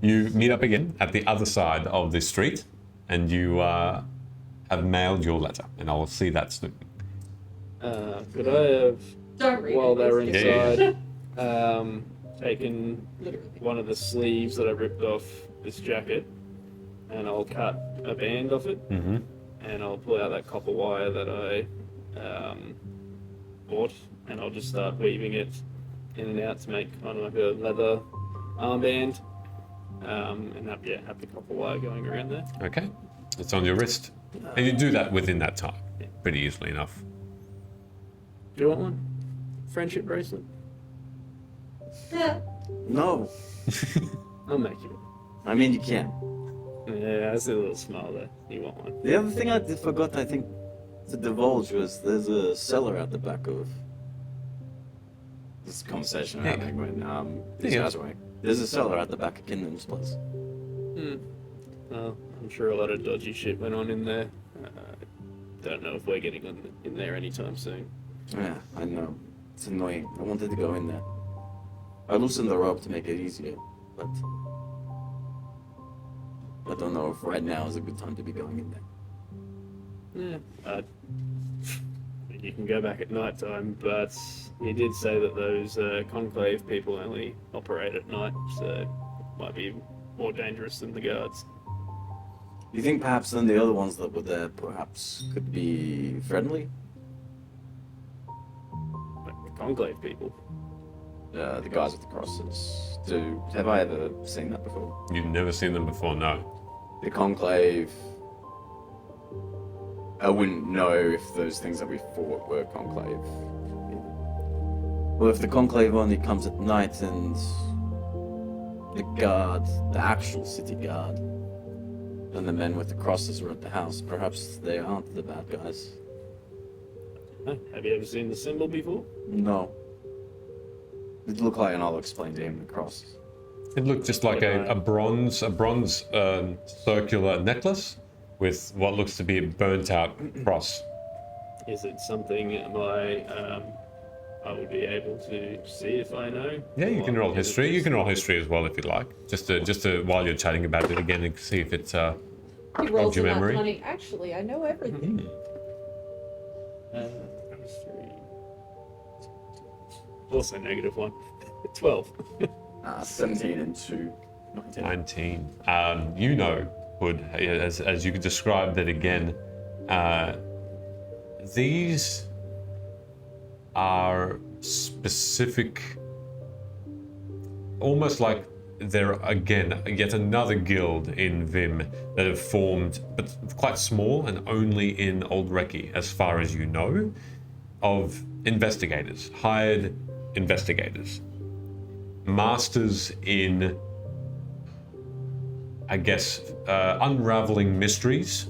you meet up again at the other side of the street, and you have mailed your letter, and I will see that soon. Could I have, Don't read while it. they were it's- inside, taken one of the sleeves that I ripped off this jacket, and I'll cut a band off it, Mm-hmm. and I'll pull out that copper wire that I bought, and I'll just start weaving it in and out to make kind of like a leather armband, and have the copper wire going around there. Okay. It's on your wrist. And you do that within that time, pretty easily enough. Do you want one? Friendship bracelet? Yeah. No. I'll make you one. I mean, you can. Yeah, I see a little smile there. You want one? The other thing I forgot, I think, to divulge was there's a cellar at the back of this conversation we're having when these Yeah. guys were. There's a cellar at the back of Kinnom's place. Well, I'm sure a lot of dodgy shit went on in there. Don't know if we're getting in there anytime soon. Yeah, I know. It's annoying. I wanted to go in there. I loosened the rope to make it easier, but I don't know if right now is a good time to be going in there. Yeah. You can go back at night time, but he did say that those conclave people only operate at night, so it might be more dangerous than the guards. Do you think perhaps then the other ones that were there perhaps could be friendly? Like the conclave people. The guys with the crosses. Have I ever seen that before? You've never seen them before, no. The conclave. I wouldn't know if those things that we fought were conclave. Well, if the conclave only comes at night and the guard, the actual city guard, and the men with the crosses are at the house, perhaps they aren't the bad guys. Have you ever seen the symbol before? No. It looked like, and I'll explain to him the cross. It looked just like a bronze circular necklace with what looks to be a burnt out cross. Is it something I would be able to see if I know? Yeah, you can Or roll is it history. You just- can roll history as well if you'd like. Just to while you're chatting about it again and see if it's He rolls jogged your in that memory. money. Actually, I know everything. History. Also -1. 12. 17 and 2. 19. 19. You know, Hood, as you could describe that again, these are specific, almost like they're again yet another guild in Vim that have formed, but quite small and only in Old Rechi, as far as you know, of investigators, hired investigators, masters in, I guess, unraveling mysteries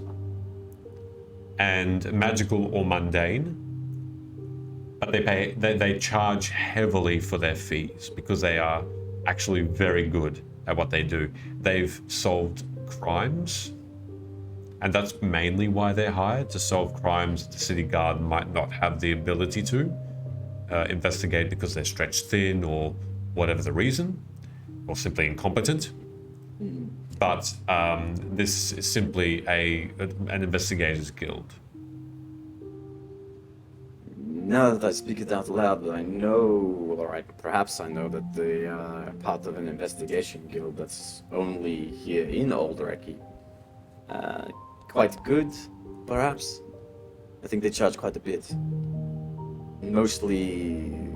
and magical or mundane. But they charge heavily for their fees because they are actually very good at what they do. They've solved crimes, and that's mainly why they're hired, to solve crimes the city guard might not have the ability to investigate because they're stretched thin or whatever the reason, or simply incompetent. But this is simply an investigators guild. Now that I speak it out loud, I know, or perhaps I know that they are part of an investigation guild that's only here in Old Rechi. Quite good, perhaps. I think they charge quite a bit. Mostly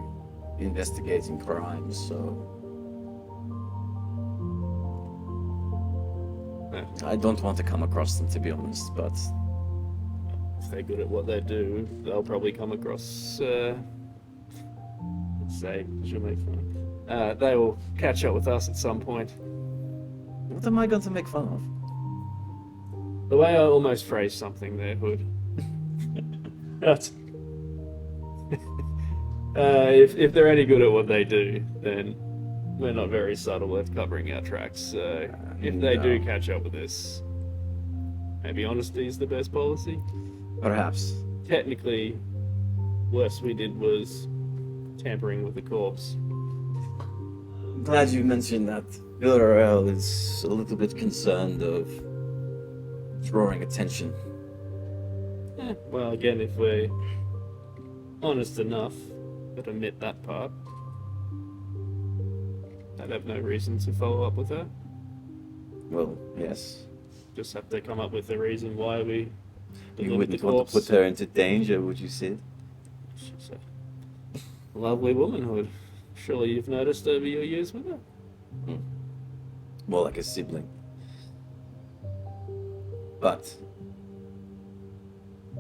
investigating crimes, so... I don't want to come across them, to be honest, but... If they're good at what they do, they'll probably come across, let's say, she'll make fun. They will catch up with us at some point. What am I going to make fun of? The way I almost phrased something there, Hood. But, if they're any good at what they do, then we're not very subtle at covering our tracks. So if they do catch up with us, maybe honesty is the best policy. Perhaps. Technically, worst we did was tampering with the corpse. I'm glad you mentioned that. Villarreal is a little bit concerned of drawing attention. Well, again, if we're honest enough, but omit that part, I'd have no reason to follow up with her. Well, yes. Just have to come up with a reason why we You delivered wouldn't the want corpse. to put her into danger, would you, Sid? She's a lovely womanhood. Surely you've noticed over your years with her. More like a sibling. But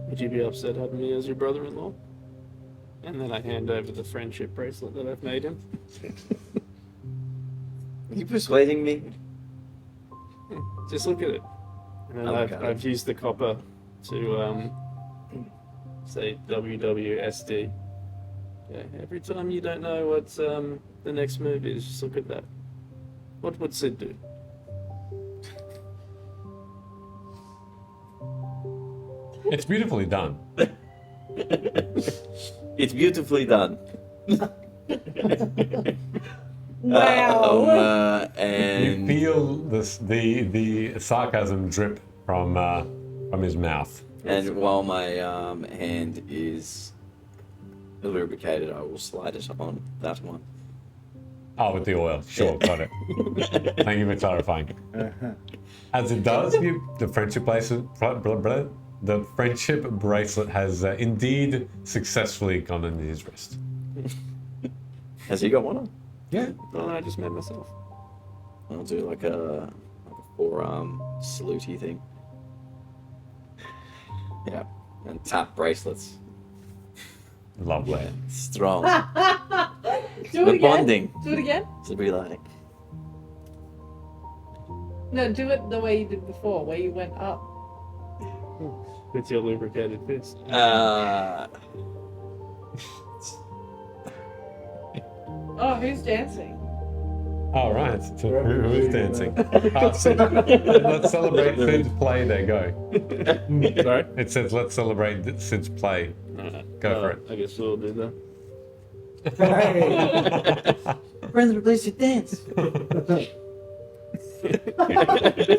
Would you be upset having me as your brother-in-law? And then I hand over the friendship bracelet that I've made him. are you persuading me? Just look at it. And then Okay. I've used the copper to say WWSD. Yeah, every time you don't know what the next move is, just look at that. What would Sid do? It's beautifully done. It's beautifully done. Wow. You And feel the sarcasm drip from his mouth. and while my hand is lubricated, I will slide it on that one. Oh, with the oil. Sure, got it. Thank you for clarifying. As it does, the friendship bracelet has indeed successfully gone into his wrist. Has he got one on? Yeah. Oh, I just made myself. I'll do like a forearm salutey thing. Yeah, and tap bracelets. Lovely. Strong. Do it We're again. bonding. Do it again. To be like, No, do it the way you did before, where you went up. With your lubricated fist. Oh, who's dancing? All right. So who is dancing? Let's celebrate Sid's play. There, go. Sorry? It says let's celebrate Sid's play. Go for it. I guess we'll do that. friends replace your dance.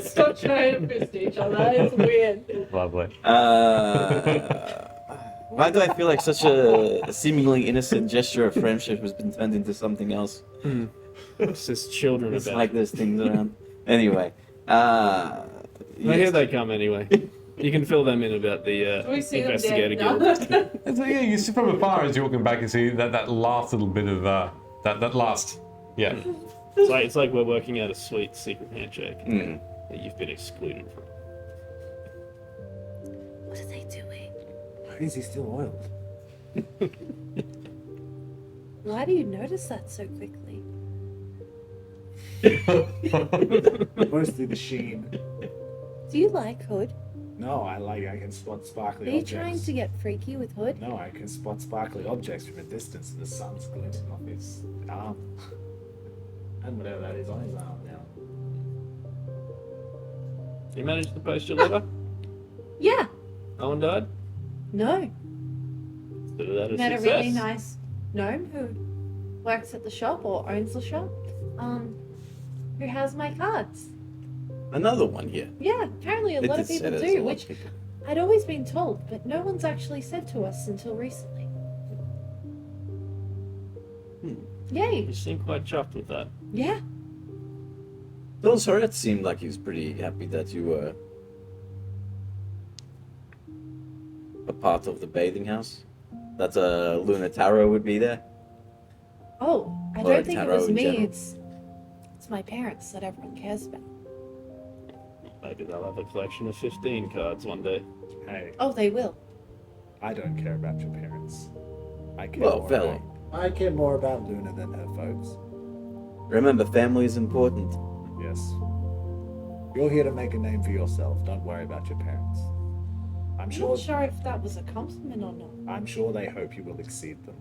Stop trying to fist each other. It's weird. Lovely. Why do I feel like such a seemingly innocent gesture of friendship has been turned into something else? It's just children It's about. like there's things around. Anyway, Well, here yes. they come anyway. You can fill them in about the Do we see them investigator dead? guild. No. And so, yeah, you see from afar as you're walking back, you see that last little bit of that last, yeah. It's like we're working out a sweet secret handshake Mm. that you've been excluded from. What are they doing? Why is he still oiled? Why do you notice that so quickly? Mostly the sheen. Do you like Hood? No, I can spot sparkly Are you objects. trying to get freaky with Hood? No, I can spot sparkly objects from a distance. The sun's glinting off his arm. And whatever that is on his arm now. You managed to post your letter? Yeah. No one died? No. So that is Met a success. really nice gnome who works at the shop or owns the shop. Who has my cards. Another one here. Yeah, apparently a It lot of did say people there's a do, lot which of people. I'd always been told, but no one's actually said to us until recently. Yay! You seem quite chuffed with that. Yeah. Those Horat seemed like he was pretty happy that you were a part of the bathing house. That Luna Taro would be there. Oh, I Or don't think it tarot was in me. general. It's my parents that everyone cares about. Maybe they'll have a collection of 15 cards one day. Hey, Oh, they will. I don't care about your parents. I care Well, more Velo. about, I care more about Luna than her folks. Remember, family is important. Yes. You're here to make a name for yourself. Don't worry about your parents. I'm I'm sure not sure if that was a compliment or not. I'm sure they hope you will exceed them.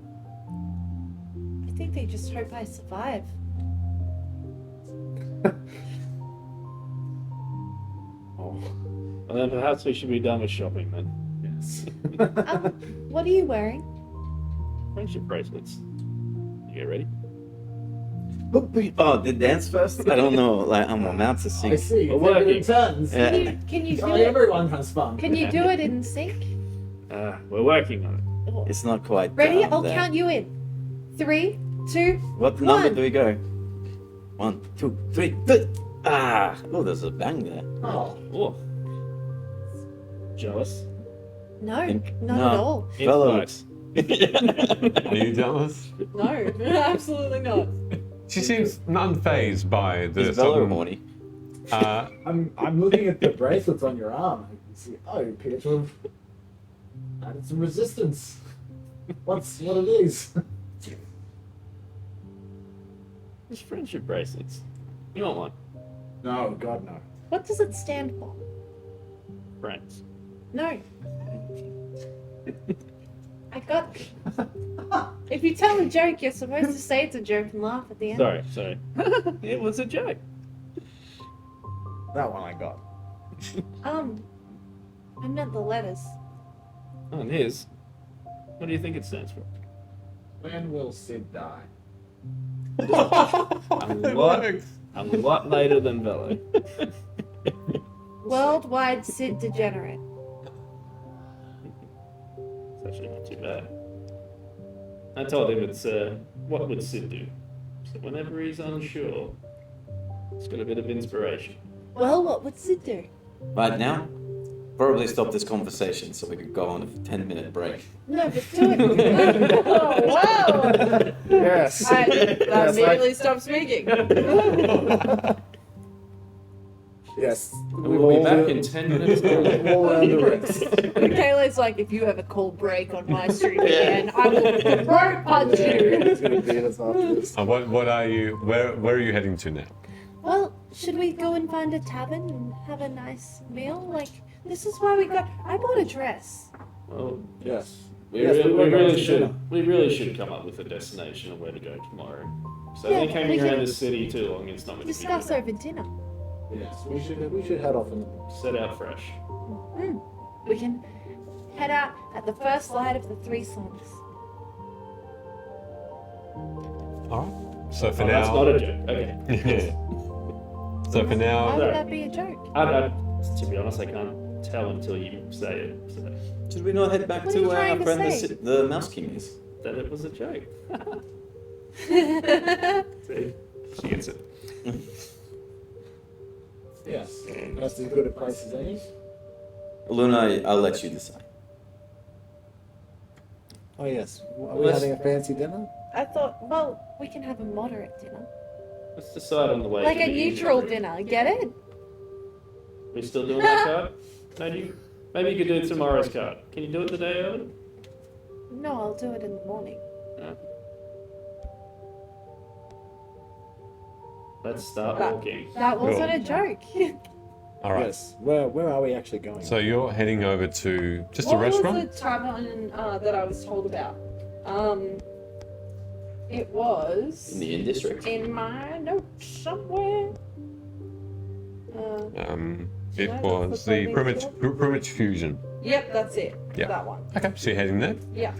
I think they just hope I survive. Oh, And then perhaps we should be done with shopping then. yes. What are you wearing? Friendship bracelets. You get ready? Oh, the dance first? I don't know. Like, I'm about to I sing. see. We're working. Turns. Yeah. Can you do Oh, it? everyone has fun. Can you do it in sync? We're working on it. Or- It's not quite. Ready? down I'll there. count you in. 3, 2. What number One. do we go? 1, 2, 3. Ah! Oh, there's a bang there. Oh, Oh. Jealous? No, Think- not no. at all. Fellows. Are you jealous? No, absolutely not. She seems unfazed by the Is Velo sudden, horny? I'm looking at the bracelets on your arm. I can see. Oh, you appear to have added some resistance. What are these? It's friendship bracelets. You want one? No, God no. What does it stand for? Friends. No. I got. If you tell a joke, you're supposed to say it's a joke and laugh at the end. Sorry. It was a joke. That one I got. I meant the letters. Oh, and here's. What do you think it stands for? When will Sid die? I'm a lot later than Velo. Worldwide Sid degenerate. It's actually not too bad. I told him it's what would Sid do? So whenever he's unsure, he's got a bit of inspiration. Well, what would Sid do? Right now, probably stop this conversation so we could go on a 10-minute break. No, but do it. Oh, wow! Yes. I immediately stopped speaking. Yes. We'll be back in 10 minutes. All around the rest. Kayla's like, if you ever call break on my street again, I will throat punch you. He's gonna beat us after this. What are you? Where are you heading to now? Well, should we go and find a tavern and have a nice meal? Like, this is why I bought a dress. Well, Yes. we Yes, really, we're we going really to should. dinner. We really should come up with a destination of where to go tomorrow. So Yeah, I think we hanging around can the city too long it's not going to be Discuss good. over dinner. Yes. We should head off and Set out fresh. We can head out at the first light of the three suns. All right. So for Oh, now. that's not a joke. Okay. So for Why now, would that be a joke? To be honest, I can't tell until you say it. So Should we not head back What are you to our trying to friend say? the Mouse King is? that it was a joke. See, she gets it. yes. That's as good a place as any. Luna, I'll let you decide. Oh yes. Are we having a fancy dinner? I thought, well, we can have a moderate dinner. Let's decide on the way. Like to a the neutral evening. dinner, get it? We still doing that card? Maybe you could do it tomorrow's card. Can you do it the day of it? No, I'll do it in the morning. No. Let's start That- walking. That wasn't a joke. all right. Yes. Where are we actually going? So you're heading over to just What a restaurant. was the tavern that I was told about? It was In the Inn District. in my notes somewhere. It Right, was that's the the Primitch Fusion. Yep, that's it. Yeah. That one. Okay, so you're heading there. Yeah.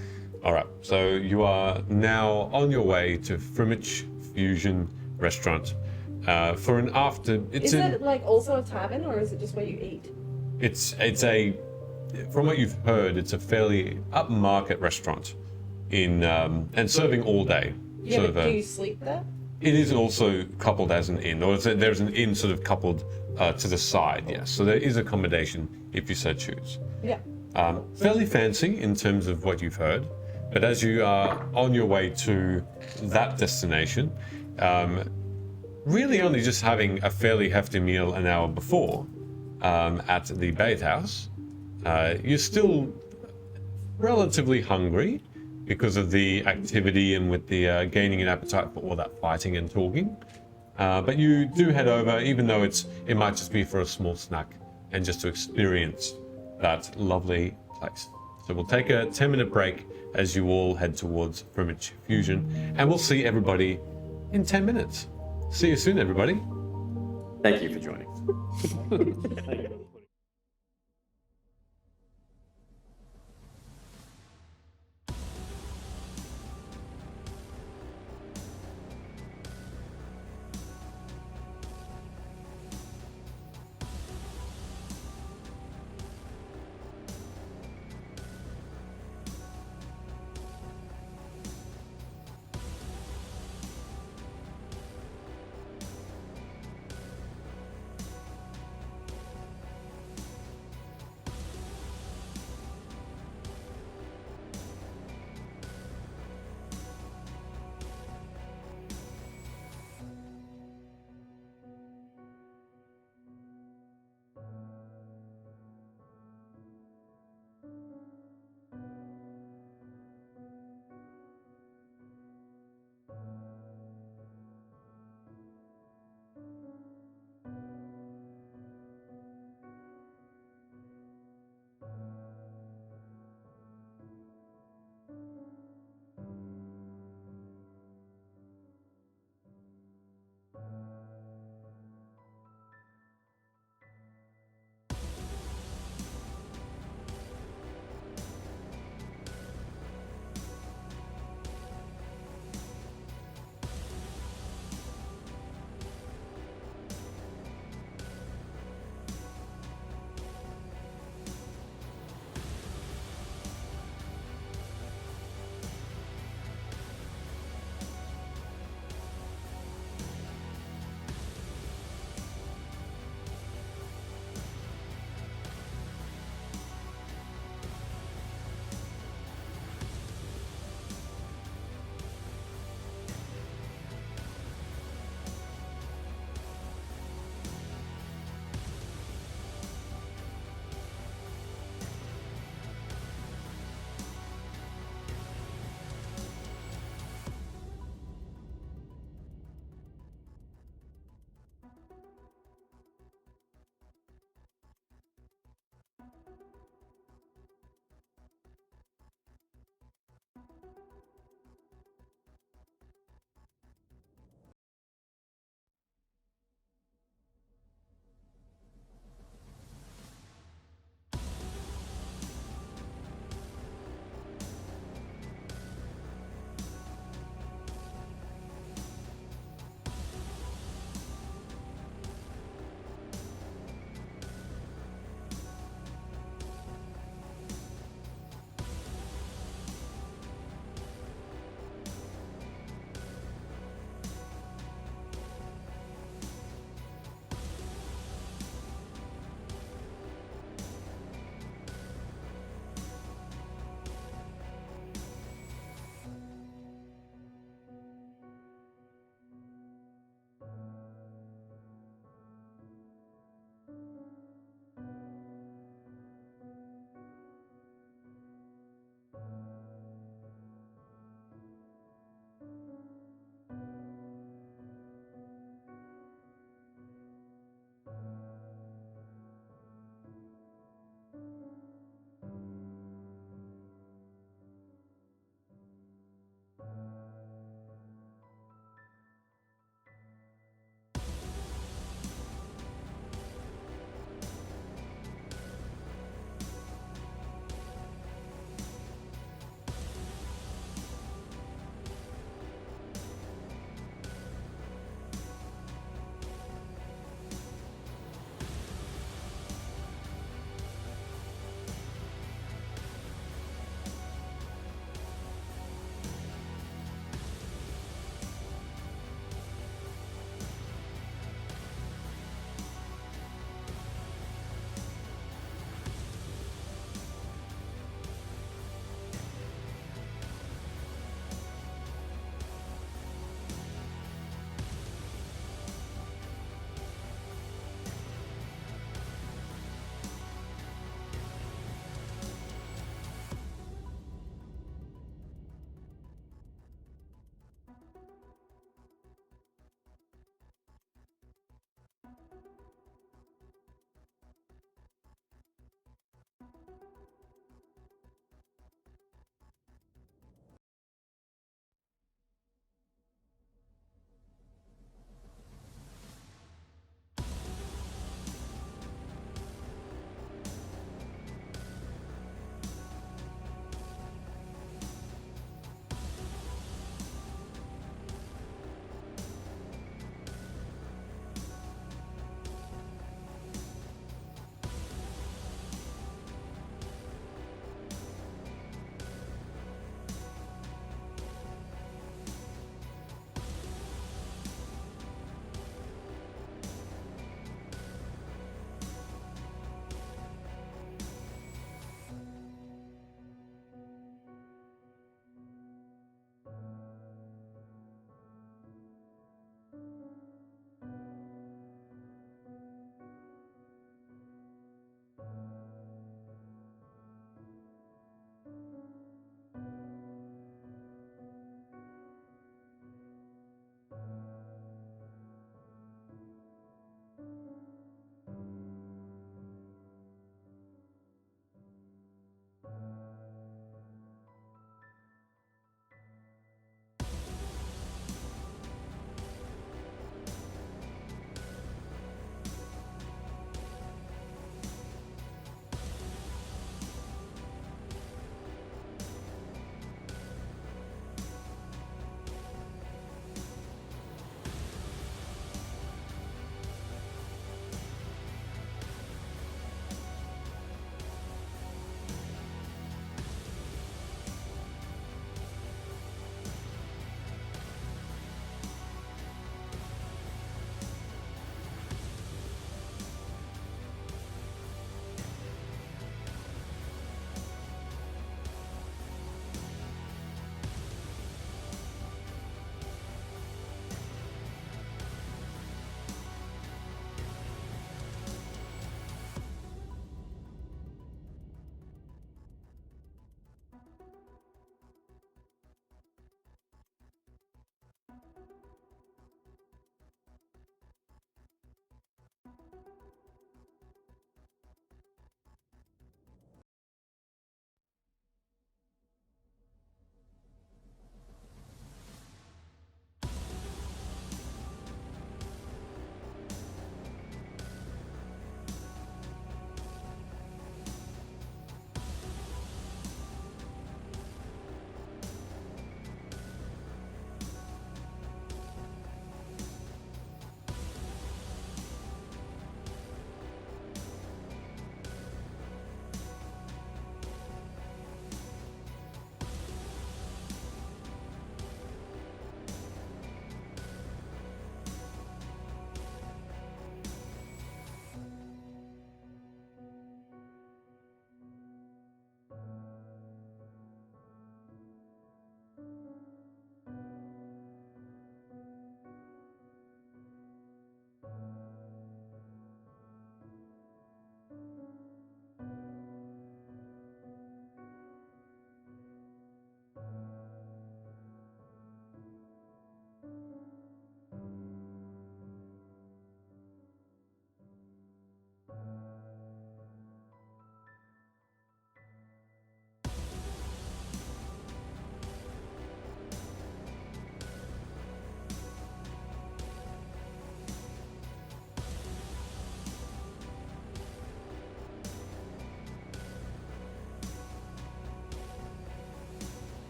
All right, so you are now on your way to Primitch Fusion Restaurant for an after. Is it like also a tavern or is it just where you eat? It's a, from what you've heard, it's a fairly upmarket restaurant in and serving all day. Yeah, Sort but of do you sleep there? It is also coupled as an inn, or there's an inn sort of coupled to the side, yes. So there is accommodation if you so choose. Yeah. Fairly fancy in terms of what you've heard, but as you are on your way to that destination, really only just having a fairly hefty meal an hour before at the bathhouse, you're still relatively hungry because of the activity and with the gaining an appetite for all that fighting and talking. But you do head over, even though it might just be for a small snack and just to experience that lovely place. So we'll take a 10-minute break as you all head towards Primitch Fusion, and we'll see everybody in 10 minutes. See you soon, everybody. Thank you for joining. Thank you.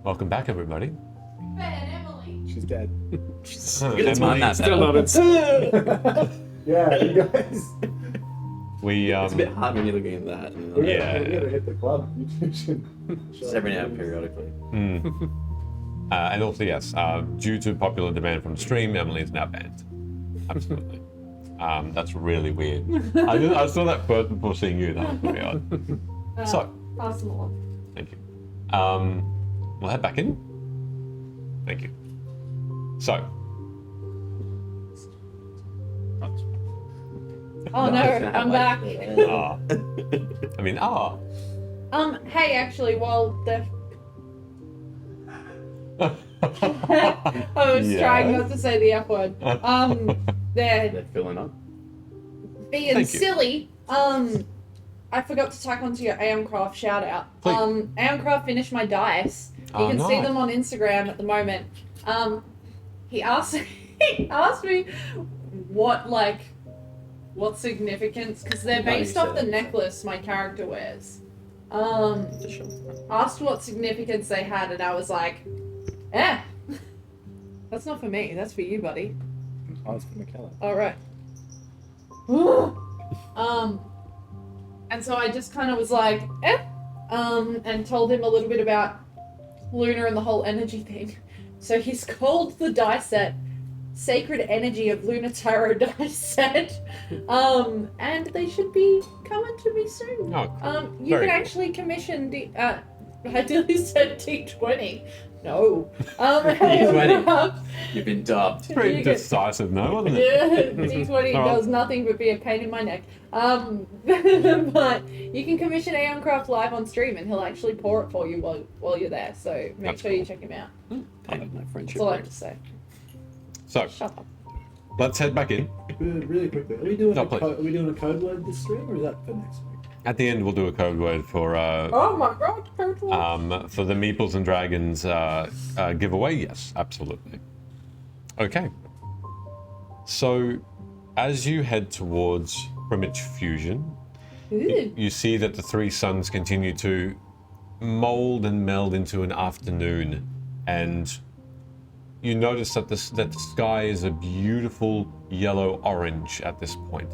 Welcome back, everybody. Ben, Emily. She's dead. Good time that Still now. not it. Yeah, you guys. We It's a bit hard when you're looking at that. And, Yeah. We're gonna hit the club. You should. Just every now and periodically. and also, yes, due to popular demand from the stream, Emily is now banned. Absolutely. That's really weird. I saw that first before seeing you. That was very odd. So, Pass them along. thank you. We'll head back in. Thank you. So, Oh no, I'm back. Hey, actually, while the I was trying not to say the F word. They're They're filling up. being Thank you. silly. I forgot to tack onto your Aeoncraft shout out. Please. Aeoncraft finished my dice. You Oh, can see nice. them on Instagram at the moment. He asked he asked me what significance, because they're No, you based off said the it. necklace my character wears. The show. Asked what significance they had, and I was like, that's not for me, that's for you, buddy. Oh, it's for McKellar. Alright. And so I just kind of was like, and told him a little bit about Luna and the whole energy thing. So he's called the dice set Sacred Energy of Luna Tarot dice set. And they should be coming to me soon. Oh, cool. You Very can cool. actually commission I ideally said D20. No. D20. You've been dubbed. pretty you get- decisive, no, wasn't it? Yeah, D20 Oh. does nothing but be a pain in my neck. But you can commission Aeoncraft live on stream, and he'll actually pour it for you while you're there. So make That's sure you cool. check him out. Part of my friendship. That's all I have ring. to say. So, Shut up. let's head back in. Really quickly, are we doing No, a please. are we doing a code word this stream, or is that for next week? At the end, we'll do a code word for Oh my god, purple. for the Meeples and Dragons giveaway. Yes, absolutely. Okay. So, as you head towards Primage Fusion, Ooh. you see that the three suns continue to mold and meld into an afternoon, and you notice that the sky is a beautiful yellow-orange at this point.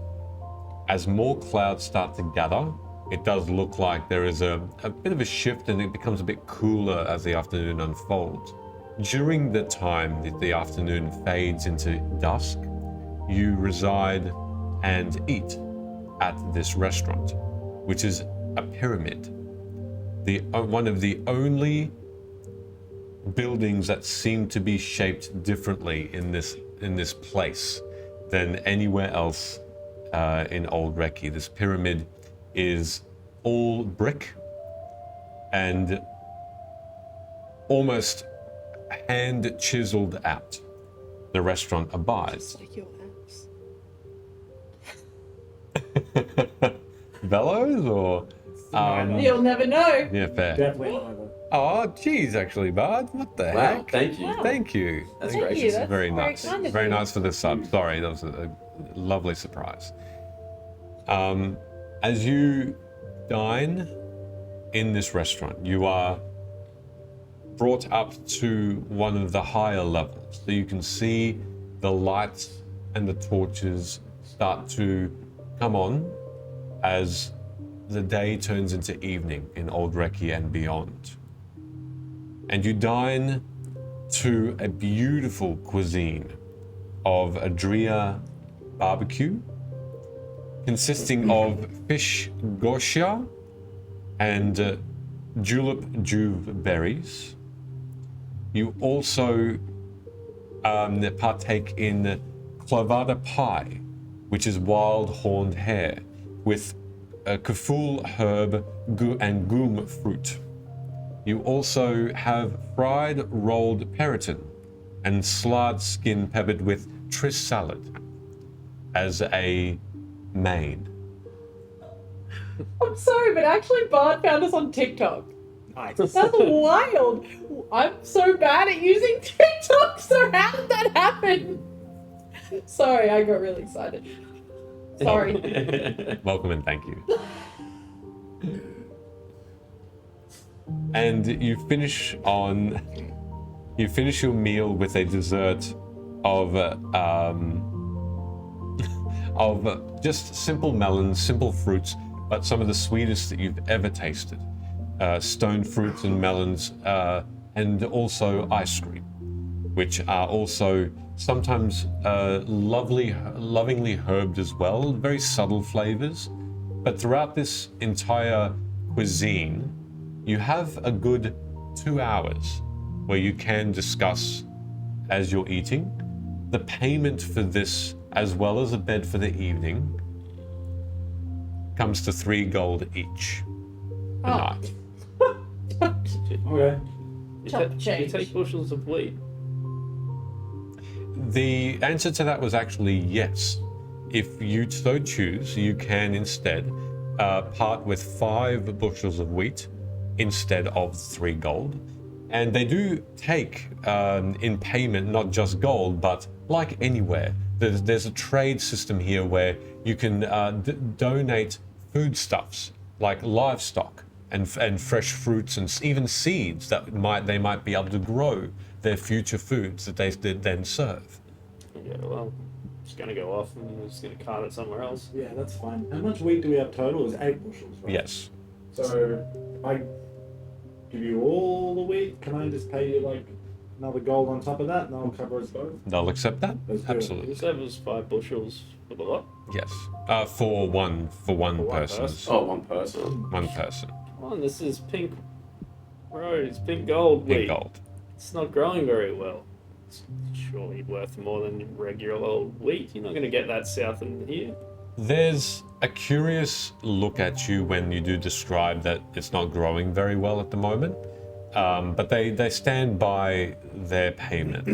As more clouds start to gather, it does look like there is a bit of a shift, and it becomes a bit cooler as the afternoon unfolds. During the time that the afternoon fades into dusk, you reside and eat at this restaurant, which is a pyramid. One of the only buildings that seem to be shaped differently in this place than anywhere else in Old Rechi. This pyramid is all brick and almost hand chiseled out. The restaurant abides. Like your abs. Bellows or You'll never know. yeah, fair. Definitely neither. Oh, geez, actually, Bard. What the Wow, heck? thank you. Wow. Thank you. That's Thank gracious. you. That's Very nice. kind of Very you. nice for the sub. Sorry, that was a lovely surprise. As you dine in this restaurant, you are brought up to one of the higher levels, so you can see the lights and the torches start to come on as the day turns into evening in Old Rechi and beyond. And you dine to a beautiful cuisine of Adria barbecue, consisting of fish gosha and julep juve berries. You also partake in clavada pie, which is wild horned hare, with kaful herb and goom fruit. You also have fried rolled periton and slard skin peppered with tris salad as a main. I'm sorry, but actually Bart found us on TikTok. Nice. That's wild. I'm so bad at using TikTok, so how did that happen? Sorry, I got really excited. Sorry. Welcome and thank you. and you finish your meal with a dessert of just simple melons, simple fruits, but some of the sweetest that you've ever tasted. Stone fruits and melons, and also ice cream, which are also sometimes lovingly herbed as well, very subtle flavors. But throughout this entire cuisine, you have a good 2 hours where you can discuss as you're eating. The payment for this, as well as a bed for the evening, comes to 3 gold each a night. Okay. Chop You change. take bushels of wheat. The answer to that was actually yes. If you so choose, you can instead part with 5 bushels of wheat instead of 3 gold. And they do take in payment not just gold, but like anywhere, there's a trade system here where you can donate foodstuffs like livestock and fresh fruits and even seeds that they might be able to grow their future foods that they then serve. Yeah, well, it's going to go off and we're just going to cart it somewhere else. Yeah, that's fine. How much wheat do we have total? It's 8 bushels, right? Yes. So if I give you all the wheat, can I just pay you like another gold on top of that, and that'll cover us both? They'll accept that? Let's do it. Absolutely. You said it was 5 bushels for the lot. Yes. For one one person's person. Oh, one person. one person. Come on, this is pink rose, pink gold wheat. Pink gold. It's not growing very well. It's surely worth more than regular old wheat. You're not going to get that south in here. There's a curious look at you when you do describe that it's not growing very well at the moment, but they stand by their payment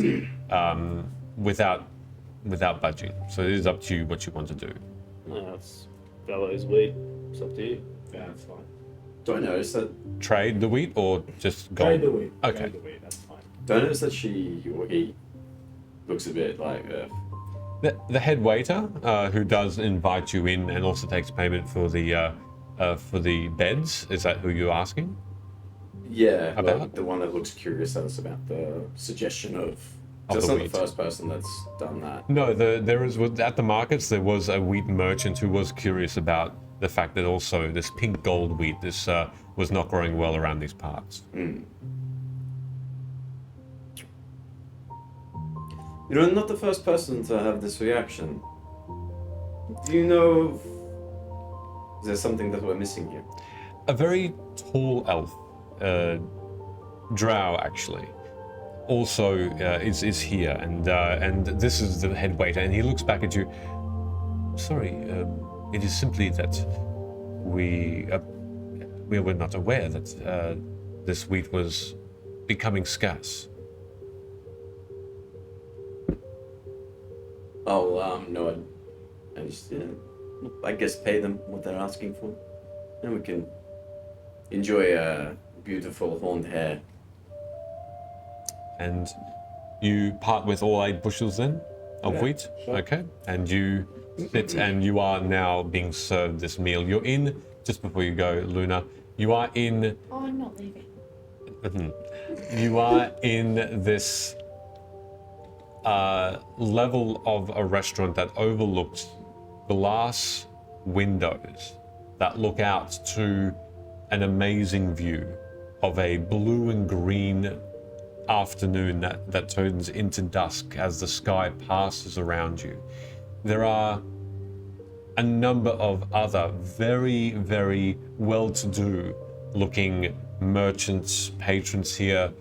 without budging. So it is up to you what you want to do. No, it's Bellows wheat. It's up to you. Yeah, that's fine. Do I notice that? Trade the wheat or just gold? Trade the wheat. Okay. Trade the wheat, that's fine. Do I notice that she or he looks a bit like? The head waiter, who does invite you in and also takes payment for the beds, is that who you're asking? Yeah, About? like the one that looks curious at us about the suggestion of. Of That's the not wheat. the first person that's done that. No, there is at the markets there was a wheat merchant who was curious about the fact that also this pink gold wheat was not growing well around these parts. You know, I'm not the first person to have this reaction. Do you know if there's something that we're missing here? A very tall elf, drow actually, also is here, and this is the head waiter, and he looks back at you. Sorry, it is simply that we were not aware that this wheat was becoming scarce. Oh, no, I just, I guess pay them what they're asking for, and we can enjoy beautiful horned hair. And you part with all 8 bushels then of Yeah, wheat? sure. Okay. And you sit and you are now being served this meal. You're in, just before you go, Luna, you are in, Oh, I'm not leaving. you are in this level of a restaurant that overlooks glass windows that look out to an amazing view of a blue and green afternoon that turns into dusk as the sky passes around you. There are a number of other very, very well-to-do looking merchants, patrons here,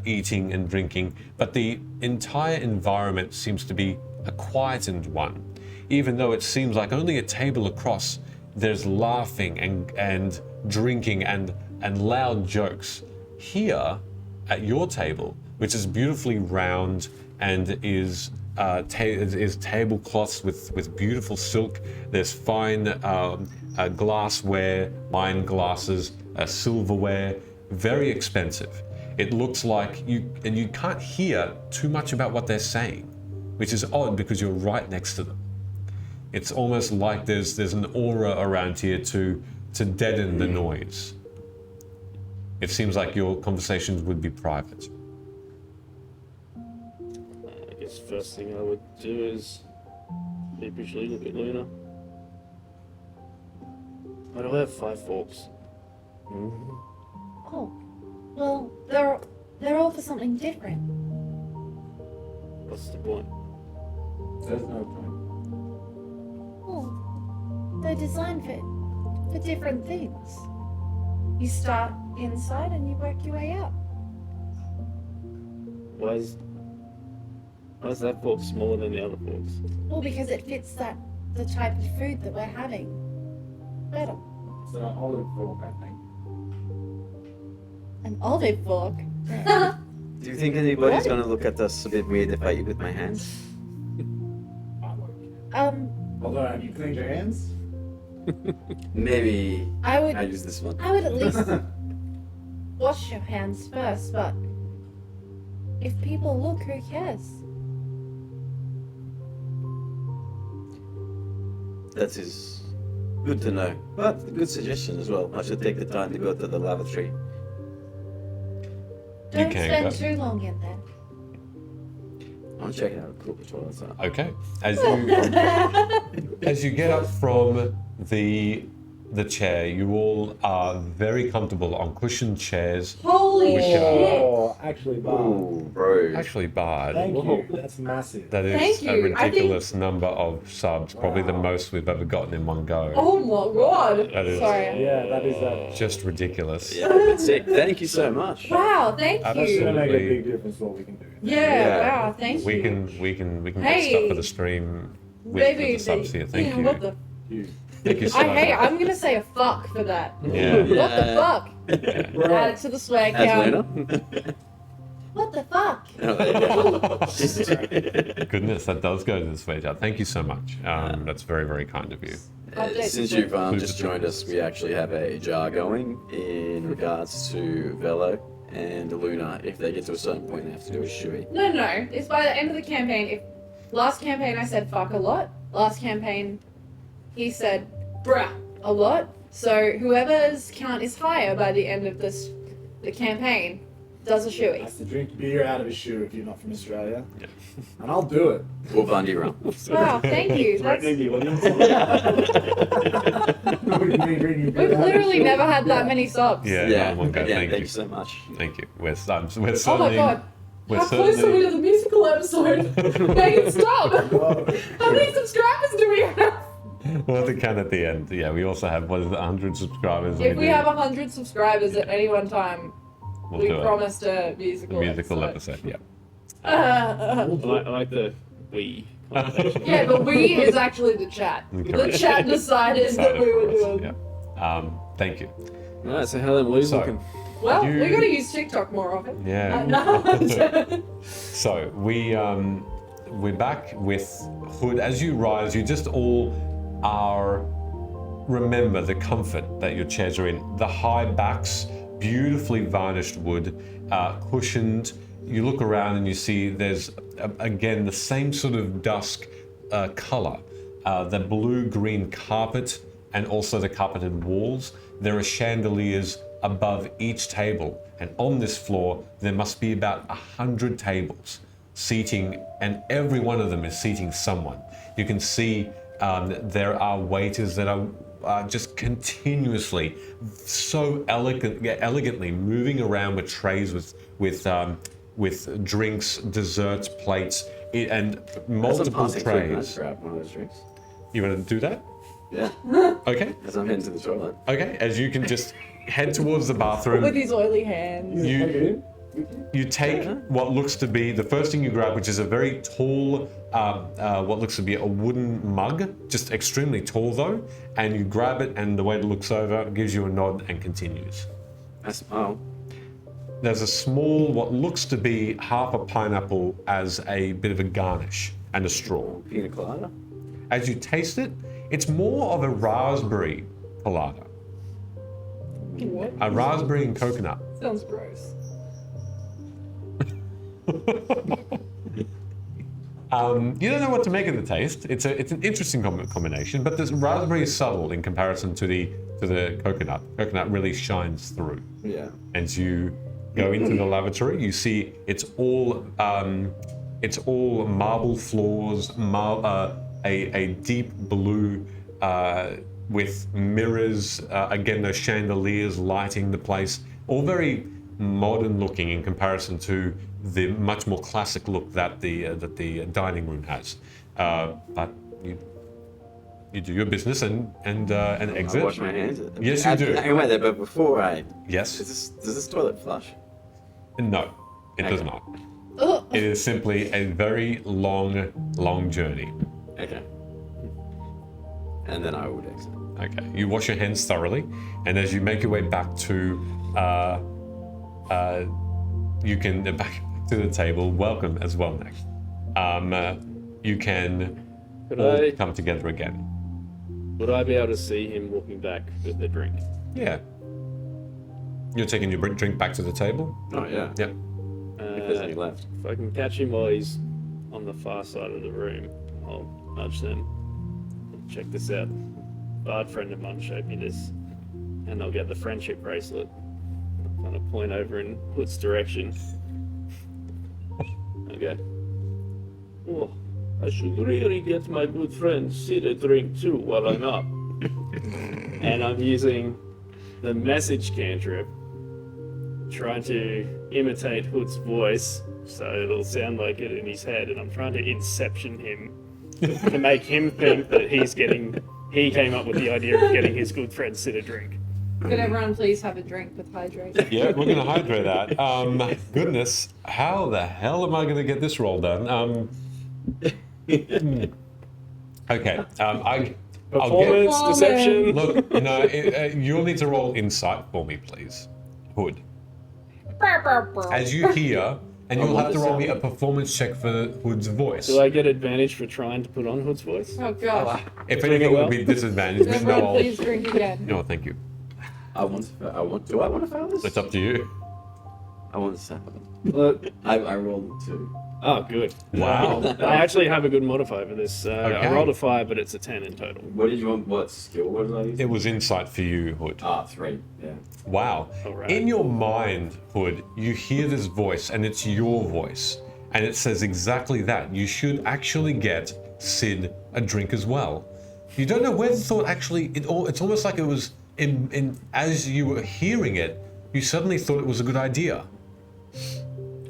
eating and drinking, but the entire environment seems to be a quietened one. Even though it seems like only a table across, there's laughing and drinking and loud jokes. Here, at your table, which is beautifully round and is tablecloths with beautiful silk. There's fine glassware, wine glasses, silverware, very expensive. It looks like you can't hear too much about what they're saying, which is odd because you're right next to them. It's almost like there's an aura around here to deaden the noise. It seems like your conversations would be private. I guess first thing I would do is sheepishly look at Luna. Why do I have 5 forks? Oh, well, they're all for something different. What's the point? There's no point. Oh, they're designed for different things. You start inside and you work your way out. Why is that fork smaller than the other forks? Well, because it fits the type of food that we're having better. It's an olive fork, I think. An olive fork. Do you think anybody's gonna look at us a bit weird if I eat with my hands? Although, have you cleaned your hands? Maybe I would I use this one. I would at least wash your hands first, but if people look, who cares? That is good to know. But a good suggestion as well. I should take the time to go to the lavatory. Don't can spend go. too long in there. I'll check out the cool toilets are. Okay. As you get up from the chair, you all are very comfortable on cushioned chairs. Holy Which, shit! Oh, actually, Ooh, bro. Actually, Bard. Thank you. That's massive. That is Thank a you. I think- ridiculous number of subs, probably the most we've ever gotten in one go. Oh my god! That is Sorry. Yeah, that is just ridiculous. Yeah, that's it. Thank you so much. Wow, thank That's you. gonna make a Absolutely. big difference what we can do. Yeah, Yeah. wow, thank We you. can get Hey. stuff for the stream with Baby, the subs here. Thank yeah, you. What the? Thank you so much. Hey, I'm gonna say a fuck for that. Yeah. What the fuck? Yeah. Add it to the swag As count. Luna? What the fuck? Oh, yeah. Goodness, that does go to the swage out. Thank you so much. That's very, very kind of you. Since you've just joined us, we actually have a jar going in regards to Velo and Luna. If they get to a certain point, they have to do a shoey. No, it's by the end of the campaign. If last campaign I said fuck a lot, last campaign he said bruh a lot. So whoever's count is higher by the end of the campaign does a shoey. Has to drink beer out of his shoe if you're not from Australia. Yeah. And I'll do it. Or Bundy Rum. Wow, thank you. That's, Threatening the audience. we've literally never had that many subs. Yeah, Yeah, no one go. again, Thank thank you. you so much. Thank you. We're certainly. Oh my god. We're How close are we certainly. to the musical episode? Megan, stop! How many subscribers do we have? We'll have to count at the end. Yeah, we also have, what is it, 100 subscribers? If we do- have 100 subscribers at any one time, we'll we do it. promised a The musical musical episode, yeah. I like the we. connotation. Yeah, but we is actually the chat. The Correct. chat decided that we were for us, doing. yeah. Thank you. Alright, so how them Lou's So- looking? Well, You- we gotta use TikTok more often. Yeah. No. So we're back with Hood. As you rise, you just all are. Remember the comfort that your chairs are in. The high backs, beautifully varnished wood, cushioned. You look around and you see there's again the same sort of dusk color, the blue-green carpet, and also the carpeted walls. There are chandeliers above each table, and on this floor there must be about 100 tables seating, and every one of them is seating someone. You can see there are waiters that are just continuously so elegantly moving around with trays with drinks, desserts, plates, and multiple That's a passing through, can I trays. grab one of those drinks? You want to do that? Yeah. Okay. As I'm heading to the toilet. Okay. As you can just head towards the bathroom. With his oily hands. You take what looks to be the first thing you grab, which is a very tall, what looks to be a wooden mug, just extremely tall though, and you grab it, and the waiter looks over, gives you a nod, and continues. I smile. There's a small, what looks to be half a pineapple as a bit of a garnish, and a straw. Pina colada. As you taste it, it's more of a raspberry colada, What? a raspberry and coconut. Sounds gross. You don't know what to make of the taste. It's an interesting combination, but the raspberry is subtle in comparison to the to the coconut. Coconut really shines through. Yeah. As you go into the lavatory, you see it's all marble floors, a deep blue with mirrors. Again, those chandeliers lighting the place. All very modern looking in comparison to the much more classic look that the dining room has. But you do your business and exit. I wash my hands. Yes, you do. Hang on there, but before I... Yes. Does this toilet flush? No, it does Okay. not. Oh, It is simply a very long journey. Okay. And then I would exit. Okay, you wash your hands thoroughly, and as you make your way back to, you can back to the table. Welcome as well, next. You can Could all I come together again. would I be able to see him walking back with the drink? Yeah. You're taking your drink back to the table. Oh, yeah. Yep. If there's any left. If I can catch him while he's on the far side of the room, I'll nudge them. Check this out. Bard friend of mine showed me this, and I'll get the friendship bracelet. I'll kind of point over in Hood's direction. Okay. Oh, I should really get my good friend Sid a drink too while I'm up. And I'm using the message cantrip, trying to imitate Hood's voice so it'll sound like it in his head, and I'm trying to inception him to make him think that he came up with the idea of getting his good friend Sid a drink. Could everyone please have a drink with hydration? Yeah, we're gonna hydrate that. Goodness, how the hell am I gonna get this roll done? Okay. I'll get. Performance, deception. Look, no, you'll need to roll insight for me, please, Hood. As you hear, and you'll have to roll me a performance check for Hood's voice. Do I get advantage for trying to put on Hood's voice? Oh gosh. If Doing anything, it it well? would be disadvantage, but Everyone no. please drink again. No, thank you. Do I want to fail this? It's up to you. I want to 7. Look. I rolled a 2. Oh, good. Wow. I actually have a good modifier for this. Okay. I rolled a 5, but it's a 10 in total. What did you want? What skill was I using? It was insight for you, Hood. 3. Yeah. Wow. Alright. In your mind, Hood, you hear this voice, and it's your voice, and it says exactly that. You should actually get Sid a drink as well. You don't know where the thought actually. It's almost like it was in as you were hearing it, you suddenly thought it was a good idea.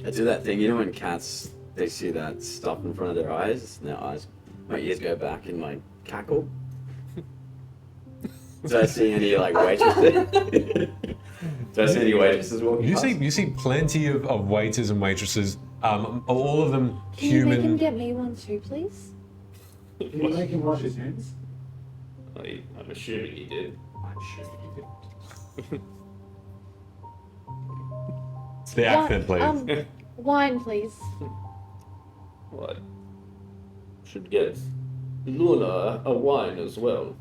I do that thing, you know, when cats, they see that stuff in front of their eyes, and my ears go back in my cackle. Do I see any, like, waitresses? Do I see any waitresses walking You past? see plenty of waiters and waitresses. All of them can you make him human. get me one too, please? Can you make him wash his hands? I'm assuming he did. The accent, please. Wine, please. What? Should get Luna a wine as well.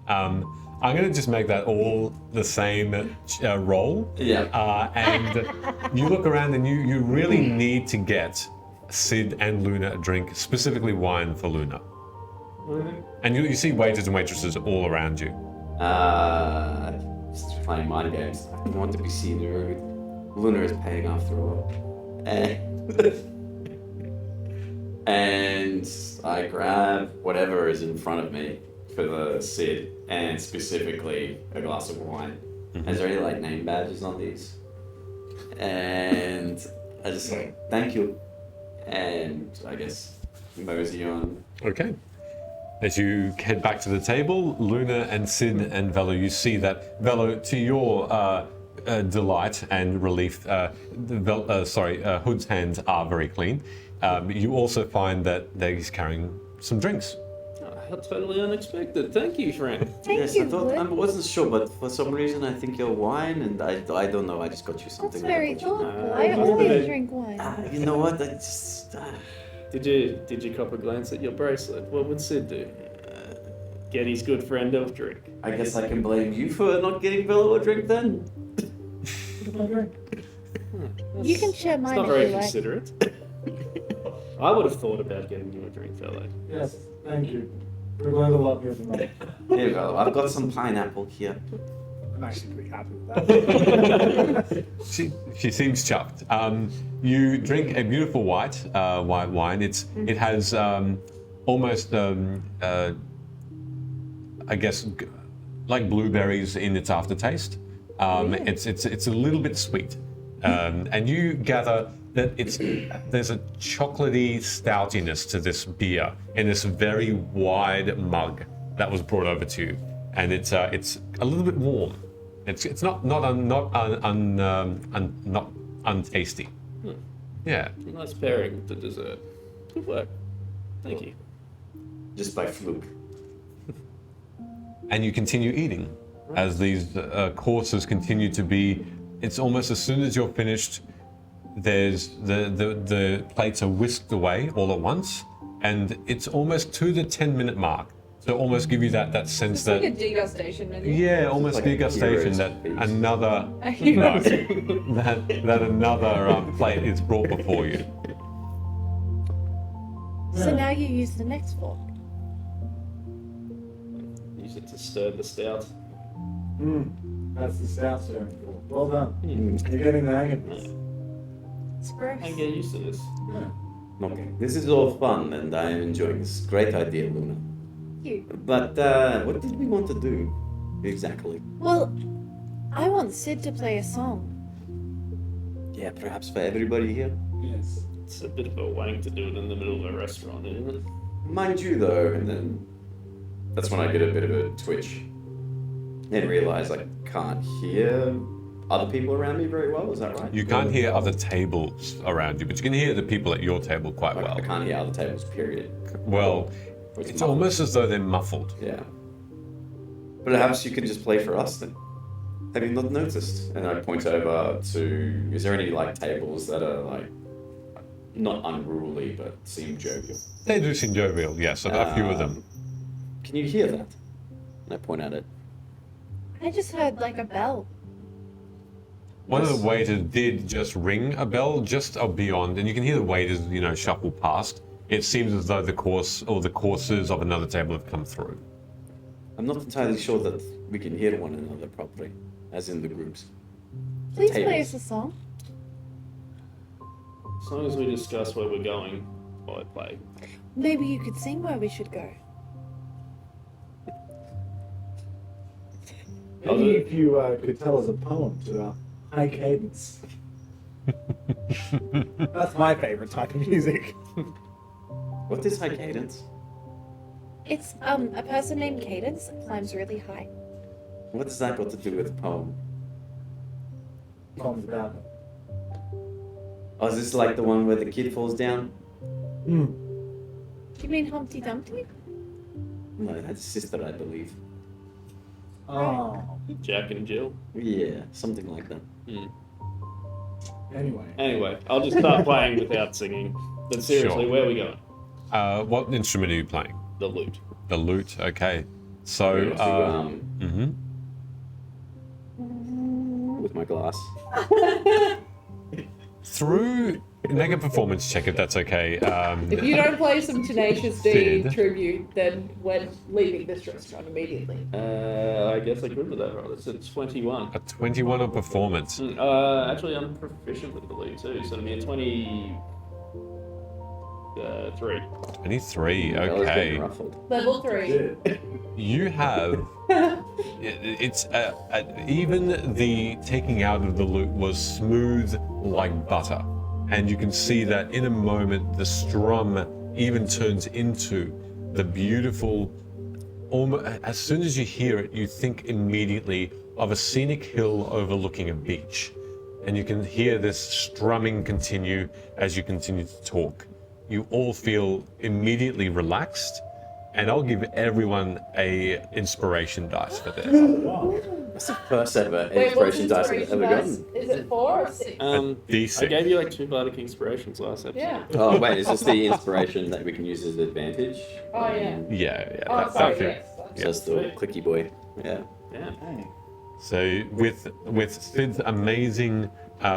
I'm gonna just make that all the same roll. Yeah. And you look around and you really need to get Sid and Luna a drink, specifically wine for Luna. And you see waiters and waitresses all around you. Just playing mind games. I want to be seen rude. Luna is paying after all. And I grab whatever is in front of me for the Sid, and specifically a glass of wine. Is there any like name badges on these? And I just like, thank you. And I guess mosey on. Okay. As you head back to the table, Luna and Sid and Velo, you see that Velo, to your delight and relief, Hood's hands are very clean. You also find that he's carrying some drinks. How totally unexpected. Thank you, friend. Thank Yes, you, I thought Wood. I wasn't sure, but for some reason I think you're wine, and I don't know. I just got you something. That's very that I got you. thoughtful. Uh, I uh, always drink wine. You know what? I just. Did you cop a glance at your bracelet? What would Sid do? Get his good friend a drink. I guess I can blame you for not getting Bella a drink then. You can share It's mine not if very you like. considerate. I would have thought about getting you a drink, fellow. Yes, thank you. We've learned a lot here tonight. Here you go. I've got some pineapple here. I'm actually pretty happy with that. She seems chuffed. You drink a beautiful white wine. It has almost I guess like blueberries in its aftertaste. It's a little bit sweet, and you gather that there's a chocolatey stoutiness to this beer in this very wide mug that was brought over to you, and it's a little bit warm. It's not untasty. Yeah. Nice pairing with the dessert. Good work. Thank you. Just by fluke. And you continue eating as these courses continue to be. It's almost as soon as you're finished, there's the plates are whisked away all at once, and it's almost to the 10-minute mark. So almost give you that sense It's that like a degustation menu. yeah, almost like a degustation hero's that feast. another A hero's that another plate is brought before you. So now you use the next fork. Use it to stir the stout. That's the stout stirring fork. Well done. You're getting the hang of this. It's gross. I get used to this. Okay. This is all fun, and I am enjoying this. Great idea, Luna. You. But what did we want to do exactly? Well, I want Sid to play a song. Yeah, perhaps for everybody here. Yes. It's a bit of a wank to do it in the middle of a restaurant, isn't it? Mind you, though, and then that's when I get a bit of a twitch and realize I can't hear other people around me very well. Is that right? You can't hear other tables around you, but you can hear the people at your table quite I well. can't hear other tables. Period. Well, It's it's muffled. almost as though they're muffled. Yeah. But perhaps you can just play for us then. Have you not noticed? And I point over to. Is there any like tables that are like not unruly but seem jovial? They do seem jovial, yes, a few of them. Can you hear that? And I point at it. I just heard like a bell. One of Yes. the waiters did just ring a bell just beyond, and you can hear the waiters, shuffle past. It seems as though the course or the courses of another table have come through. I'm not entirely sure that we can hear one another properly, as in the groups. Please play Tables. us a song. As long as we discuss where we're going while I play. Maybe you could sing where we should go. Maybe if you could tell us a poem to our high cadence. That's my favorite type of music. What is high cadence? It's a person named Cadence that climbs really high. What does that got to do with the poem? Poems about it. Oh, is this like the one where the kid falls down? You mean Humpty Dumpty? No, that's sister, I believe. Oh. Jack and Jill. Yeah, something like that. Anyway. Anyway, I'll just start playing without singing. But seriously, Sure. where are we going? What instrument are you playing? The lute. The lute, okay. So, To, with my glass. through make a performance check if that's okay. If you don't play some Tenacious D Sid. tribute, then we're leaving this restaurant immediately. I guess I could with that roll. It's a 21. A 21 on performance. Actually, I'm proficient with the lute too, so it'll be a 23. 23, I was getting okay. ruffled. Level 3. You have it's even the taking out of the lute was smooth like butter, and you can see that in a moment the strum even turns into the beautiful. As soon as you hear it, you think immediately of a scenic hill overlooking a beach, and you can hear this strumming continue as you continue to talk. You all feel immediately relaxed, and I'll give everyone a inspiration dice for this. That's the first ever Wait, what's inspiration dice I've ever gotten. Is it 4 or 6? D6. I gave you like 2 bardic inspirations last episode. Yeah. Oh wait, is this the inspiration that we can use as an advantage? Oh, yeah. Yeah. Oh, That sorry, feel- yes. yeah. Just the clicky boy. Yeah. Yeah. So with Sid's amazing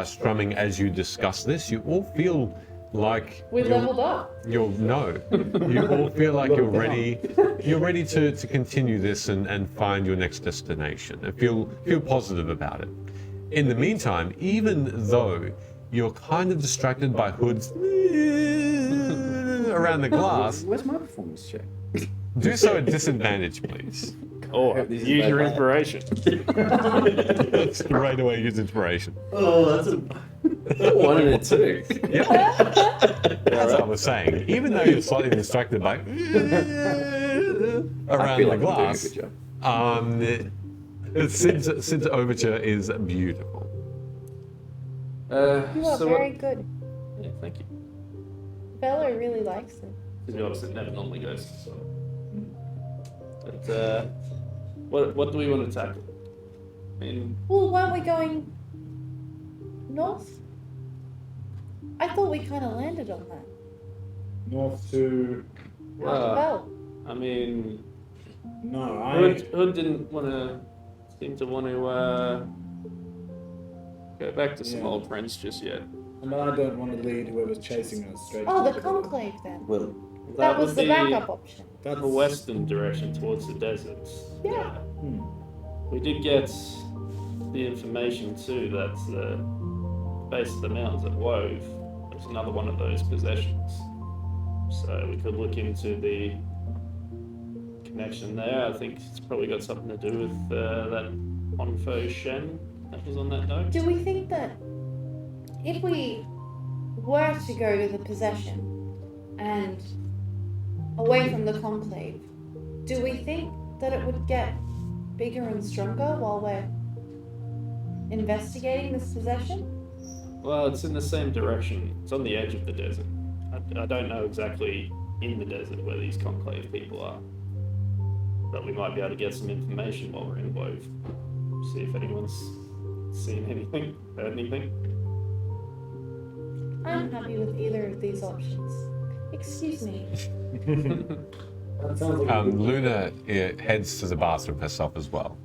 strumming as you discuss this, you all feel like We you're- leveled up. you all feel like you're ready. You're ready to continue this and find your next destination and feel positive about it. In the meantime, even though you're kind of distracted by Hood's around the glass, Where's my performance check? do so at disadvantage, please. Or This is use your bad. inspiration. Straight away, use inspiration. Oh, that's a 1 and a 2. As I was saying, even though you're slightly distracted by I around feel the like I'm doing a glass, good job. Sid's overture is beautiful. You are So very what? good. Yeah, thank you. Bella really likes it. To be honest, it never normally goes. So. But what do we want to tackle? I mean, Well, weren't we going north? I thought we kind of landed on that. North to. Well, I mean, No, Hood didn't seem to want to go back to some Yeah. old friends just yet. And I don't want to lead whoever's chasing us straight. oh, to the conclave then. Well, That was would the be backup option. That's the western direction towards the deserts. Yeah. We did get the information too that the base of the mountains at Wove was another one of those possessions. So we could look into the connection there. I think it's probably got something to do with that Onfo Shen that was on that note. Do we think that if we were to go to the possession and away from the conclave, do we think that it would get bigger and stronger while we're investigating this possession? Well, it's in the same direction. It's on the edge of the desert. I don't know exactly in the desert where these conclave people are. But we might be able to get some information while we're in Wove. See if anyone's seen anything, heard anything. I'm happy with either of these options. Excuse me. That sounds like a good, Luna heads to the bathroom herself as well.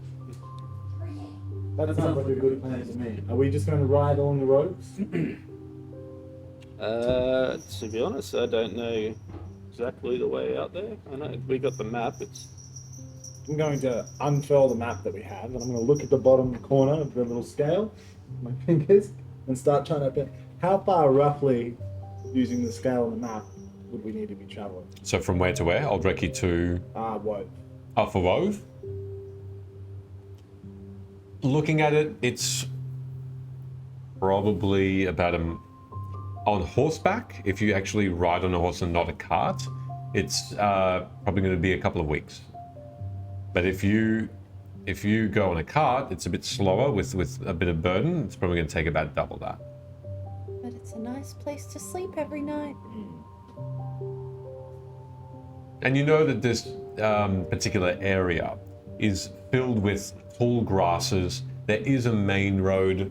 that sounds like a good plan to me. Are we just going to ride along the roads? To be honest, I don't know exactly the way out there. I know we got the map. It's I'm going to unfurl the map that we have, and I'm going to look at the bottom corner of the little scale, with my fingers, and start trying to pin how far roughly, using the scale on the map, would we need to be traveling? So from where to where? Old Rechi to What? for Wove? Looking at it, it's probably about on horseback. If you actually ride on a horse and not a cart, it's probably going to be a couple of weeks. But if you go on a cart, it's a bit slower with a bit of burden. It's probably going to take about double that. But it's a nice place to sleep every night. And you know that this particular area is filled with tall grasses. There is a main road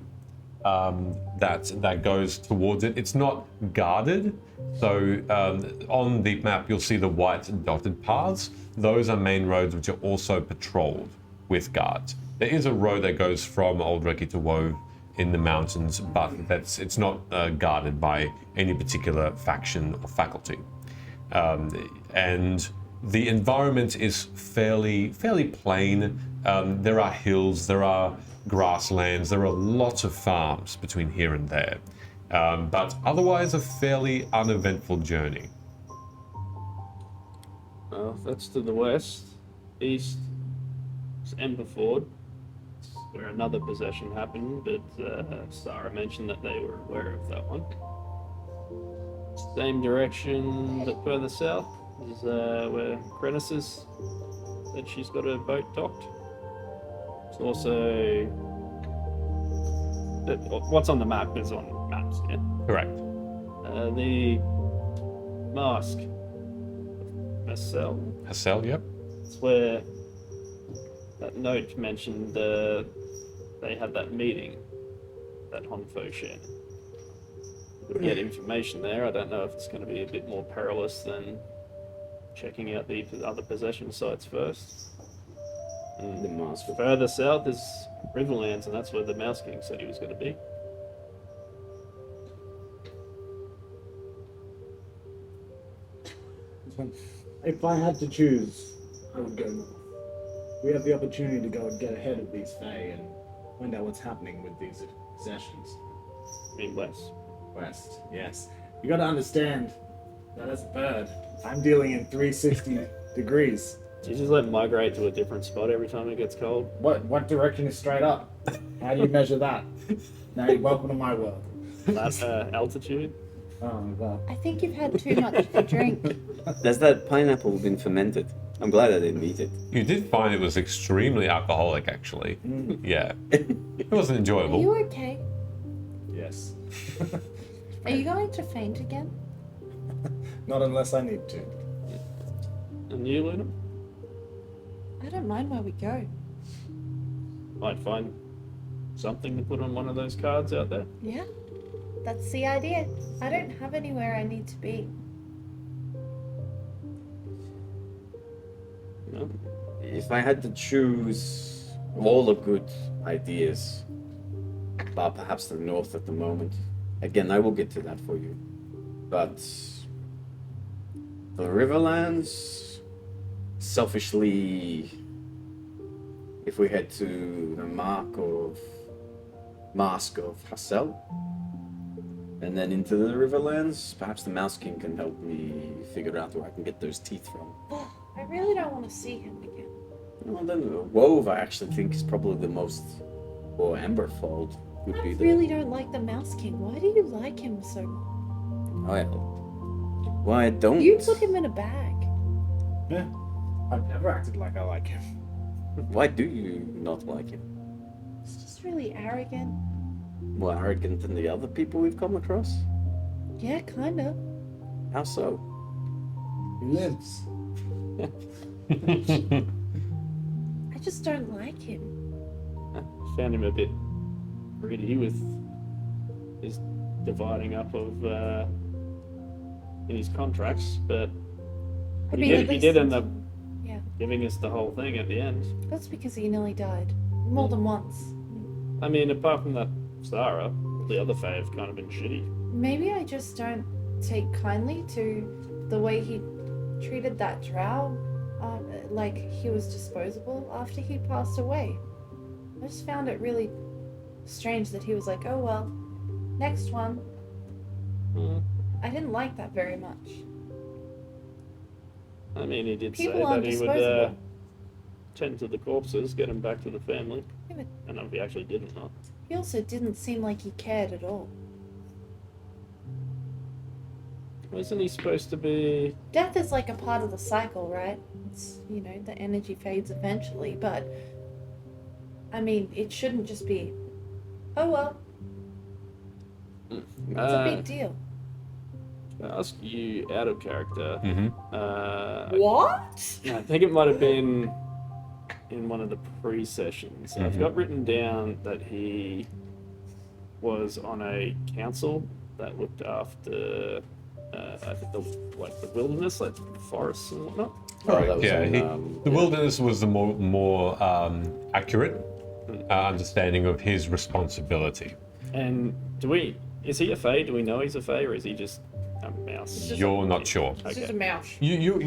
that goes towards it. It's not guarded. So on the map, you'll see the white dotted paths. Those are main roads which are also patrolled with guards. There is a road that goes from Old Rechi to Wove in the mountains, but it's not guarded by any particular faction or faculty. And the environment is fairly plain. There are hills, there are grasslands, there are lots of farms between here and there. But otherwise a fairly uneventful journey. well, that's to the west. East is Emberford, where another possession happened, but Sarah mentioned that they were aware of that one. Same direction, but further south is where Krenis said she's got a boat docked. It's also what's on the map is on maps, yeah. Correct. The mask, Marcel. Hassel, yep. It's where that note mentioned they had that meeting, that Honfo Shen. We get information there. I don't know if it's going to be a bit more perilous than checking out the other possession sites first. The mask. Further south is Riverlands, and that's where the Mouse King said he was going to be. If I had to choose, I would go north. We have the opportunity to go and get ahead of these Fae and find out what's happening with these possessions. I mean, less. West, yes. You gotta understand that as a bird, I'm dealing in 360 degrees. Do you just let it migrate to a different spot every time it gets cold? What direction is straight up? How do you measure that? Now you're welcome to my world. That altitude? Oh my god. I think you've had too much to drink. Has that pineapple been fermented? I'm glad I didn't eat it. You did find it was extremely alcoholic, actually. Yeah. It wasn't Are enjoyable. you okay? Yes. Are you going to faint again? Not unless I need to. And you, Luna? I don't mind where we go. Might find something to put on one of those cards out there. Yeah, that's the idea. I don't have anywhere I need to be. No? If I had to choose all the good ideas, but perhaps the north at the moment, again, I will get to that for you. But the Riverlands, selfishly, if we head to the Mask of Hassel, and then into the Riverlands, perhaps the Mouse King can help me figure out where I can get those teeth from. Oh, I really don't want to see him again. Well, then Wove, I actually think, is probably the most, or Emberfold would I be really don't like the Mouse King. Why do you like him so much? Well, I don't. You put him in a bag. Yeah. I've never acted like I like him. Why do you not like him? He's just really arrogant. More arrogant than the other people we've come across? Yeah, kind of. How so? He lives. I just don't like him. Found him a bit greedy with his dividing up of in his contracts, but I he mean, did, at he least did end up yeah. giving us the whole thing at the end. That's because he nearly died. More than once. I mean, apart from that Sarah, the other Fae have kind of been shitty. Maybe I just don't take kindly to the way he treated that drow, like he was disposable after he passed away. I just found it really strange that he was like, oh well, next one. Hmm. I didn't like that very much. I mean, he did People say aren't that he would disposable. tend to the corpses, get them back to the family. Yeah, but And if he actually did or not. he also didn't seem like he cared at all. Wasn't he supposed to be... Death is like a part of the cycle, right? It's, you know, the energy fades eventually, but I mean, it shouldn't just be, oh well, it's a big deal. I'll ask you out of character. What? I think it might have been in one of the pre-sessions. I've got written down that he was on a council that looked after, I think the wilderness, like forests and whatnot. That was Yeah, in, the wilderness was the more accurate understanding of his responsibility. And is he a Fae? Do we know he's a Fae, or is he just a mouse? You're not sure. It's just a mouse. You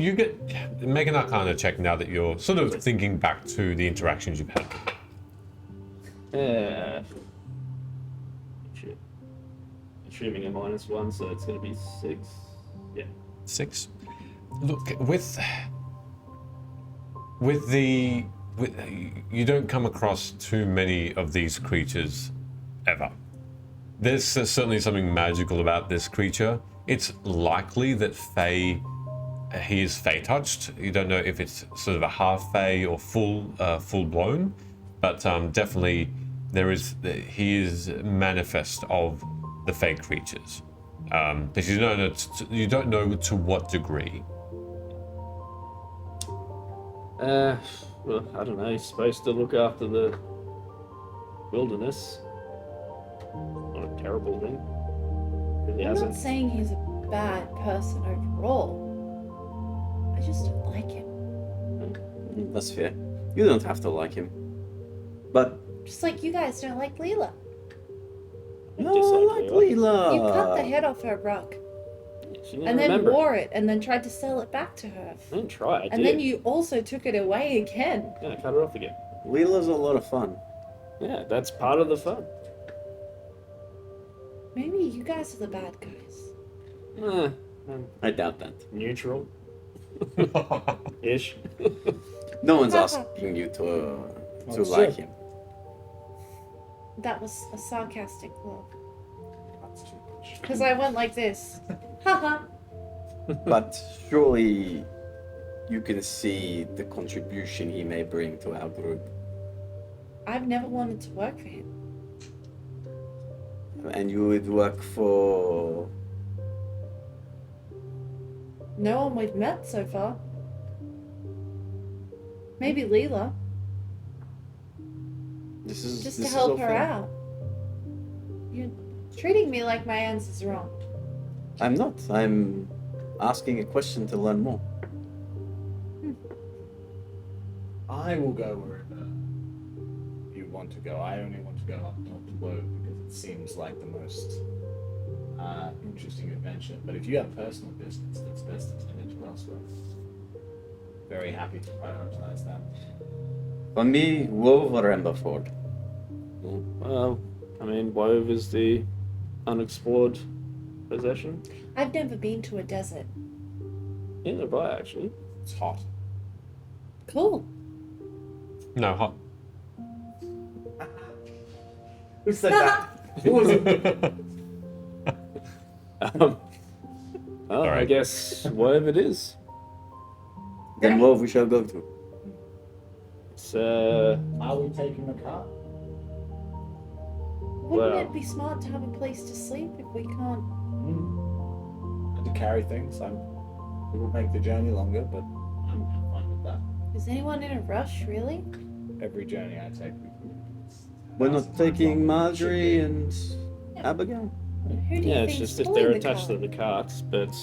make an Arcana check now that you're sort of thinking back to the interactions you've had. Shit. Assuming a -1, so it's going to be 6. Yeah. 6. Look, with you don't come across too many of these creatures ever. There's certainly something magical about this creature. It's likely that he is Fae touched. You don't know if it's sort of a half Fae or full blown, but definitely he is manifest of the Fae creatures. But you don't know to what degree. Well, I don't know. He's supposed to look after the wilderness. Not a terrible thing. He I'm hasn't. not saying he's a bad person overall. I just don't like him. That's fair. You don't have to like him. But Just like you guys don't like Leela. no, I like Leela. You cut the head off her rug. She didn't and then remember. wore it and then tried to sell it back to her. I didn't try. I And did. then you also took it away again. Yeah, cut it off again. Leela's a lot of fun. Yeah, that's part of the fun. Maybe you guys are the bad guys. I'm I doubt that. neutral. Ish. No one's asking you to Well, like sure. him. That was a sarcastic look. That's too much. Because I went like this. Haha. But surely you can see the contribution he may bring to our group. I've never wanted to work for him. And you would work for... No one we've met so far. Maybe Leela, This is just this to is all help her fair. out. You're treating me like my answer's wrong. I'm not. I'm asking a question to learn more. I will go wherever you want to go. I only want to go up north to Wove because it seems like the most interesting adventure. But if you have personal business that's best attended to elsewhere, very happy to prioritize that. For me, Wove or Emberford. Well, I mean, Wove is the unexplored possession. I've never been to a desert. Neither have I, actually. It's hot. Cool. No, hot. Who said that? Who was it? Well, I Alright. guess Wove it is. Then Wove we shall go to. It's, Are we taking the car? Wouldn't Well. it be smart to have a place to sleep if we can't? And to carry things. It will make the journey longer, but I'm fine with that. Is anyone in a rush, really? Every journey I take, We're not taking Marjorie and Abigail. Who do you yeah, it's think's just if pulling they're the attached car? to the carts, but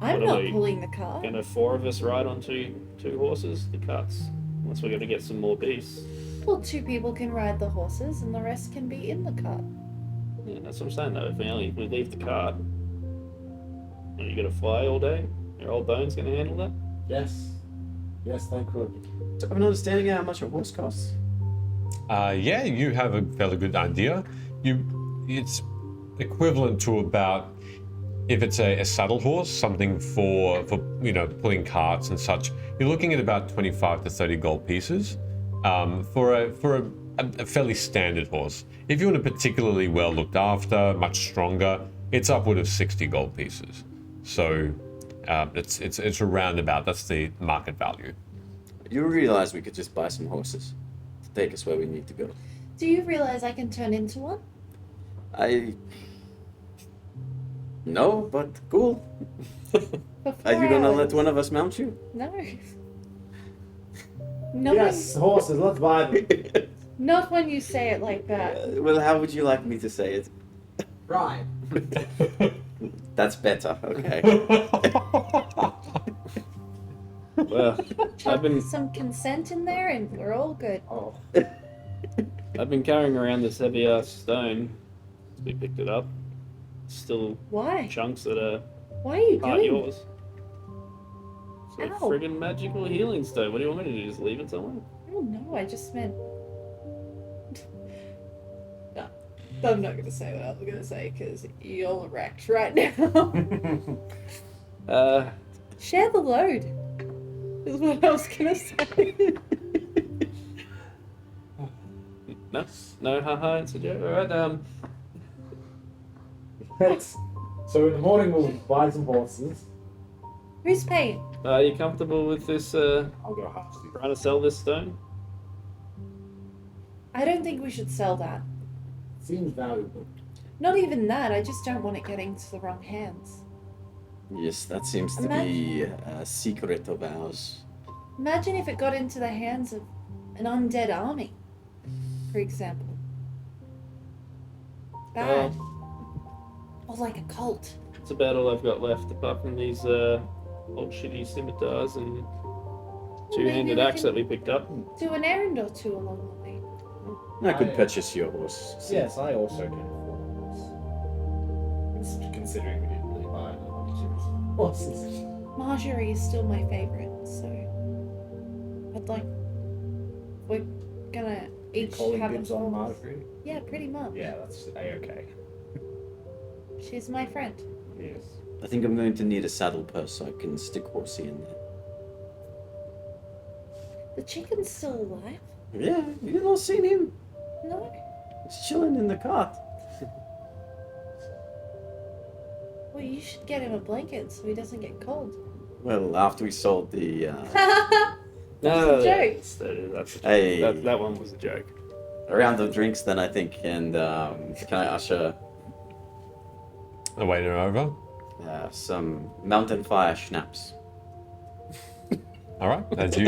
I'm what are not we pulling the car. gonna 4 of us ride on two horses? The carts. Unless we're gonna get some more beasts. Well, 2 people can ride the horses and the rest can be in the car. Yeah, that's what I'm saying though. If we leave the cart, are you gonna fly all day? Your old bones gonna handle that? yes. Yes, they could. Do I have an understanding of how much a horse costs? Yeah, you have a fairly good idea. It's equivalent to about, if it's a saddle horse, something for pulling carts and such. You're looking at about 25 to 30 gold pieces for a fairly standard horse. If you want a particularly well looked after, much stronger, it's upward of 60 gold pieces. So it's around about, that's the market value. You realize we could just buy some horses to take us where we need to go. Do you realize I can turn into one? No, but cool. For Are 4 you gonna hours? let one of us mount you? No. No, Yes, horses, let's buy them. not when you say it like that. Well, how would you like me to say it? Right. That's better, okay. Well, Chuck some consent in there and we're all good. Oh. I've been carrying around this heavy ass stone. We picked it up. Still Why? chunks that are Why are you part doing yours. It's a Ow. friggin' magical healing stone. What do you want me to do? Just leave it somewhere? Oh no, I just meant. No, I'm not gonna say what I was gonna say because you're wrecked right now. Share the load. Is what I was gonna say. No, haha, it's a joke. Alright, So in the morning we'll buy some horses. Who's paying? are you comfortable with this, I'll go half. trying to sell this stone? I don't think we should sell that. Seems valuable. Not even that. I just don't want it getting into the wrong hands. Yes, that seems to be a secret of ours. Imagine if it got into the hands of an undead army, for example. Bad. Or like a cult. It's about all I've got left, apart from these, old shitty scimitars and two-handed maybe we axe can- that we picked up. Do an errand or 2 along the way. I could purchase your horse. Yes, I also can afford horse. Considering we didn't really buy another horse. horses. Marjorie is still my favorite, so I'd like. We're gonna each Calling have dibs a on horse. Marjorie? Yeah, pretty much. Yeah, that's A-okay. She's my friend. Yes. I think I'm going to need a saddle purse so I can stick Horsey in there. The chicken's still alive? Yeah, you not seen him? No. He's chilling in the cart. Well, you should get him a blanket so he doesn't get cold. Well, after we sold the No, Jokes. that's Hey. that one was a joke. a round of drinks, then I think, and can I usher The waiter over. some Mountain Fire schnapps? All right. As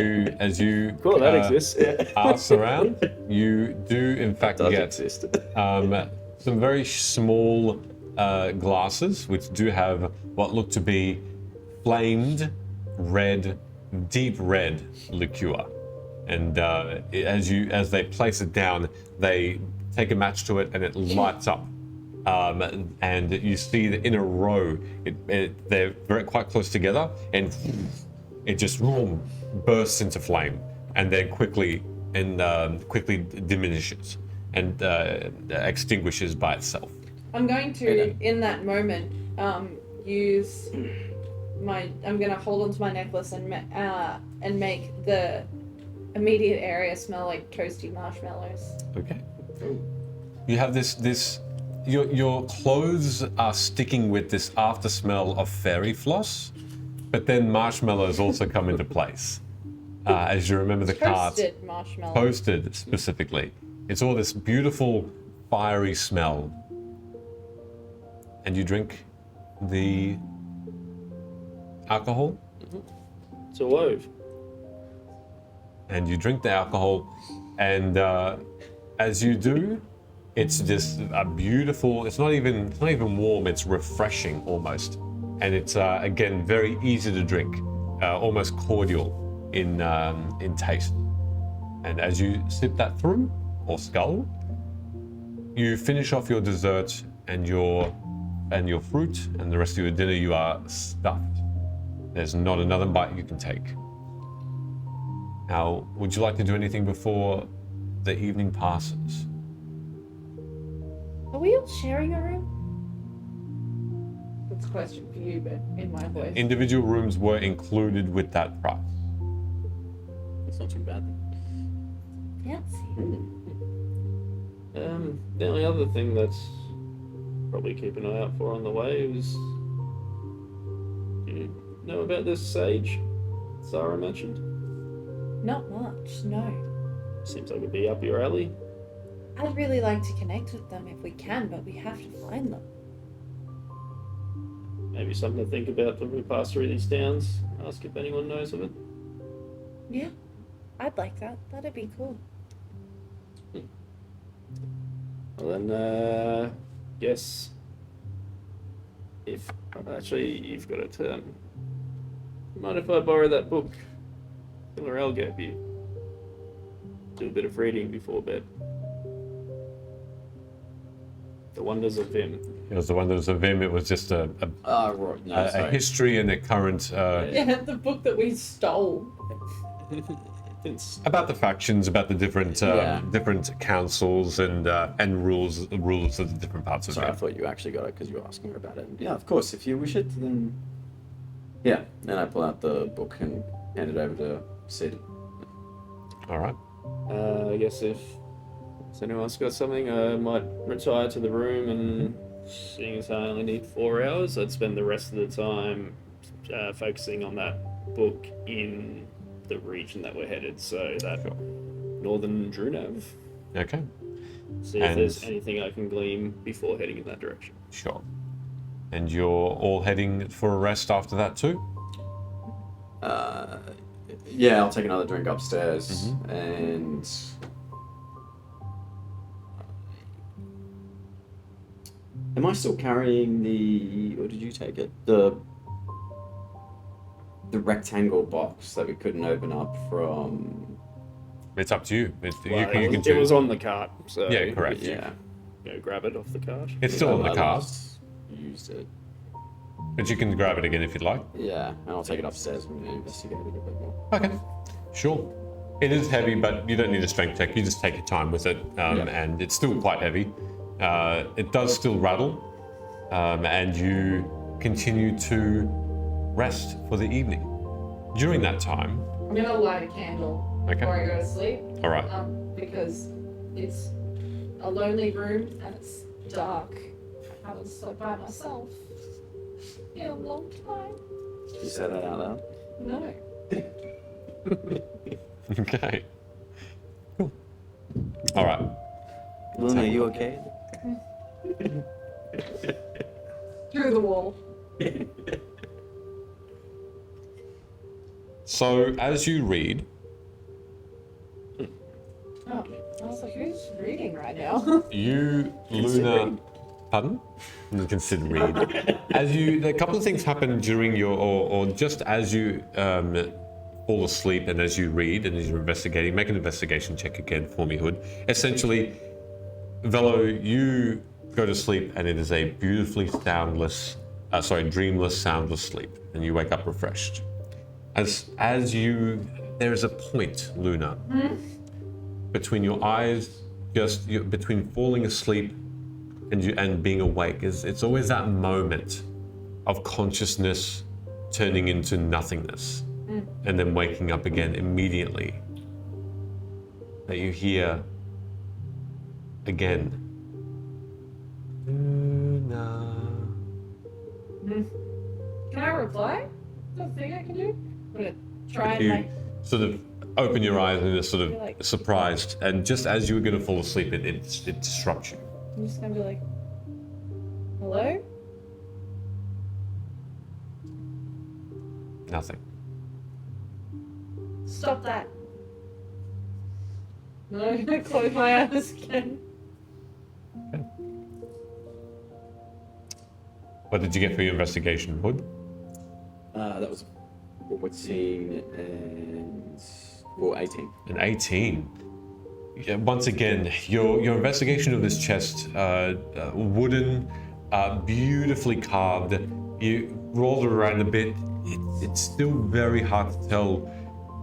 you Cool, that exists. Yeah. ask around, you do in fact Does get exist. some very small glasses, which do have what look to be flamed red, deep red liqueur. And as they place it down, they take a match to it, and it lights up. And you see that in a row, they're quite close together, and it just bursts into flame, and then quickly diminishes and extinguishes by itself. I'm going to, in that moment, use my. I'm going to hold onto my necklace and make the immediate area smell like toasty marshmallows. Okay. You have this. Your clothes are sticking with this after smell of fairy floss, but then marshmallows also come into place. As you remember the cart. Toasted marshmallows. Toasted specifically. It's all this beautiful fiery smell. And you drink the alcohol, It's a Wove. and you drink the alcohol, and as you do, it's just a beautiful. It's not even warm. It's refreshing almost, and it's again very easy to drink, almost cordial in taste. And as you sip that through, or scull, you finish off your dessert and your fruit, and the rest of your dinner. You are stuffed. There's not another bite you can take. Now, would you like to do anything before the evening passes? Are we all sharing a room? That's a question for you, but in my voice. Individual rooms were included with that price. It's not too bad. Fancy. The only other thing that's probably keep an eye out for on the way is, do you know about this sage Sarah mentioned? Not much, no. Seems like it'd be up your alley. I'd really like to connect with them if we can, but we have to find them. Maybe something to think about when we pass through these towns. Ask if anyone knows of it. Yeah, I'd like that. That'd be cool. Well then, guess if actually you've got a turn. Mind if I borrow that book Lorel gave you? Do a bit of reading before bed. The Wonders of Vim. It was the Wonders of Vim. It was just a Right. No, a sorry. history and a current Yeah, the book that we stole. It's about the factions, about the different Yeah. different councils and rules of the different parts of Sorry, I it. thought you actually got it because you were asking her about it. Yeah, of course. If you wish it, then yeah. Then I pull out the book and hand it over to Sid. All right. I guess if anyone else got something, I might retire to the room, and seeing as I only need 4 hours, I'd spend the rest of the time focusing on that book in the region that we're headed, so that northern Drunev. Okay. See if And- there's anything I can glean before heading in that direction. Sure. And you're all heading for a rest after that too? Yeah, I'll take another drink upstairs and. Am I still carrying the? Or did you take it? The rectangle box that we couldn't open up from. It's up to you. Well, You can it choose. was on the cart, so Yeah, correct. Yeah. go grab it off the cart. It's still on the I cart. last used it. But you can grab it again if you'd like. Yeah, and I'll take it upstairs and investigate it a bit more. Okay, sure. It is heavy, but you don't need a strength check. You just take your time with it, and it's still quite heavy. It does still rattle, and you continue to rest for the evening. During that time, I'm gonna light a candle before I go to sleep. all right. Because it's a lonely room and it's dark. I haven't slept by myself in a long time. Did you say that out loud? No. Okay. Cool. All right. Luna, are you okay? Through the wall. So as you read, Oh, I was like, who's reading right now? you, Luna, pardon? You consider read. As you, a couple of things happen during your, or just as you fall asleep and as you read and as you're investigating, make an investigation check again for me, Hood. Essentially, Velo, you go to sleep and it is a beautifully dreamless, soundless sleep, and you wake up refreshed. As you, there is a point, Luna, between your eyes, between falling asleep and being awake. It's always that moment of consciousness turning into nothingness, and then waking up again immediately. That you hear again. Luna. Can I reply? Is that a thing I can do? I'm gonna try and You like. sort of open your eyes and you're sort of Like- surprised, and just as you were going to fall asleep, it disrupts you. I'm just gonna be like, hello? Nothing. Stop that. No, I'm gonna close my eyes again. What did you get for your investigation, Hood? That was 14 and... Well, 18. An 18. Yeah, once again, your investigation of this chest, wooden, beautifully carved. You rolled it around a bit. It's still very hard to tell.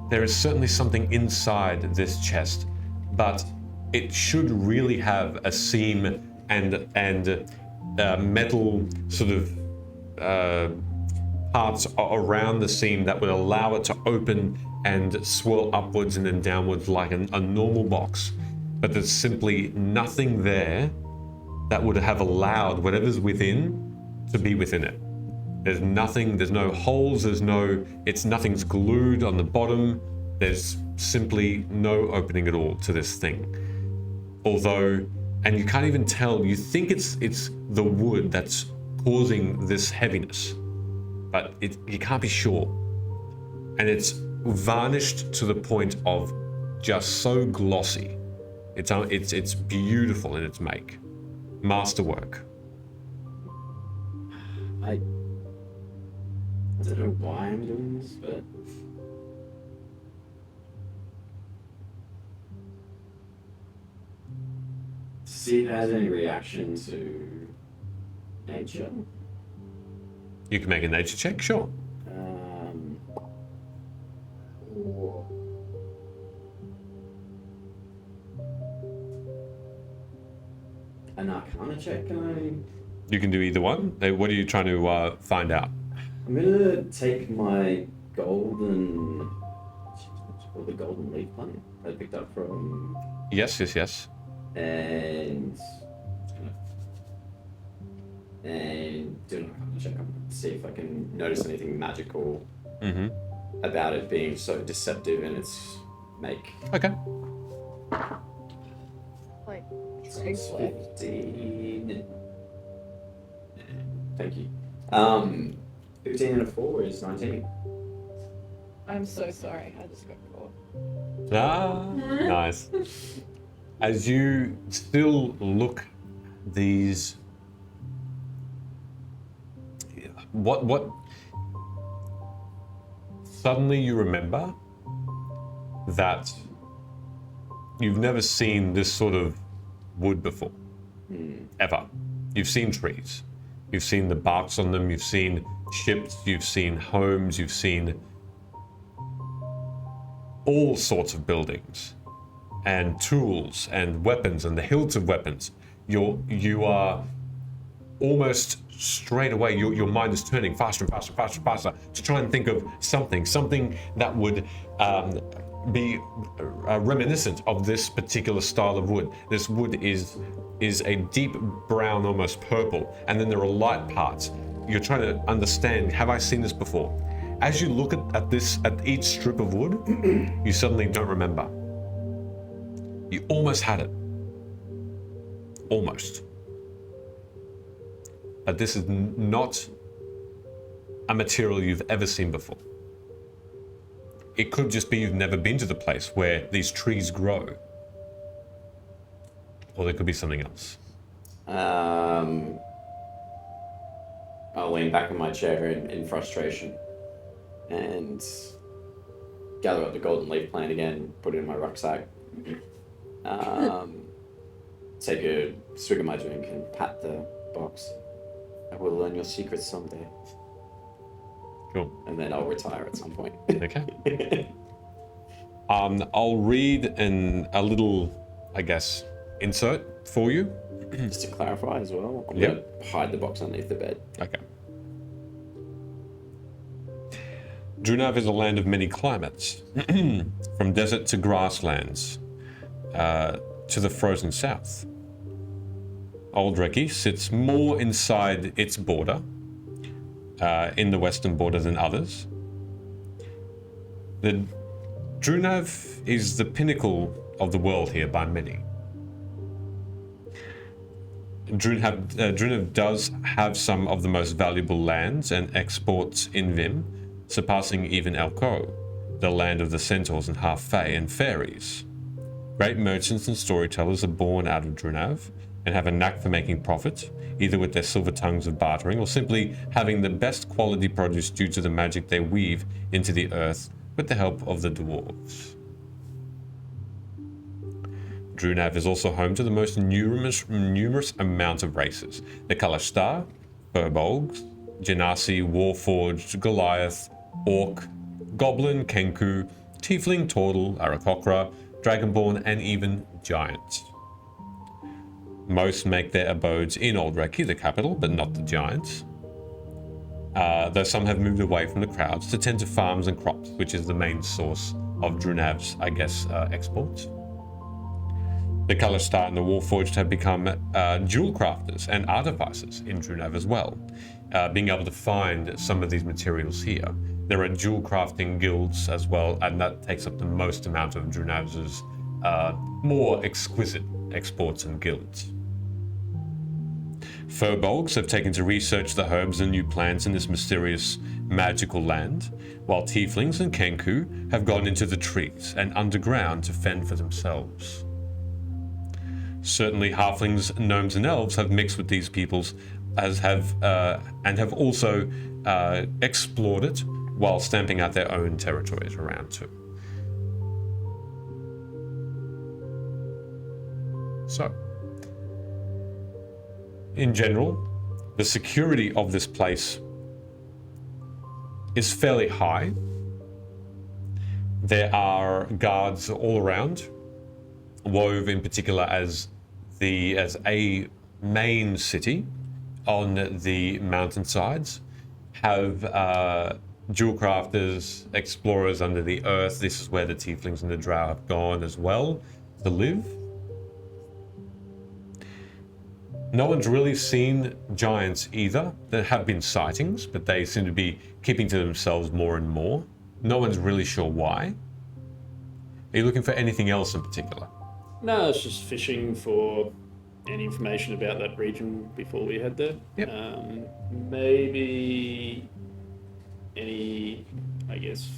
There is certainly something inside this chest, but it should really have a seam and metal sort of parts around the seam that would allow it to open and swirl upwards and then downwards like a normal box. But there's simply nothing there that would have allowed whatever's within to be within it. There's nothing, there's no holes, nothing's glued on the bottom. There's simply no opening at all to this thing. Although, and you can't even tell, you think it's the wood that's causing this heaviness, but you can't be sure. And it's varnished to the point of just so glossy. It's beautiful in its make. Masterwork. I don't know why I'm doing this, but... See if it has any reaction to nature. You can make a nature check, sure. Or... An arcana check, can You can do either one. What are you trying to find out? I'm gonna take my golden... Or the golden leaf plant I picked up from... Yes. And do an arcana check to see if I can notice anything magical about it being so deceptive in its make. Okay. Like, So it's 15. Thank you. 15 and a 4 is 19. I'm so sorry. I just got caught. Nice. As you still look these, what suddenly you remember that you've never seen this sort of wood before, ever. You've seen trees, You've seen the barks on them, you've seen ships, you've seen homes, you've seen all sorts of buildings and tools and weapons and the hilts of weapons. You are almost straight away, your mind is turning faster and faster, faster and faster to try and think of something that would be reminiscent of this particular style of wood. This wood is a deep brown, almost purple, and then there are light parts. You're trying to understand, have I seen this before? As you look at each strip of wood, you suddenly don't remember. You almost had it. Almost. But this is not a material you've ever seen before. It could just be you've never been to the place where these trees grow. Or there could be something else. I'll lean back in my chair in frustration and gather up the golden leaf plant again, put it in my rucksack. Take a swig of my drink and pat the box. I will learn your secrets someday. Cool. And then I'll retire at some point. Okay. I'll read a little, I guess, insert for you. Just to clarify as well, I'm Yep. going to hide the box underneath the bed. Okay. Drunav is a land of many climates, from desert to grasslands, to the frozen south. Old Rechi sits more inside its border, in the western border than others. The Drunav is the pinnacle of the world here by many. Drunav does have some of the most valuable lands and exports in Vim, surpassing even Elko, the land of the centaurs and half-fae and fairies. Great merchants and storytellers are born out of Drunav and have a knack for making profit, either with their silver tongues of bartering or simply having the best quality produce due to the magic they weave into the earth with the help of the dwarves. Drunav is also home to the most numerous amount of races: the Kalashtar, Furbolgs, Genasi, Warforged, Goliath, Orc, Goblin, Kenku, Tiefling, Tortle, Arakokra, Dragonborn, and even Giants. Most make their abodes in Old Rechi, the capital, but not the Giants. Though some have moved away from the crowds to tend to farms and crops, which is the main source of Drunav's, I guess, exports. The Kalashtar and the Warforged have become jewel crafters and artificers in Drunav as well, being able to find some of these materials here. There are jewel crafting guilds as well, and that takes up the most amount of Drunav's more exquisite exports and guilds. Furbolgs have taken to research the herbs and new plants in this mysterious magical land, while Tieflings and Kenku have gone into the trees and underground to fend for themselves. Certainly halflings, gnomes and elves have mixed with these peoples and have also explored it while stamping out their own territories around too. So, in general, the security of this place is fairly high. There are guards all around. Wove, in particular, as a main city on the mountainsides, have jewel crafters, explorers under the earth. This is where the tieflings and the drow have gone as well to live. No one's really seen giants either. There have been sightings, but they seem to be keeping to themselves more and more. No one's really sure why. Are you looking for anything else in particular? No, it's just fishing for any information about that region before we head there. Yep. Maybe any, I guess,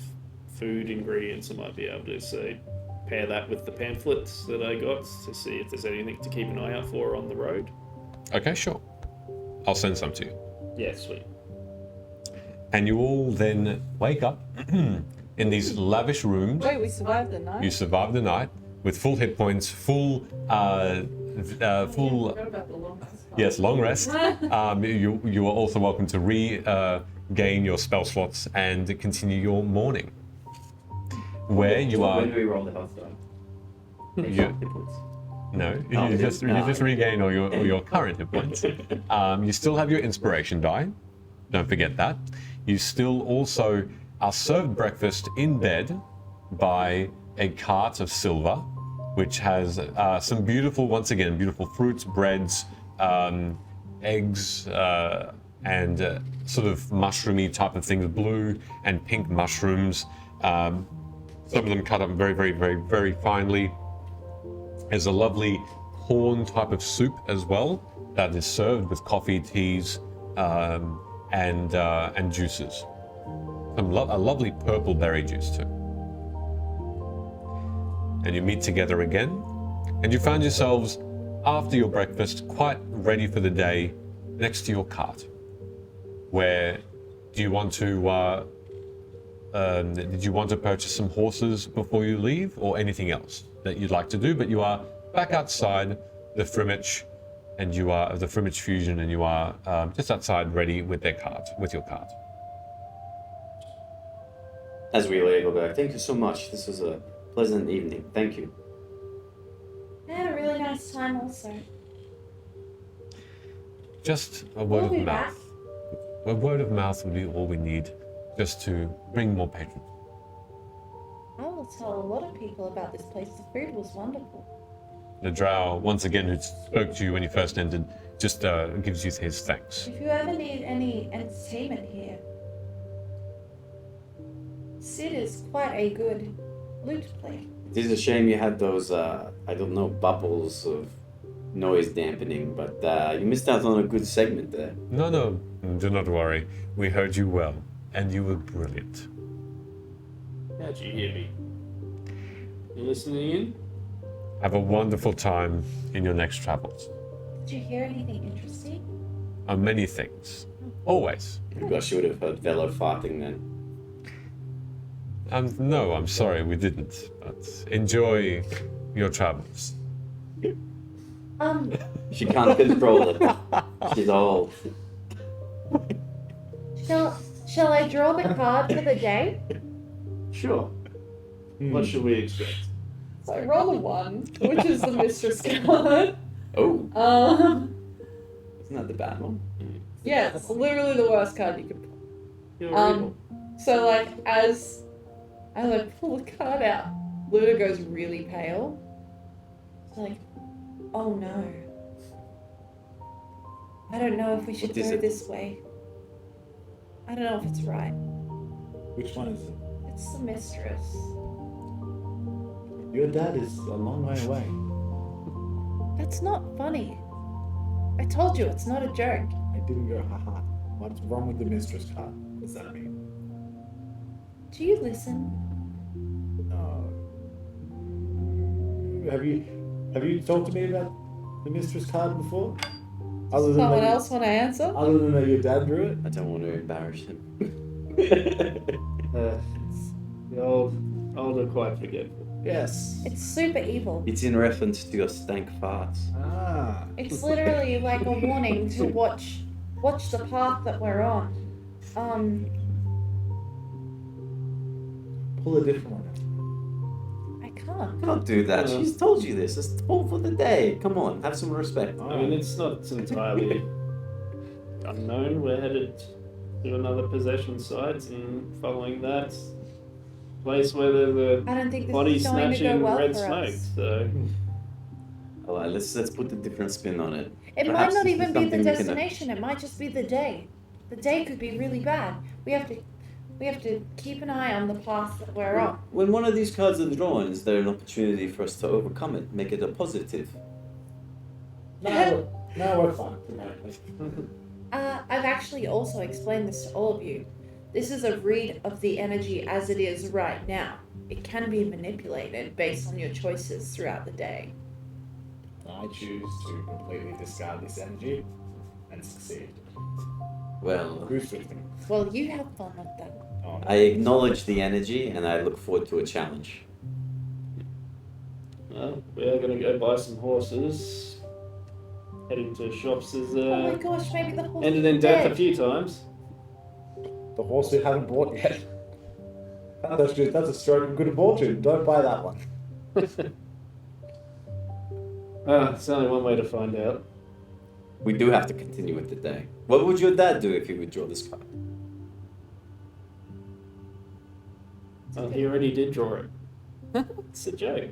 food ingredients I might be able to say pair that with the pamphlets that I got to see if there's anything to keep an eye out for on the road. Okay, sure. I'll send some to you. Yeah, sweet. And you all then wake up in these lavish rooms. Wait, we survived the night? You survive the night with full hit points, full full Forgot about the long rest. yes long rest. You are also welcome to regain your spell slots and continue your morning, where you are. When do we roll the health die? You, no, Oh, you just regain all your current hit points. You still have your inspiration die. Don't forget that. You still also are served breakfast in bed by a cart of silver, which has some beautiful, once again, beautiful fruits, breads, eggs, and sort of mushroomy type of things, blue and pink mushrooms. Some of them cut up very, very, very, very finely. There's a lovely corn type of soup as well that is served with coffee, teas, and juices. A lovely purple berry juice too. And you meet together again, and you find yourselves, after your breakfast, quite ready for the day, next to your cart. Where do you want to? Did you want to purchase some horses before you leave, or anything else that you'd like to do? But you are back outside the Frimmich, and you are the Frimmich Fusion, and you are just outside, ready with your cart. As we leave, I'll go, thank you so much. This was a pleasant evening. Thank you. I had a really nice time also. Just a word We'll of be mouth. A word of mouth would be all we need, just to bring more patrons. I will tell a lot of people about this place. The food was wonderful. The drow, once again, who spoke to you when you first entered, just gives you his thanks. If you ever need any entertainment here, Sid is quite a good lute player. It is a shame you had those, bubbles of noise dampening, but you missed out on a good segment there. No, do not worry. We heard you well, and you were brilliant. How'd you hear me? You listening in? Have a wonderful time in your next travels. Did you hear anything interesting? Many things. Always. Maybe I should have heard Velo farting then. No, I'm sorry, we didn't. But enjoy your travels. She can't control it. She's old. Shall I draw the card for the day? Sure. What should we expect? So roll a 1, which is the mistress card. Oh, Um, isn't that the bad one? yeah, it's literally the worst card you could pull. You're evil. So like as I pull the card out, Luna goes really pale. It's like, oh no. I don't know if we should What is go it? this way. I don't know if it's right. Which one is it? It's the mistress. Your dad is a long way away. That's not funny. I told you it's not a joke. I didn't go, haha. What's wrong with the mistress card? What does that mean? Do you listen? No. Have you talked to me about the mistress card before? Other than Someone that, else want to answer? Other than that your dad drew it? I don't want to embarrass him. The old are quite forgetful. Yes. It's super evil. It's in reference to your stank farts. Ah. It's literally like a warning to watch the path that we're on. Pull a different one. I can't. Can't do that. She's told you this. It's all for the day. Come on, have some respect. I mean, it's not entirely unknown. We're headed to another possession site, and following that, place where there's I don't think a this body is going to go snatching well red for smoke. us. So Alright, let's put a different spin on it. It Perhaps might not this is even be the something we can- destination. It might just be the day. The day could be really bad. We have to keep an eye on the path that we're on. When one of these cards are drawn, is there an opportunity for us to overcome it, make it a positive? No, we're fine. I've actually also explained this to all of you. This is a read of the energy as it is right now. It can be manipulated based on your choices throughout the day. I choose to completely discard this energy and succeed. Well, Who's with me? Well, you have fun with that. Oh, I acknowledge the energy and I look forward to a challenge. we are going to go buy some horses. heading to shops has Oh my gosh, maybe the horse ended is in death dead. a few times. The horse we haven't bought yet. That's a stroke of good fortune. Don't buy that one. It's only one way to find out. We do have to continue with the day. What would your dad do if he would draw this card? Well, he already did draw it. It's a joke.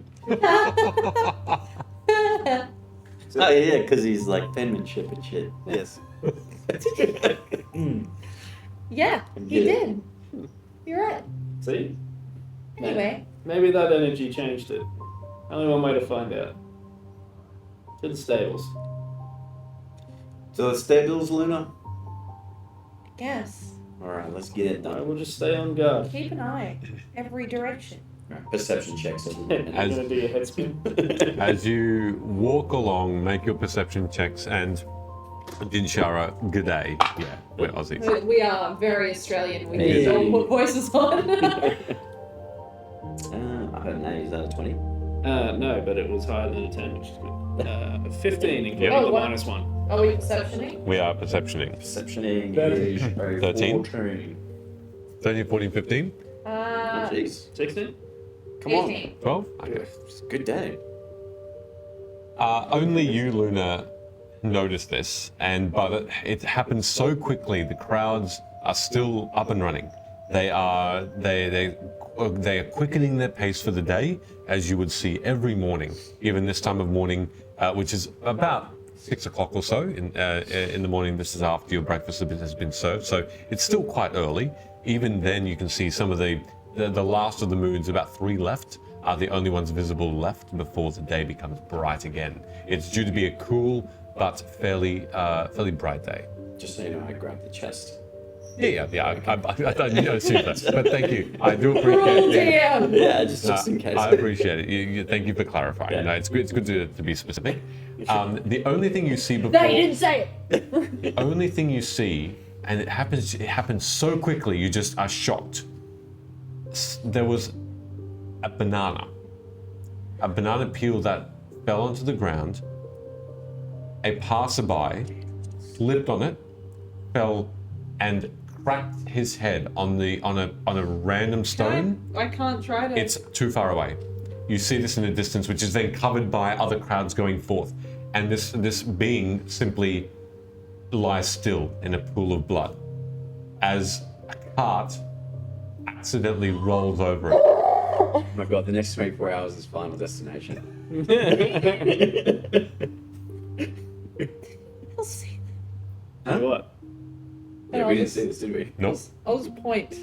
Oh yeah, because he's like penmanship and shit. Yes. Yeah, he did. You're right. See? Anyway, Maybe that energy changed it. Only one way to find out. To the stables. So the stables, Luna. guess. All right, let's get it I done. will just stay on guard. Keep an eye every direction. All right, perception checks. I'm As- gonna do a head spin. As you walk along, make your perception checks, and Dinshara, g'day. Yeah, we're Aussies. We are very Australian. We Hey. just all put voices on. I don't know. Is that a 20? No, but it was higher than a 10, which is good. 15, including Oh, the wow. -1. Are we perceptioning? We are perceptioning. Perceptioning Thirty. is a 13. 14. 13, 14, 15, Oh, Uh, jeez. 16? Come on. 18. 12? Okay. It's a good day. Only you, Luna, notice this, but it happens so quickly. The crowds are still up and running. They are quickening their pace for the day, as you would see every morning, even this time of morning, which is about 6 o'clock or so in the morning. This is after your breakfast has been served, so it's still quite early. Even then, you can see some of the last of the moons, about 3 left, are the only ones visible left before the day becomes bright again. It's due to be a cool but fairly bright day. Just so you know, I grabbed the chest. Yeah. I don't see that, but thank you. I do appreciate Cruel it. DM. Yeah, just in case. I appreciate it. Thank you for clarifying. Yeah. No, it's good to be specific. The only thing you see before, No, you didn't say it. the only thing you see, and it happens so quickly, you just are shocked. There was a banana peel that fell onto the ground. A passerby slipped on it, fell, and cracked his head on a random stone. I can't try to. It's too far away. You see this in the distance, which is then covered by other crowds going forth, and this being simply lies still in a pool of blood as a cart accidentally rolls over it. Oh my god, the next 24 hours is Final Destination. I'll see. Huh? What? Yeah, we didn't see this, did we? Nope. I'll just point.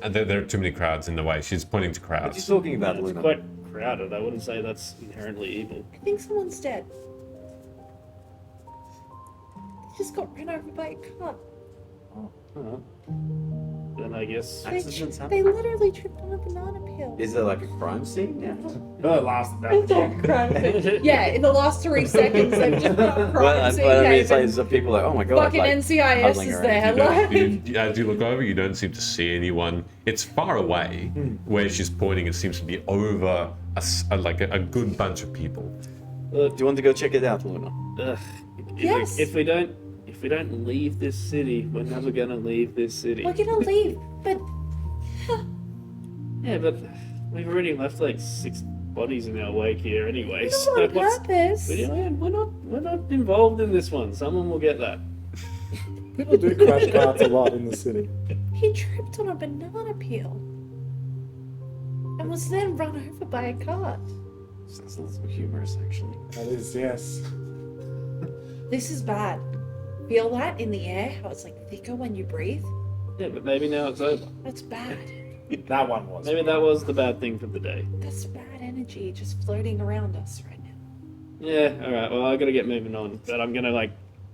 And there are too many crowds in the way. She's pointing to What are you crowds. talking about, It's Luna? quite crowded. I wouldn't say that's inherently evil. I think someone's dead. They just got run over by a car. Uh-huh. Then I guess. Accidents They happen. literally tripped on a banana peel. Is there like a crime scene now? That lasted that long. Yeah, in the last 3 seconds, they've just got crime Well, scene but I mean, it's came like and some people like, oh my god. fucking like, NCIS huddling is around. there. As you look over, you don't seem to see anyone. It's far away. Where she's pointing, it seems to be over a good bunch of people. Do you want to go check it out, Luna? Ugh. Yes. If we don't leave this city, we're never gonna leave this city. We're gonna leave, but Yeah, but we've already left like 6 bodies in our wake here anyway. not on purpose. We're not involved in this one. Someone will get that. People do crash carts a lot in the city. He tripped on a banana peel and was then run over by a cart. Sounds a little humorous, actually. That is, yes. This is bad. Feel that in the air? How it's like thicker when you breathe? Yeah, but maybe now it's over. That's bad. That one was. Maybe that was the bad thing for the day. That's bad energy just floating around us right now. Yeah, alright, well I gotta get moving on. But I'm gonna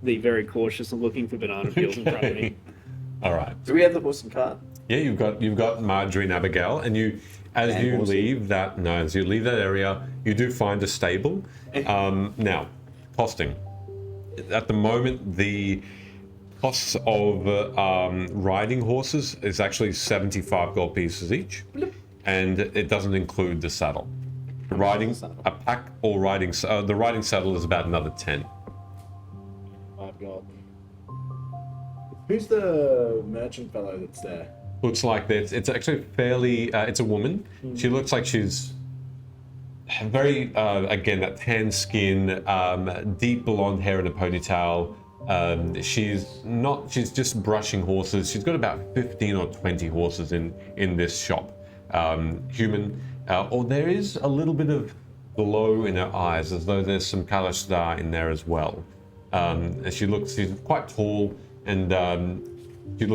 be very cautious and looking for banana peels in front of me. All right. Do we have the horse and cart? Yeah, you've got Marjorie and Abigail, and as And you horses. leave that area, you do find a stable. Now, costing. At the moment, the costs of riding horses is actually 75 gold pieces each, and it doesn't include the saddle. the saddle? The riding saddle is about another 10. God. Who's the merchant fellow that's there? Looks like that it's actually fairly. It's a woman. She looks like she's very again that tan skin, deep blonde hair in a ponytail. She's not. She's just brushing horses. She's got about 15 or 20 horses in this shop. Human. Or there is a little bit of glow in her eyes, as though there's some Kalashtar in there as well. And she's quite tall, and she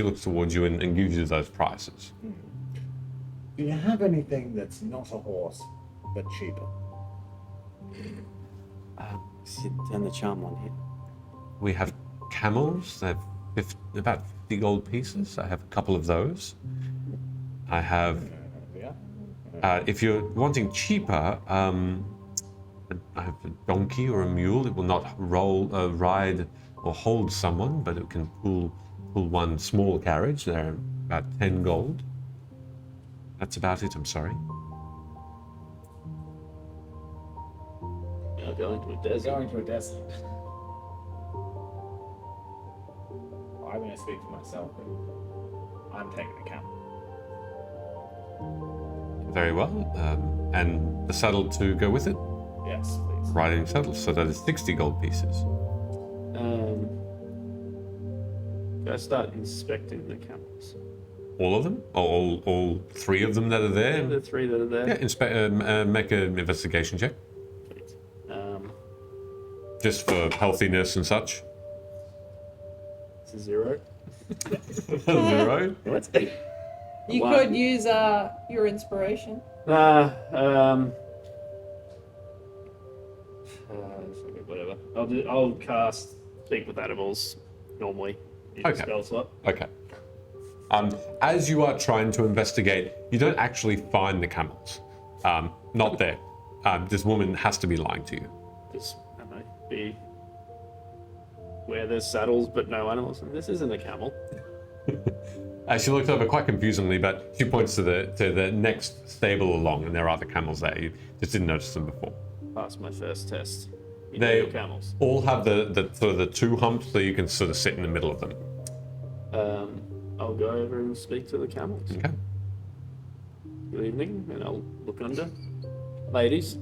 looks towards you and gives you those prices. Do you have anything that's not a horse, but cheaper? Sit turn the charm on here. We have camels. They have about 50 gold pieces. I have a couple of those. I have. If you're wanting cheaper, I have a donkey or a mule. It will not ride or hold someone, but it can pull one small carriage. They're about 10 gold. That's about it, I'm sorry. You're going to a desert. Going to a desert. I'm going to speak for myself, but I'm taking a camel. Very well. And the saddle to go with it? Yes, please. Riding saddle, so that is 60 gold pieces. Go start inspecting the camels. All of them? All three of them that are there? The three that are there. Yeah, make an investigation check. Sweet. Just for healthiness and such. It's a 0. 0. Let's be. You One. could use your inspiration. Whatever. I'll cast Speak with Animals normally. Use a Okay. spell slot. Okay. As you are trying to investigate, you don't actually find the camels. Not there. This woman has to be lying to you. Just, I don't know, be where there's saddles but no animals. This isn't a camel. She looks over quite confusingly, but she points to the next stable along, and there are the camels there. You just didn't notice them before. Passed my first test. You They- know your camels. All have the sort of the two humps, so you can sort of sit in the middle of them. I'll go over and speak to the camels. Okay. Good evening, and I'll look under. Ladies,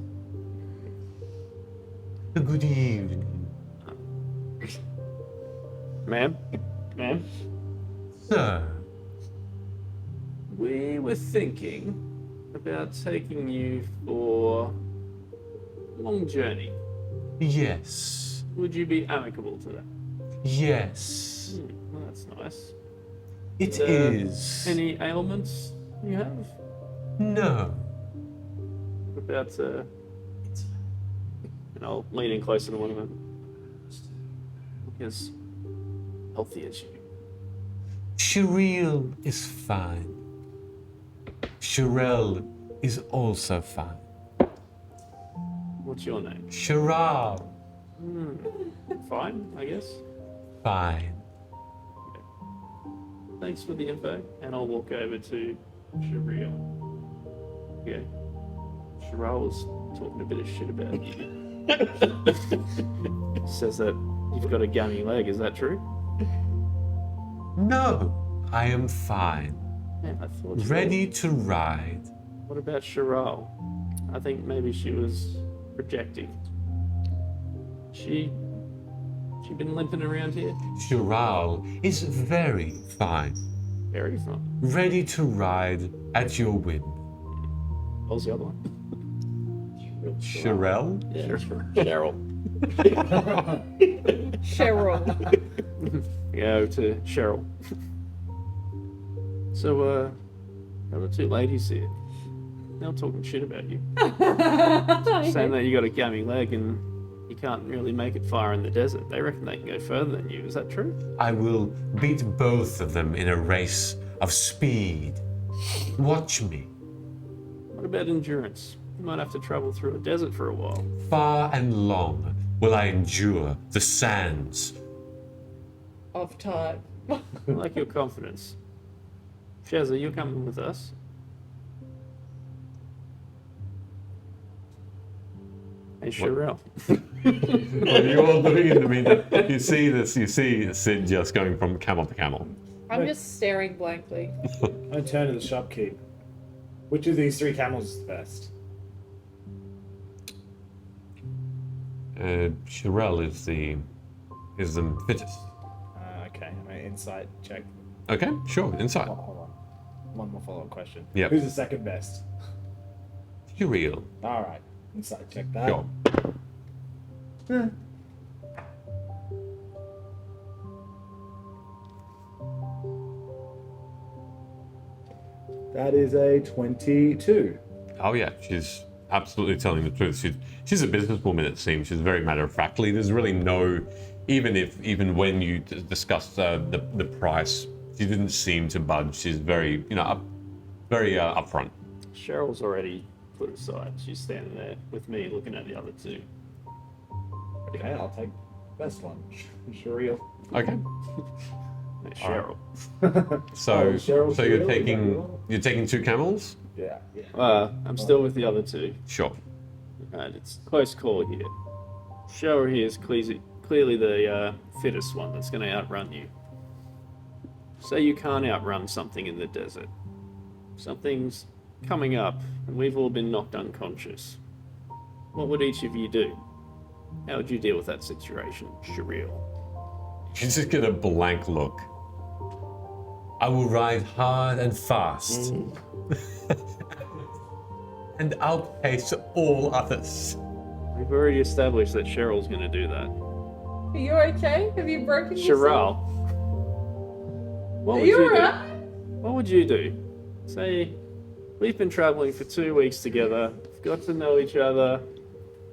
Good evening. ma'am, Sir. we were thinking about taking you for a long journey. Yes. Would you be amicable to that? Yes. Well, that's nice. It Uh, is. Any ailments you have? No. What about, and I'll lean in closer to one of them. As healthy as you. Shireel is fine. Shirel is also fine. What's your name? Shiral, Fine, I guess. fine. Thanks for the info, and I'll walk over to Shireel. Okay. Shireel was talking a bit of shit about you. Says that you've got a gummy leg, is that true? No, I am fine. Man, I thought you Ready to ride. were. What about Shireel? I think maybe she was projecting. She been limping around here? Shiral is very fine. Very fun. Ready to ride at your whim. What was the other one? Shirel? Yeah. Cheryl. Cheryl. Go to Cheryl. So, there were two ladies here. They're talking shit about you. Saying that you got a gummy leg and you can't really make it far in the desert. They reckon they can go further than you. Is that true? I will beat both of them in a race of speed. Watch me. What about endurance? You might have to travel through a desert for a while. Far and long will I endure the sands. Of time. I like your confidence. Shazza, you're coming with us. Hey, Sherelle. What are you all doing in the meantime? You see this. You see Sid just going from camel to camel. I'm just staring blankly. I turn to the shopkeep. Which of these 3 camels is the best? Shirel is the fittest. Okay, my insight check. Okay, sure. Insight. Oh, hold on. One more follow-up question. Yep. Who's the second best? Shirel. All right, insight check that. Sure. That is a 22. Oh yeah, she's absolutely telling the truth. She's a businesswoman. It seems she's very matter of factly. There's really no, even when you discussed the price, she didn't seem to budge. She's very very upfront. Cheryl's already put aside. She's standing there with me looking at the other 2. Okay, I'll take the best one. Shireel. Okay. Hey, Cheryl. So Cheryl's so you're Shirel? taking 2 camels? Yeah. I'm still with the other 2. Sure. And it's a close call here. Cheryl here is clearly the fittest one that's going to outrun you. Say you can't outrun something in the desert. Something's coming up, and we've all been knocked unconscious. What would each of you do? How would you deal with that situation, Shireel? You just get a blank look. I will ride hard and fast. And outpace all others. We've already established that Cheryl's going to do that. Are you okay? Have you broken yourself? Cheryl, what Are would you you do? alright? What would you do? Say, we've been traveling for 2 weeks together, got to know each other,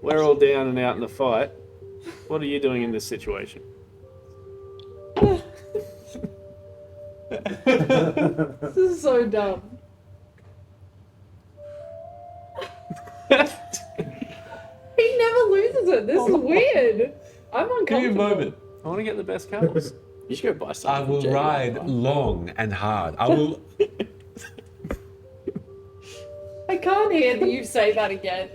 we're all down and out in the fight. What are you doing in this situation? This is so dumb. He never loses it. This is weird. I'm Give uncomfortable. me a moment. I want to get the best camels. You should go buy something. I will from JD. ride long and hard. I will. I can't hear you say that again.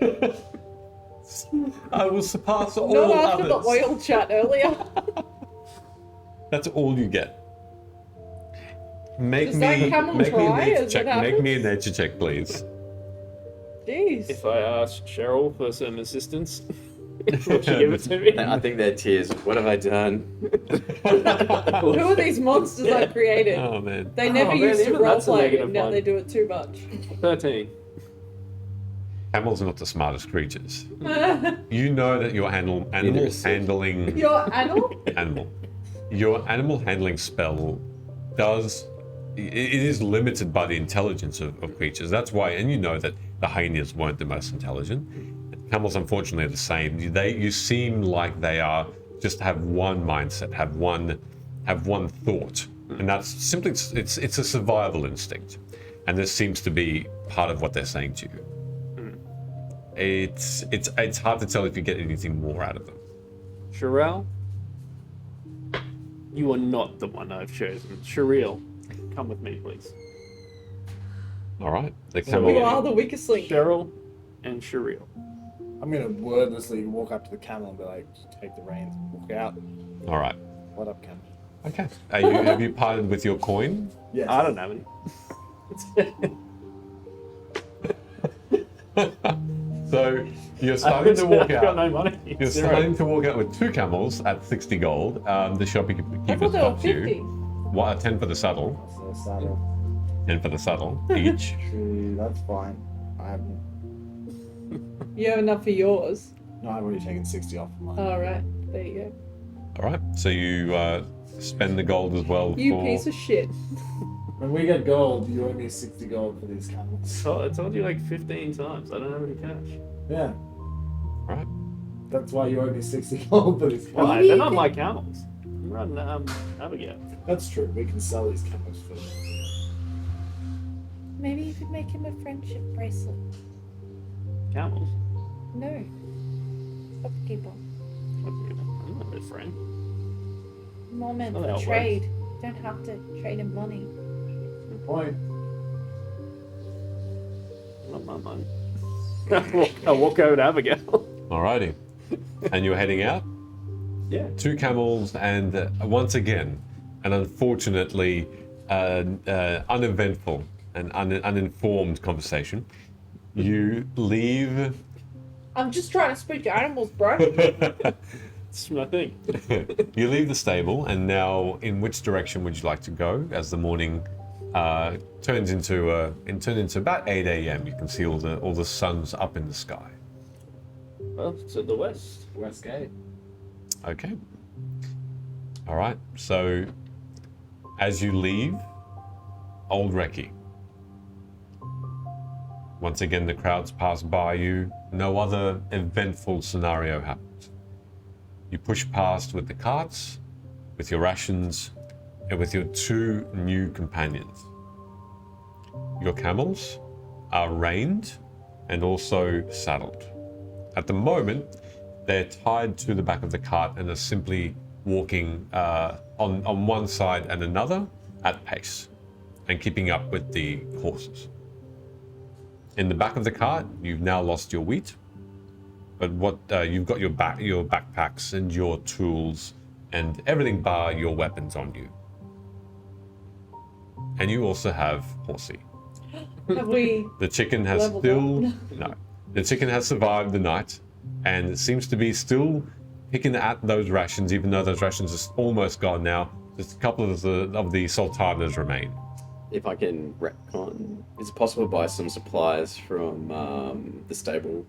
I will surpass all Not after others. the oil chat earlier. That's all you get. Make Does me that camel make me a try nature as check. it Make me a happens? nature check, please. Jeez. If I ask Cheryl for some assistance, will she give it to me? I think they're tears. What have I done? Who are these monsters I created? Oh man. They never man, used to even that's a roleplay, negative and now one. they do it too much. 13. Camels are not the smartest creatures. You know that your animal handling Your animal? your animal handling spell does. It is limited by the intelligence of creatures. That's why, and you know that the hyenas weren't the most intelligent. Camels, unfortunately, are the same. You seem like they are just have one mindset, have one thought, and that's simply it's a survival instinct, and this seems to be part of what they're saying to you. It's hard to tell if you get anything more out of them. Sherelle, you are not the one I've chosen. Shereel, come with me, please. All right, the You camel. are the weakest link. Cheryl and Shereel. I'm gonna wordlessly walk up to the camel and be like, take the reins, walk out. All right. What up, camel? Okay. Have you parted with your coin? Yes. I don't have any. So you're starting to walk I've got out. no money. You're Zero. starting to walk out with 2 camels at 60 gold. The shopkeeper I thought they were stops 50. you. What? 10 for the saddle. So saddle. 10 for the saddle each. True, that's fine. You have enough for yours. No, I've already taken 60 off of mine. Alright, there you go. All right. So you spend the gold as well You for. piece of shit. When we get gold, you owe me 60 gold for these camels. So I told you like 15 times. I don't have any cash. Yeah, All right. that's why you owe me 60 gold for these camels. Why? Maybe They're you not could- my camels. I'm running Abigail. That's true. We can sell these camels for. Maybe you could make him a friendship bracelet. Camels? No. Shopkeeper. I'm not their friend. More meant Not how for it trade. Don't have to trade him money. Good point. Not my money. I'll walk over to Abigail. Alrighty. And you're heading out? Yeah. 2 camels, and once again, an unfortunately uneventful and uninformed conversation. You leave. I'm just trying to speak to animals, bro. It's my thing. You leave the stable, and now, in which direction would you like to go as the morning turns into about 8 a.m. You can see all the suns up in the sky. Well, to the west. West Gate. Okay. All right. So, as you leave Old Rechi, once again the crowds pass by you. No other eventful scenario happens. You push past with the carts, with your rations, and with your 2 new companions. Your camels are reined and also saddled. At the moment, they're tied to the back of the cart and are simply walking on one side and another at pace and keeping up with the horses. In the back of the cart, you've now lost your wheat, but you've got your backpacks and your tools and everything bar your weapons on you. And you also have Horsey. Have we? The chicken has Leveled still up. no. The chicken has survived the night, and it seems to be still picking at those rations, even though those rations are almost gone now. Just a couple of the sultanas remain. If I can retcon, is it possible to buy some supplies from the stable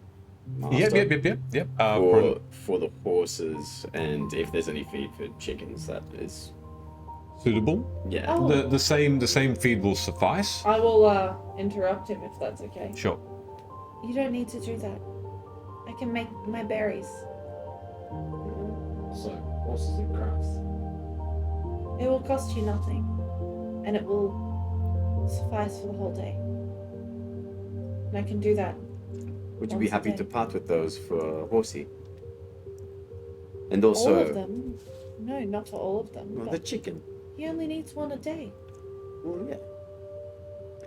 master? Yep. For the horses, and if there's any feed for chickens, that is Suitable. yeah. Oh. The same feed will suffice. I will interrupt him if that's okay. Sure. You don't need to do that. I can make my berries. So, horses and crafts. It will cost you nothing, and it will suffice for the whole day. And I can do that. Would you be once a happy day. to part with those for Horsey? And also All of them? No, not for all of them. well, the But chicken. he only needs one a day. Well, yeah.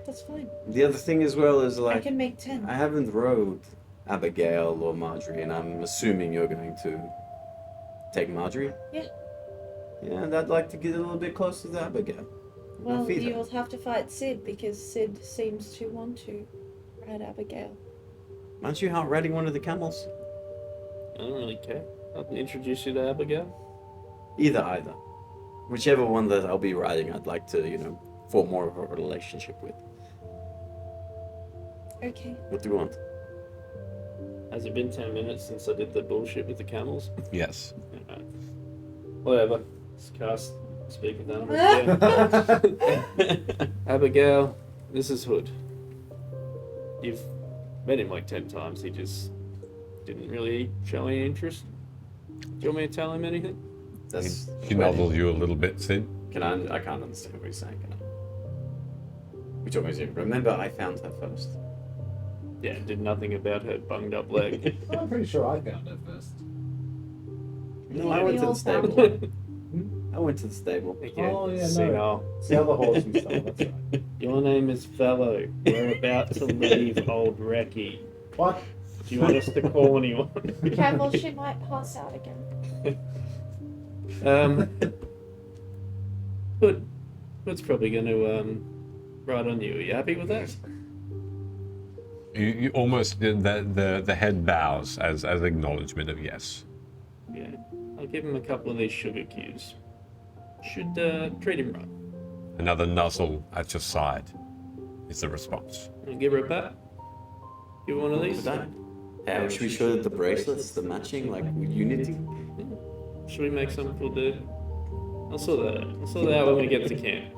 That's fine. The other thing as well is I like can make 10. I haven't rode Abigail or Marjorie, and I'm assuming you're going to take Marjorie. Yeah. Yeah, and I'd like to get a little bit closer to Abigail. Well, feed her. you'll have to fight Sid because Sid seems to want to ride Abigail. Aren't you out riding one of the camels? I don't really care. I'll introduce you to Abigail. Either. Whichever one that I'll be riding, I'd like to, form more of a relationship with. Okay. What do you want? Has it been 10 minutes since I did the bullshit with the camels? Yes. Alright. Whatever. Let's cast Speak with Animals again. Abigail, this is Hood. You've met him like 10 times. He just didn't really show any interest. Do you want me to tell him anything? That's She noddles you a little bit, Sid. I can't understand what he's saying, can I? Which always remember I found her first. Yeah, did nothing about her bunged up leg. I'm pretty sure I found it first. No, I We went to the all found stable. I went to the stable. Again, Oh, yeah, no. senile. It's the other horse we stole, that's right. Your name is Fellow. We're about to leave Old Rechi. What? Do you want us to call anyone? Careful, she might pass out again. Hood's probably going to ride on you. Are you happy with that? You almost the head bows as acknowledgement of yes. Yeah. I'll give him a couple of these sugar cubes. Should treat him right. Another nuzzle at your side is the response. I'll give her a pat. Give her one of these. How should we show that the bracelets, the matching, like unity? Should we make some for the... I'll sort that out. I'll sort that out when we get to camp.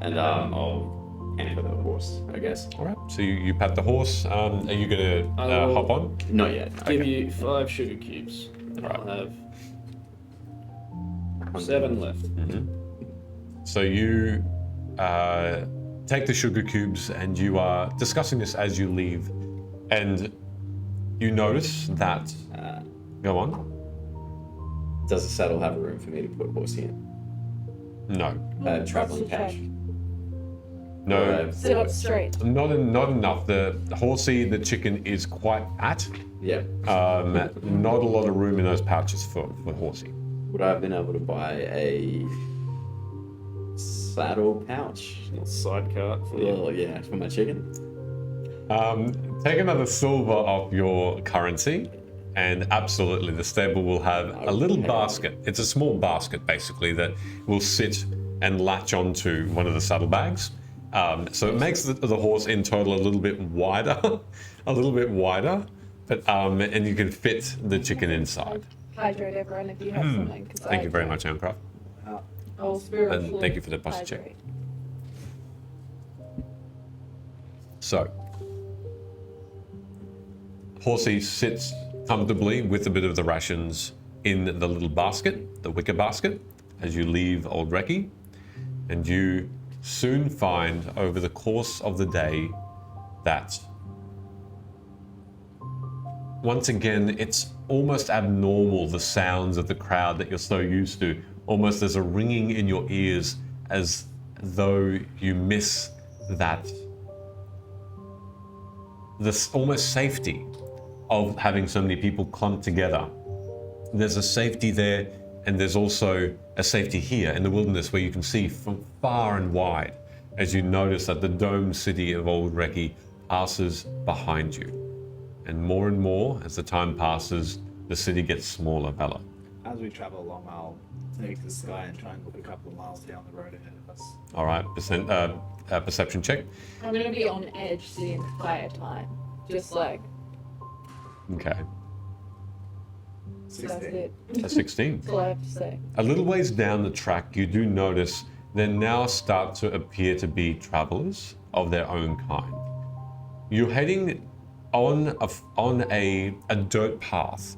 And I'll hand for the horse, I guess. All right. So you pat the horse. Are you gonna I will- hop on? Not yet. Give you 5 sugar cubes. And I'll have 7 left. So you take the sugar cubes, and you are discussing this as you leave, and you notice that. Go on. Does the saddle have a room for me to put Horsey in? No. Traveling That's a pouch. check. No, Sit up straight. not enough. The horsey, the chicken is quite fat. Yeah. Not a lot of room in those pouches for horsey. Would I have been able to buy a saddle pouch? Side cart for you. Well, yeah, for my chicken. Take another silver off your currency, and absolutely, the stable will have a little basket. It's a small basket, basically, that will sit and latch onto one of the saddlebags. So it makes the horse in total a little bit wider, but and you can fit the chicken inside. Hydrate everyone if you have something. Thank you very much, Ancraft. Oh, spiritually. And thank you for the posture check. hydrate. So, horsey sits comfortably with a bit of the rations in the little basket, the wicker basket, as you leave Old Rechi, and you soon find over the course of the day that once again it's almost abnormal, the sounds of the crowd that you're so used to. Almost there's a ringing in your ears as though you miss that this almost safety of having so many people clumped together. There's a safety there, and there's also a safety here in the wilderness where you can see from far and wide as you notice that the domed city of Old Rechi passes behind you. And more, as the time passes, the city gets smaller, Bella. As we travel along, I'll take the sky and try and look a couple of miles down the road ahead of us. All right, perception check. I'm going to be on edge the entire time. Just like, Okay, that's 16. it. a 16. That's all I have to say. A little ways down the track, you do notice there now start to appear to be travelers of their own kind. You're heading on a dirt path.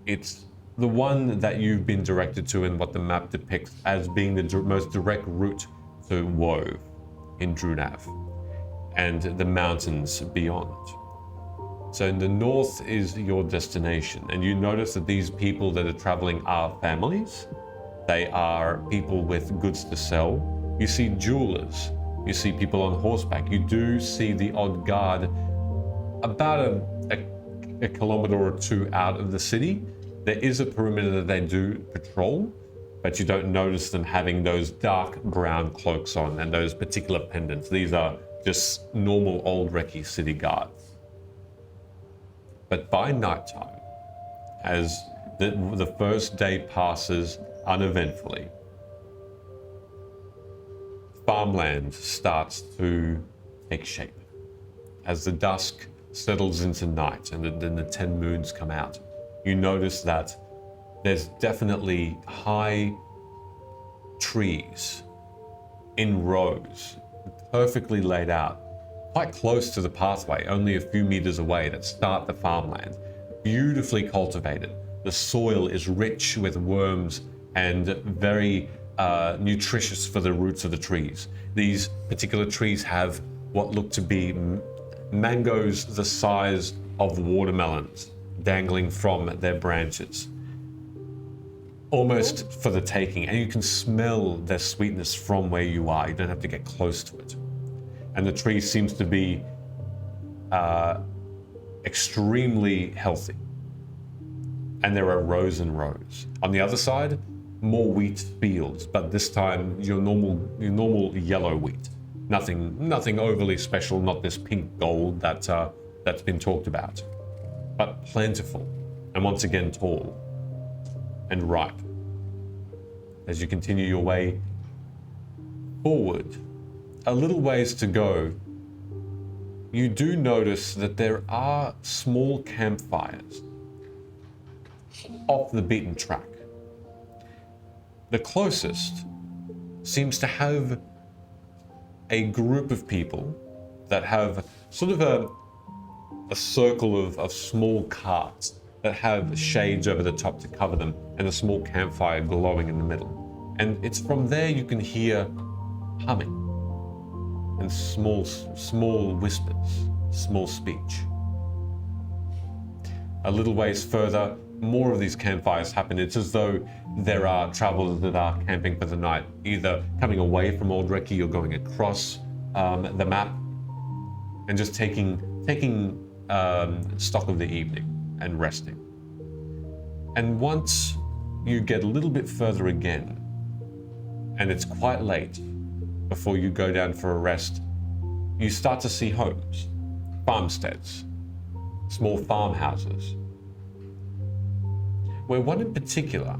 It's the one that you've been directed to and what the map depicts as being the most direct route to Wove in Drunav and the mountains beyond. So in the north is your destination, and you notice that these people that are traveling are families. They are people with goods to sell. You see jewelers. You see people on horseback. You do see the odd guard about a kilometer or two out of the city. There is a perimeter that they do patrol, but you don't notice them having those dark brown cloaks on and those particular pendants. These are just normal Old Rechi city guards. But by nighttime, as the first day passes uneventfully, farmland starts to take shape. As the dusk settles into night and then the 10 moons come out, you notice that there's definitely high trees in rows, perfectly laid out, quite close to the pathway, only a few meters away, that start the farmland. Beautifully cultivated. The soil is rich with worms and very nutritious for the roots of the trees. These particular trees have what look to be mangoes the size of watermelons dangling from their branches, almost for the taking, and you can smell their sweetness from where you are. You don't have to get close to it. And the tree seems to be extremely healthy. And there are rows and rows. On the other side, more wheat fields, but this time your normal yellow wheat. Nothing overly special, not this pink gold that's been talked about, but plentiful, and once again tall and ripe. As you continue your way forward, a little ways to go, you do notice that there are small campfires off the beaten track. The closest seems to have a group of people that have sort of a circle of small carts that have shades over the top to cover them and a small campfire glowing in the middle. And it's from there you can hear humming and small whispers, small speech. A little ways further, more of these campfires happen. It's as though there are travelers that are camping for the night, either coming away from Old Rechi or going across, the map and just taking stock of the evening and resting. And once you get a little bit further again, and it's quite late before you go down for a rest, you start to see homes, farmsteads, small farmhouses, where one in particular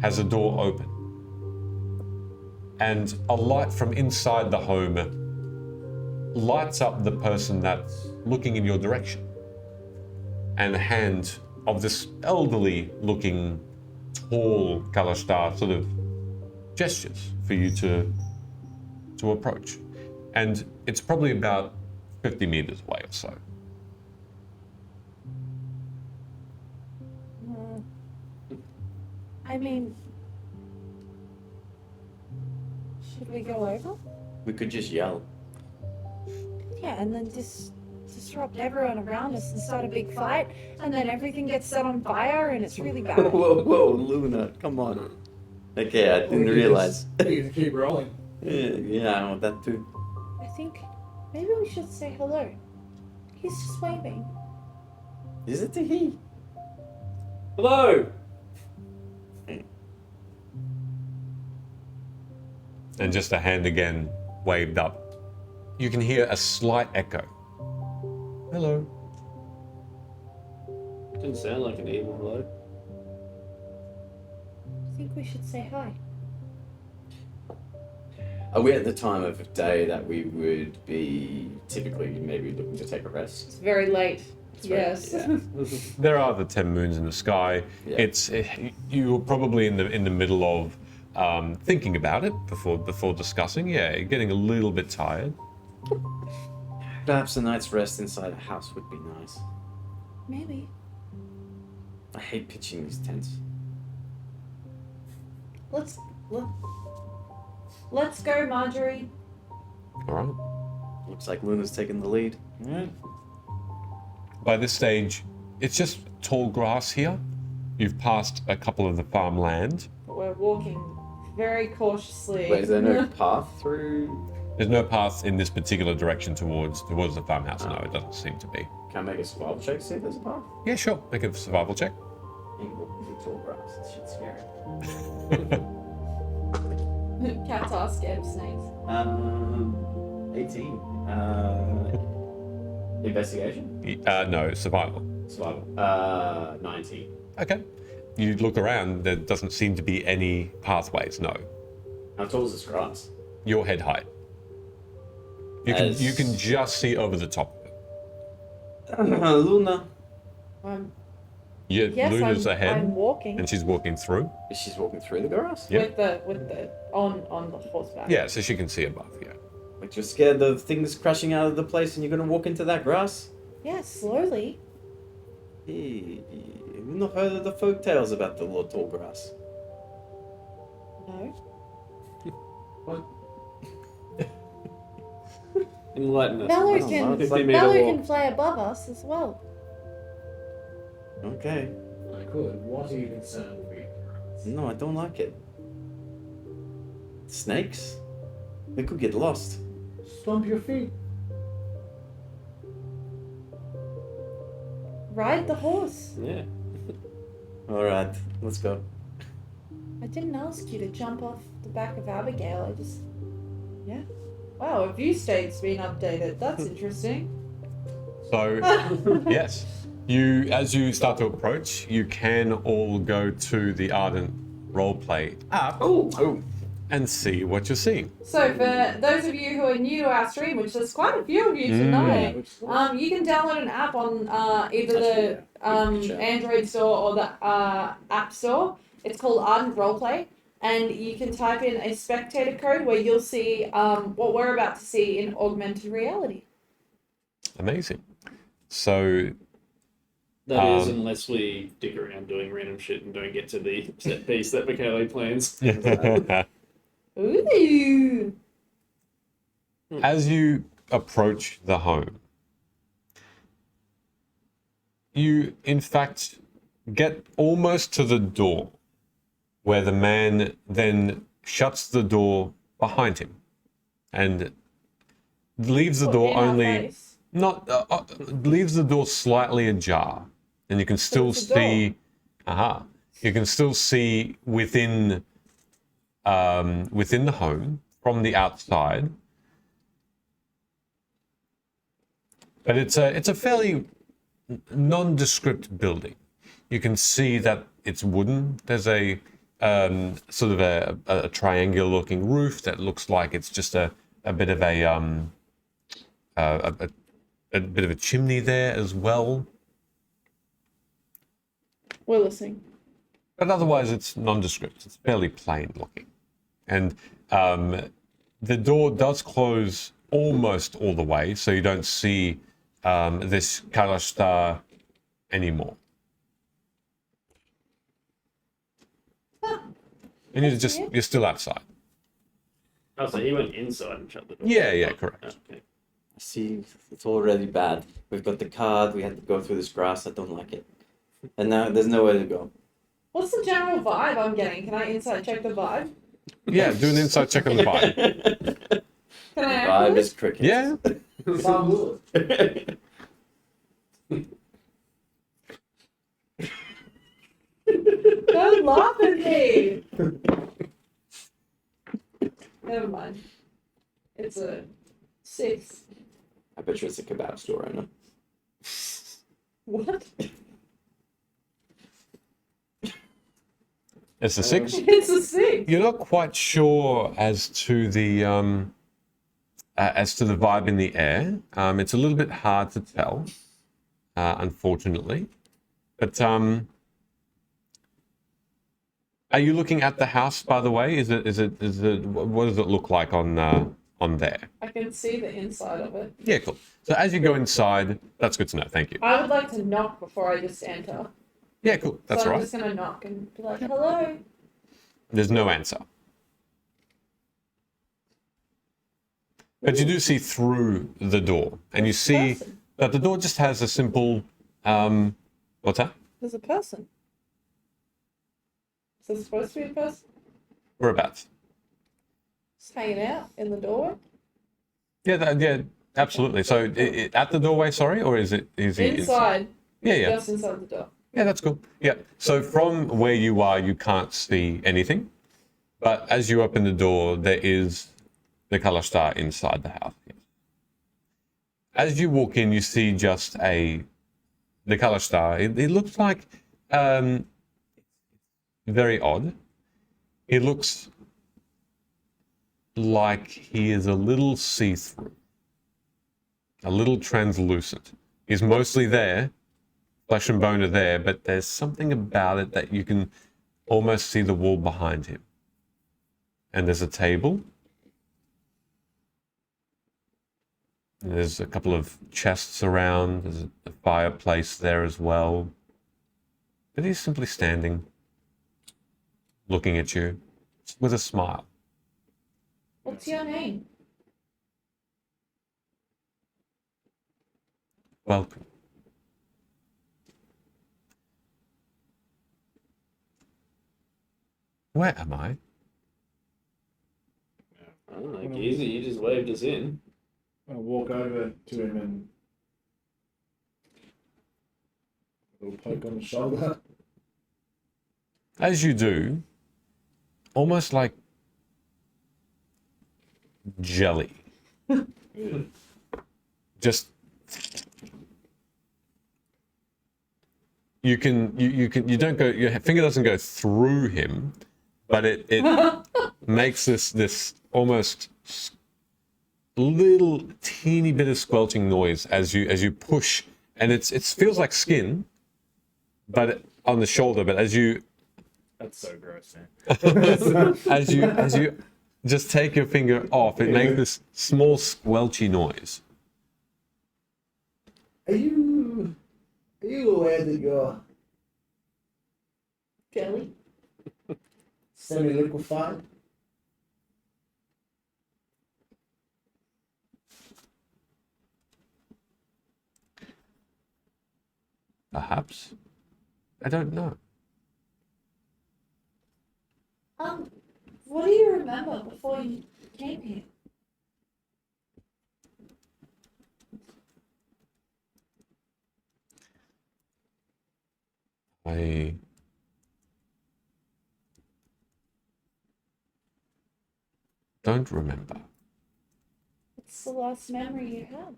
has a door open, and a light from inside the home lights up the person that's looking in your direction, and a hand of this elderly looking tall Kalashtar sort of gestures for you to approach. And it's probably about 50 meters away or so. I mean, should we go over? We could just yell. Yeah, and then disrupt everyone around us and start a big fight, and then everything gets set on fire, and it's really bad. Whoa, Luna, come on. Okay, I didn't realize. You can keep rolling. Yeah, I want that too. I think maybe we should say hello. He's just waving. Is it a he? Hello! And just a hand again waved up. You can hear a slight echo. Hello. Didn't sound like an evil hello. I think we should say hi. Are we at the time of day that we would be typically maybe looking to take a rest? It's very late. Yes. Yeah. There are the 10 moons in the sky. Yeah. It's you're probably in the middle of thinking about it before discussing. Yeah, you're getting a little bit tired. Perhaps a night's rest inside a house would be nice. Maybe. I hate pitching these tents. Let's go, Marjorie. All right. Looks like Luna's taking the lead. Yeah. By this stage, it's just tall grass here. You've passed a couple of the farmland. But we're walking very cautiously. Wait, is there no path through? There's no path in this particular direction towards the farmhouse. No, it doesn't seem to be. Can I make a survival check to see if there's a path? Yeah, sure. Make a survival check. Ain't walking through tall grass. That shit's scary. Cats are scared of snakes. 18. Investigation? No, survival. Survival. 19. Okay. You look around. There doesn't seem to be any pathways. No. How tall is this grass? Your head height. You can just see over the top of it. Luna. Yeah, Yes, Luna's ahead, I'm walking and she's walking through. Is she walking through the grass? Yeah. with the on the horseback. Yeah, so she can see above. Yeah. Like you're scared of things crashing out of the place and you're gonna walk into that grass? Yeah, slowly. Hey, you've not heard of the folk tales about the Lord Tall Grass? No. Enlighten us. Valor know, can, it's like made a walk. can fly above us as well. Okay. I could. What are you concerned with? No, I don't like it. Snakes? We could get lost. Stomp your feet. Ride the horse. Yeah. Alright, let's go. I didn't ask you to jump off the back of Abigail. I just. Yeah. Wow, a view state's been updated. That's interesting. So, yes, as you start to approach, you can all go to the Ardent roleplay app and see what you're seeing. So for those of you who are new to our stream, which there's quite a few of you tonight, you can download an app on either the Android store or the App Store. It's called Ardent Roleplay, and you can type in a spectator code where you'll see what we're about to see in augmented reality. Amazing. So, That is, unless we dig around doing random shit and don't get to the set piece that Michele plans. Ooh. as you approach the home, you in fact get almost to the door, where the man then shuts the door behind him. and leaves the What, door in our only face? not leaves the door slightly ajar, and you can still it's a door. see. Aha! You can still see within within the home from the outside, but it's a fairly nondescript building. You can see that it's wooden. There's a sort of a triangular looking roof that looks like it's just a bit of a bit of a chimney there as well. We're listening. But otherwise it's nondescript. It's fairly plain looking. And the door does close almost all the way, so you don't see this Kalashtar anymore. And you're still outside. Oh, so he went inside and shut the door. Yeah, correct. Okay. See, it's already bad. We've got the card. We had to go through this grass. I don't like it. And now there's nowhere to go. What's the general vibe I'm getting? Can I insight check the vibe? Yeah, do an inside check on the vibe. Can I Vibe actually? is crickets. Yeah. Sound good. Don't laugh at me! Never mind. It's a 6. I bet you it's a kebab store, I know. What? It's a 6. It's a 6! You're not quite sure as to the vibe in the air. It's a little bit hard to tell, unfortunately. But are you looking at the house, by the way? Is it? What does it look like on there? I can see the inside of it. Yeah, cool. So as you go inside, that's good to know. Thank you. I would like to knock before I just enter. Yeah, cool. That's so all I'm right. just gonna knock and be like, hello. There's no answer. But you do see through the door, and you see Person. that the door just has a simple. What's that? There's a person. Is there supposed to be a person? Whereabouts? Just hanging out in the door? Yeah, absolutely. So at the doorway, sorry, or is he Inside. Yeah. Just inside the door. Yeah, that's cool. Yeah. So from where you are, you can't see anything. But as you open the door, there is the Kalashtar inside the house. Yes. As you walk in, you see just the Kalashtar. It looks like very odd. It looks like he is a little see-through, a little translucent. He's mostly there. Flesh and bone are there, but there's something about it that you can almost see the wall behind him. And there's a table. And there's a couple of chests around. There's a fireplace there as well. But he's simply standing, looking at you with a smile. What's your name? Welcome. Where am I? I don't know, Geezy, you just waved us in. I'll walk over to him and a little poke on the shoulder. As you do, almost like jelly. Just you don't go, your finger doesn't go through him, but it makes this almost little teeny bit of squelching noise as you push, and it feels like skin, but on the shoulder. But as you That's so gross, man. as you just take your finger off, it makes this small squelchy noise. Are you aware that you're Jelly? semi-liquefied? Perhaps. I don't know. What do you remember before you came here? I don't remember. What's the last memory you have?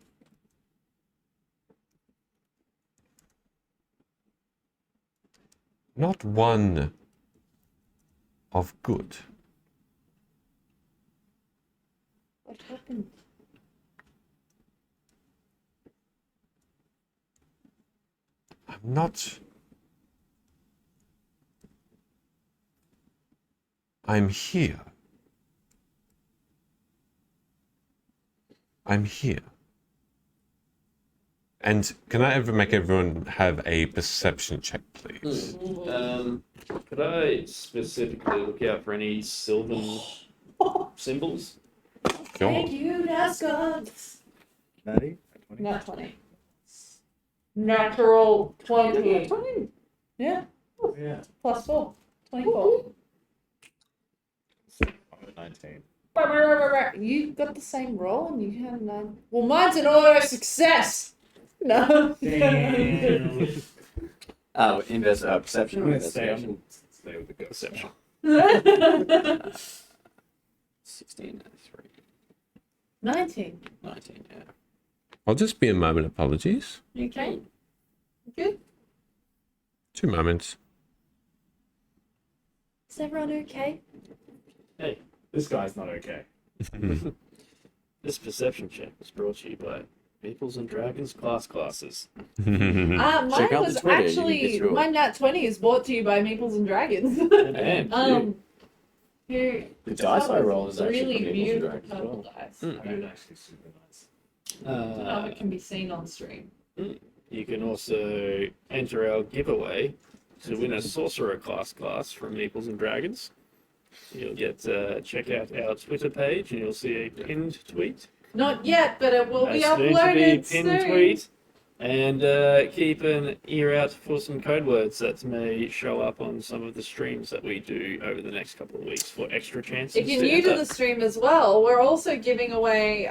Not one of good. What happened? I'm not. I'm here. I'm here. And can I ever make everyone have a perception check, please? Could I specifically look out for any sylvan symbols? Sure. Thank you, Ascot. 30? 20? Not 20. Natural 20. Yeah. Yeah. Plus 4. 24. 19. You got the same roll and you had a 9. Well, mine's an auto success. No. Damn. Oh, perception or I'm gonna stay investigation. Stay with the perception. 16, 3, 19. 19, yeah. I'll just be a moment. Apologies. You okay? Good. 2 moments. Is everyone okay? Hey, This guy's not okay. this perception check was brought to you by Peoples and Dragons classes. Mine Check out the was Twitter, you can actually get through it. my nat 20 is brought to you by Meeples and Dragons. And Who The dice I roll is actually really from Meeples and beautiful Dragons as purple well. dice. I mean, actually super nice. How it can be seen on stream. you can also enter our giveaway to win a Sorcerer class from Meeples and Dragons. You'll get check out our Twitter page and you'll see a pinned tweet. Not yet, but it will be A uploaded soon-to-be pinned soon. tweet. And keep an ear out for some code words that may show up on some of the streams that we do over the next couple of weeks for extra chances. If you're new to the stream as well, we're also giving away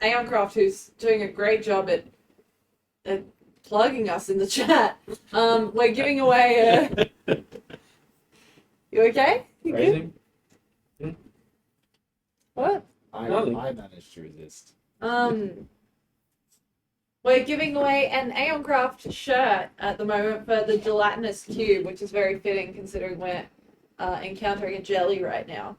Aeoncraft, who's doing a great job at plugging us in the chat. We're giving away a... You okay? You good? Phrasing? What? I managed to resist. We're giving away an Aeoncraft shirt at the moment for the gelatinous cube, which is very fitting considering we're encountering a jelly right now.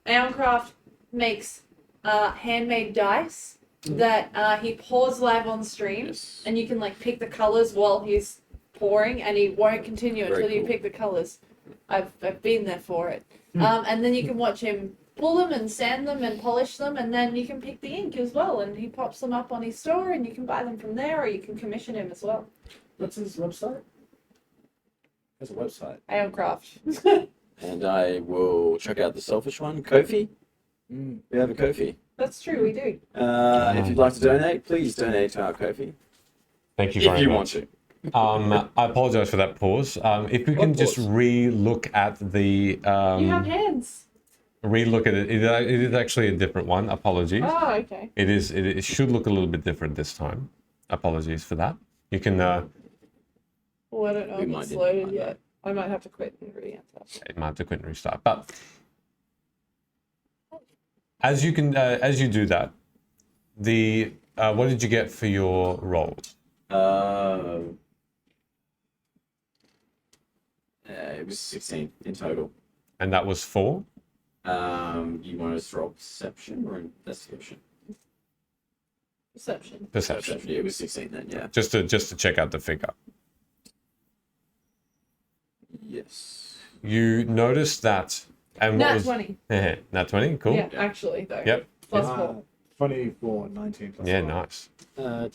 Aeoncraft makes handmade dice that he pours live on stream, Yes. and you can like pick the colors while he's pouring, and he won't continue Very until you cool. pick the colors. I've been there for it. And then you can watch him pull them and sand them and polish them, and then you can pick the ink as well, and he pops them up on his store, and you can buy them from there, or you can commission him as well. What's his website? There's a website. Aeoncraft. And I will check out the selfish one, Kofi. Mm. We have a Kofi. That's true, we do. If you'd like to donate, please donate to our Kofi. Thank you If very you much. want to. I apologize for that pause. If we can just pause? re-look at the You have hands. re-look at it. It is actually a different one. Apologies. Oh, okay. It is. It should look a little bit different this time. Apologies for that. You can. Well, I don't know We if might it's need to loaded find yet. I might have to quit and re-enter. It might have to quit and restart. But as you can, as you do that, the what did you get for your rolls? It was 16 in total. And that was 4. You want us to roll perception or investigation? Perception. Perception. Yeah, it was 16 then, yeah. Just to check out the figure. Yes. You noticed that, and what Nat was 20. Nat 20? Cool. Yeah, actually, though. Yep. Plus 4. 24, 19 plus Yeah, 4. nice.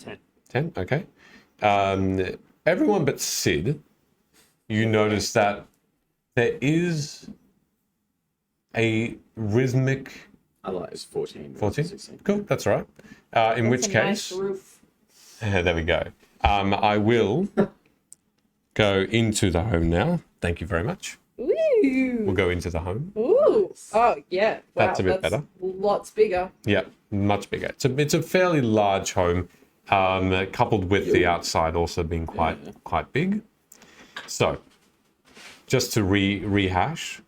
10. 10. Okay. Everyone but Sid, you notice that there is a rhythmic. I like it's 14. 14? 16. Cool. That's all right. In which That's a nice case, roof. there we go. I will go into the home now. Thank you very much. We'll Ooh. go into the home. Ooh. Oh, yeah. Wow, That's a bit better. Lots bigger. Yeah, much bigger. It's a fairly large home. coupled with the outside also being quite big. So, just to rehash,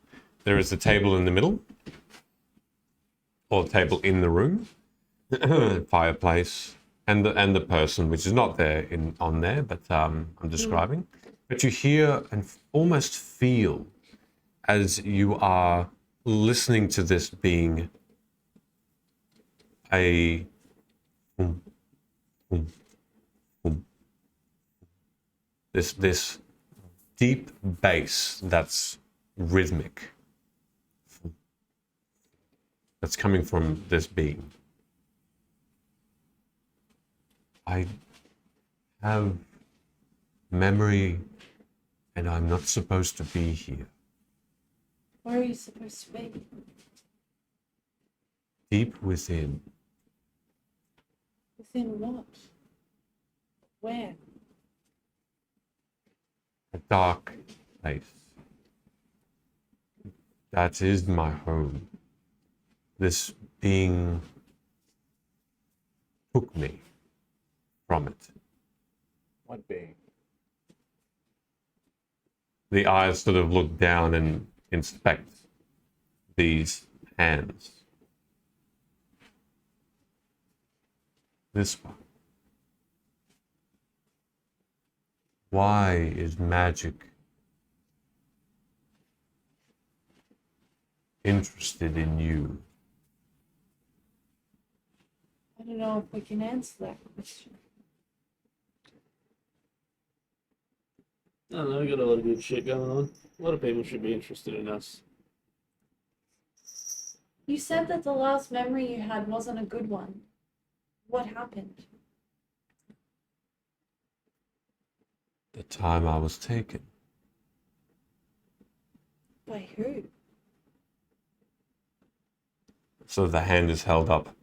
there is the table in the middle, or the table in the room, fireplace, and the person, which is not there on there, but I'm describing. But you hear and almost feel as you are listening to this being a this deep bass that's rhythmic, that's coming from this being. I have memory, and I'm not supposed to be here. Where are you supposed to be? Deep within. Within what? Where? A dark place. That is my home. This being took me from it. What being? The eyes sort of look down and inspect these hands. This one. Why is magic interested in you? I don't know if we can answer that question. I don't know, we got a lot of good shit going on. A lot of people should be interested in us. You said that the last memory you had wasn't a good one. What happened? The time I was taken. By who? So the hand is held up.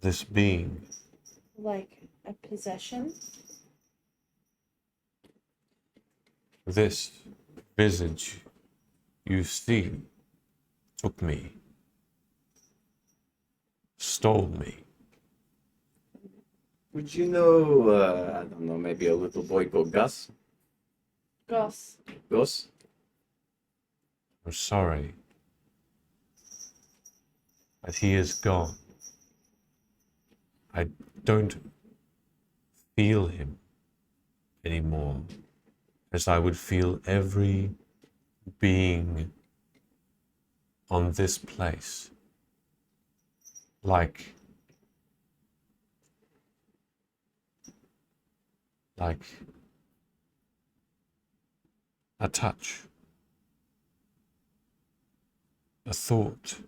This being. Like a possession? This visage you see took me, stole me. Would you know, I don't know, maybe a little boy called Gus? Goss. Gus? I'm sorry, but he is gone. I don't feel him anymore, as I would feel every being on this place, like a touch, a thought.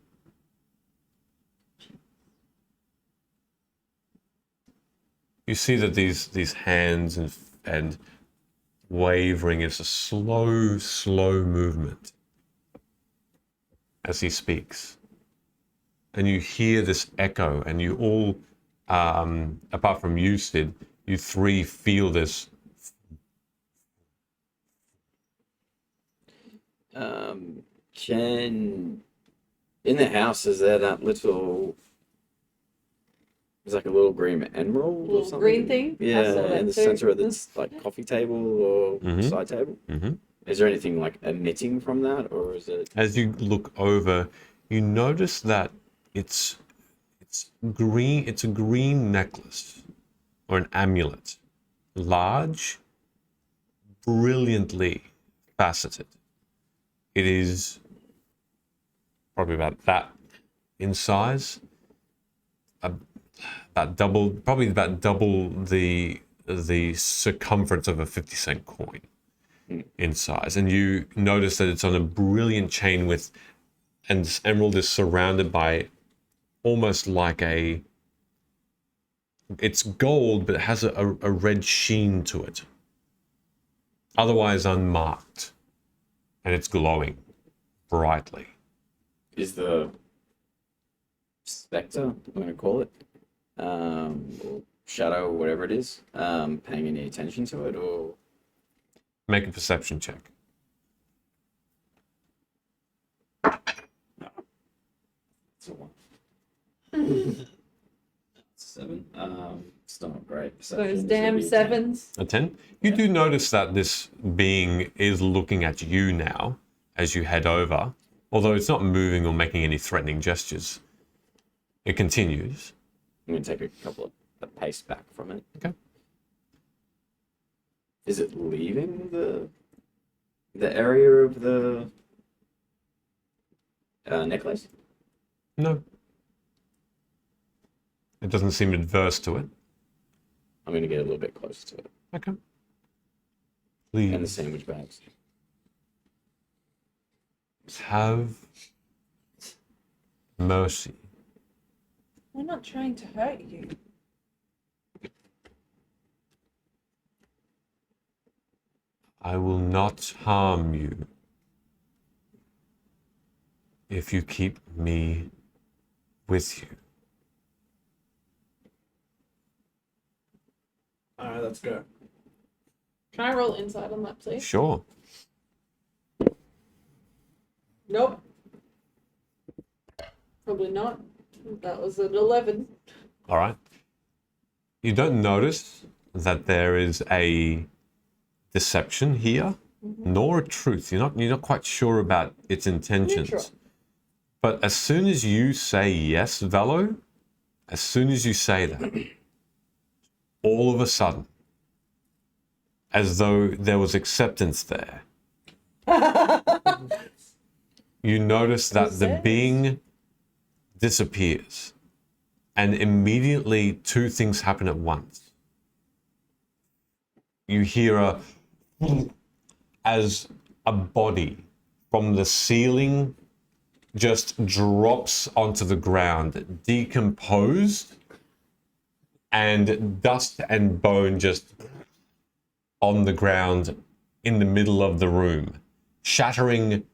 You see that these hands and wavering is a slow movement as he speaks. And you hear this echo, and you all, apart from you, Sid, you three feel this. Can, in the house, is there that little, it's like a little green emerald or Little something? green thing? I Yeah, saw that in the too. center of this like coffee table or Mhm. side table. Mhm. Is there anything like emitting from that, or is it? As you look over, you notice that it's green. It's a green necklace or an amulet, large, brilliantly faceted. It is probably about that in size, about double, probably about double the circumference of a 50-cent coin in size. And you notice that it's on a brilliant chain with, and this emerald is surrounded by almost like it's gold, but it has a red sheen to it. Otherwise unmarked. And it's glowing brightly. Is the spectre, I'm going to call it, or shadow, or whatever it is, paying any attention to it, or? Make a perception check. It's a one. It's 7. It's not great. Those damn sevens. A 10. You do notice that this being is looking at you now as you head over, although it's not moving or making any threatening gestures. It continues. I'm going to take a couple of pace back from it. Okay. Is it leaving the area of the necklace? No. It doesn't seem adverse to it. I'm going to get a little bit closer to it. Okay. And the Please sandwich bags. have mercy. We're not trying to hurt you. I will not harm you if you keep me with you. Alright, let's go. Can I roll inside on that, please? Sure. Nope. Probably not. That was an 11. All right. You don't notice that there is a deception here, nor a truth. You're not quite sure about its intentions. Neutral. But as soon as you say yes, Velo, as soon as you say that, all of a sudden, as though there was acceptance there, you notice that the being disappears. And immediately two things happen at once. You hear as a body from the ceiling just drops onto the ground, decomposed, and dust and bone just on the ground in the middle of the room, shattering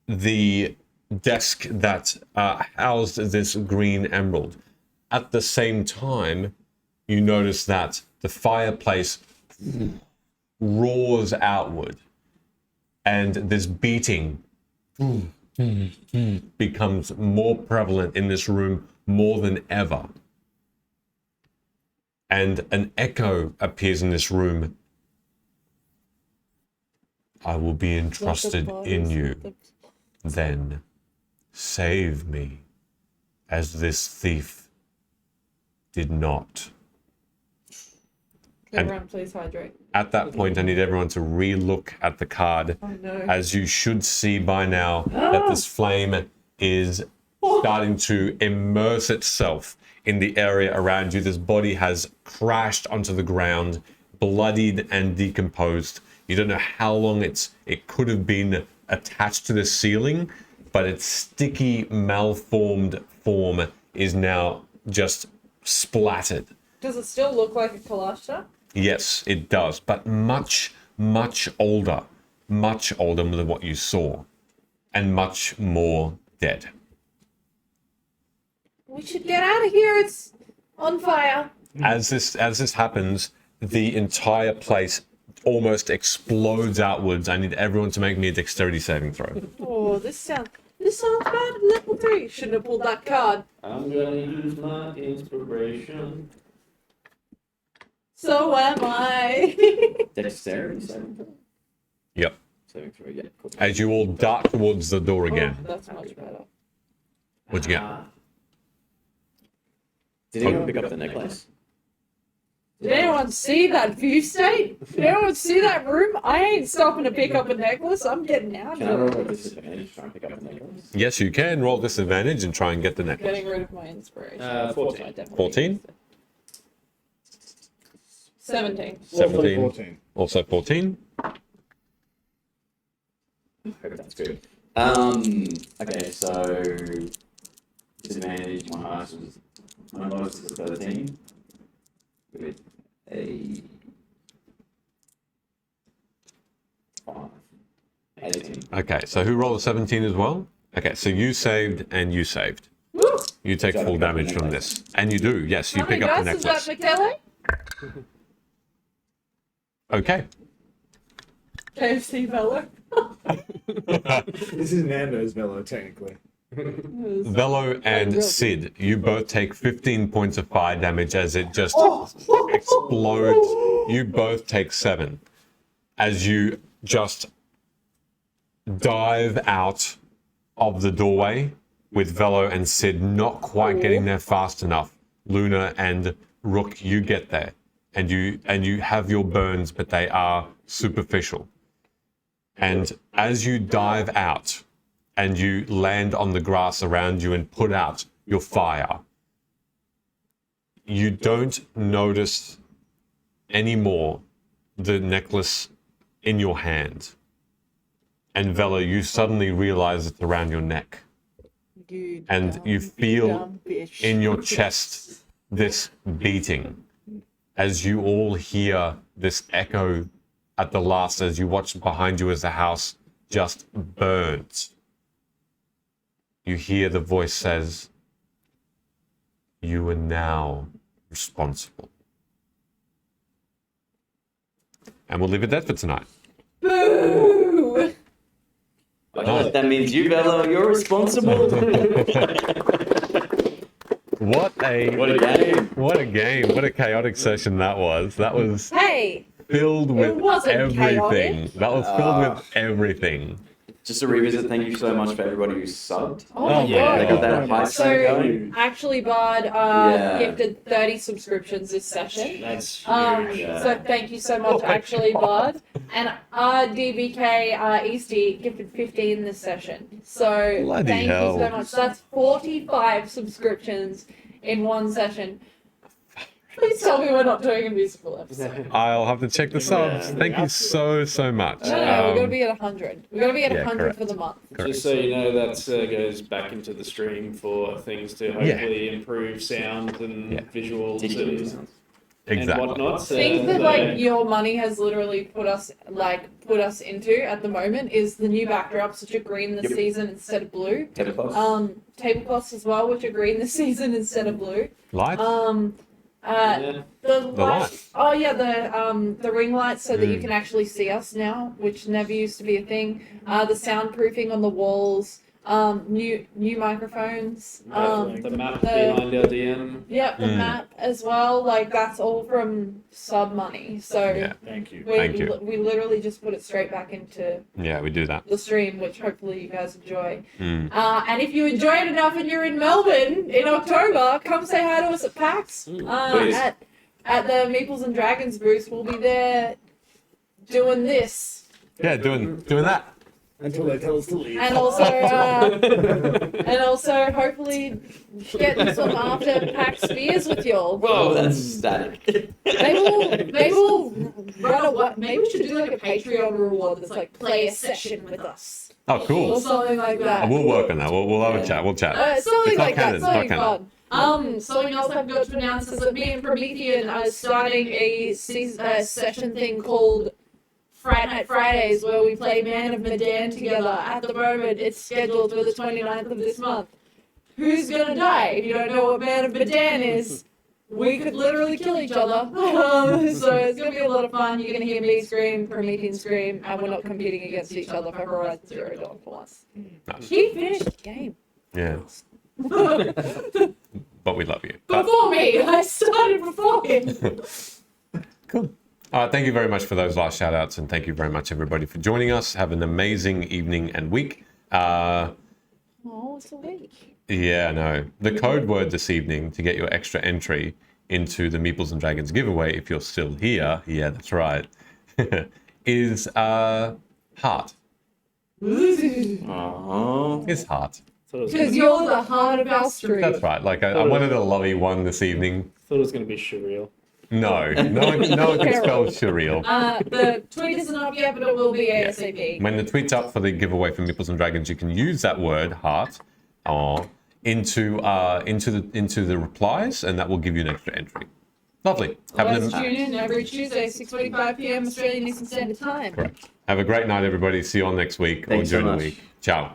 the desk that housed this green emerald. At the same time, you notice that the fireplace roars outward, and this beating becomes more prevalent in this room more than ever. And an echo appears in this room. I will be entrusted in you. Then save me, as this thief did not. Everyone, please hydrate. At that point, I need everyone to re-look at the card. Oh no. As you should see by now that this flame is starting to immerse itself in the area around you. This body has crashed onto the ground, bloodied and decomposed. You don't know how long it could have been attached to the ceiling, but its sticky, malformed form is now just splattered. Does it still look like a Kalasha? Yes, it does, but much, much older than what you saw, and much more dead. We should get out of here. It's on fire. As this happens, the entire place almost explodes outwards. I need everyone to make me a dexterity saving throw. Oh, this sounds bad. Level 3. Shouldn't have pulled that card. I'm gonna use my inspiration. So am I. Dexterity saving throw? Yep. Saving throw, yeah, cool. As you all dart towards the door again. Oh, that's much better. What'd you get? Did anyone pick up the necklace? Did anyone see that view state? Did anyone see that room? I ain't stopping to pick up a necklace. I'm getting out Can I of roll it. a disadvantage to try and pick up the necklace? Yes, you can roll disadvantage and try and get the necklace. Getting rid of my inspiration. 14. I definitely 14? used it. 17. 17. 14. Also 14. I hope that's good. Okay, so disadvantage, my lowest is 13. With a 5. 18. Okay, so who rolled a 17 as well? Okay, so you saved and you saved. Woo! You take So I full pick up the damage from necklace. this. And you do, yes, you How many pick up the dice is necklace. that, Michele? Okay. KFC Velo. This is Nando's Velo, technically. Velo and Sid, you both take 15 points of fire damage as it just explodes. You both take 7 as you just dive out of the doorway with Velo and Sid not quite getting there fast enough. Luna and Rook, you get there, and you have your burns, but they are superficial. And as you dive out and you land on the grass around you and put out your fire, you don't notice anymore the necklace in your hand. And Vela, you suddenly realize it's around your neck. And you feel in your chest this beating as you all hear this echo at the last, as you watch behind you as the house just burns. You hear the voice says, "You are now responsible." And we'll leave it there for tonight. Boo! Well, that means you, Velo, you're responsible. What a game. What a game. What a chaotic session that was. That was Hey! filled with wasn't everything. chaotic. That was filled with everything. Just to revisit, thank you so much for everybody who subbed. Oh my yeah. They got that hype train So, going. actually, Bard Yeah. gifted 30 subscriptions this session. That's huge. So thank you so much, actually, Bard. And DBK Easty gifted 15 this session. So Bloody thank hell. you so much. That's 45 subscriptions in one session. Please tell me we're not doing a musical episode. I'll have to check the subs. Thank you so much. No, we're going to be at 100. We're going to be at Yeah, 100 correct. for the month. Just so you know, that goes back into the stream for things to hopefully improve sound and Yeah. visuals and Exactly. whatnot. Things that like your money has literally put us into at the moment is the new backdrops, which are green this season instead of blue. Tablecloths as well, which are green this season instead of blue. Lights? Yeah. The lights. Oh yeah, the ring lights, so that you can actually see us now, which never used to be a thing. The soundproofing on the walls. New microphones. The map the- behind our DM. Yep, the map as well. Like that's all from sub money. So Yeah. Thank you. we, Thank you. we literally just put it straight back into Yeah, we do that. the stream, which hopefully you guys enjoy. Mm. And if you enjoy it enough and you're in Melbourne in October, come say hi to us at PAX. Please. At the Meeples and Dragons booth. We'll be there doing this. Yeah, doing that. Until they tell us to leave. And also hopefully getting some after PAX beers with y'all. Whoa, that's static. Maybe we'll run a what? Maybe we should do like a Patreon reward that's like play a session with us Oh, or cool. something like that. We'll work on that. We'll have a chat. We'll chat. Something It's not like that. canon, it's not Something canon. fun. Something else I've got to announce is that me and Promethean are starting a session thing called Friday Night Fridays, where we play Man of Medan together. At the moment, it's scheduled for the 29th of this month. Who's gonna die? If you don't know what Man of Medan is, we could literally kill each other. So it's gonna be a lot of fun. You're gonna hear me scream, Promethean scream, and we're not competing against each other for Horizon Zero Dawn for once. Nice. He finished the game. Yeah. But we love you. Before me! I started before him! Cool. Thank you very much for those last shout outs, and thank you very much, everybody, for joining us. Have an amazing evening and week. Oh, it's a week. Yeah, no. The code word this evening to get your extra entry into the Meeples and Dragons giveaway, if you're still here, yeah, that's right, is heart. It's heart. Because you're the heart of our stream. That's right. Like, I wanted a lovey one this evening. Thought it was going to be surreal. No one can spell surreal. The tweet isn't up yet, but it will be ASAP. When the tweet's up for the giveaway for Meeples and Dragons, you can use that word heart into the replies, and that will give you an extra entry. Lovely. Let's tune in every Tuesday, 6:45 p.m. Australian Eastern Standard Time. Correct. Have a great night, everybody. See you all next week Thanks or during so the much. week. Ciao.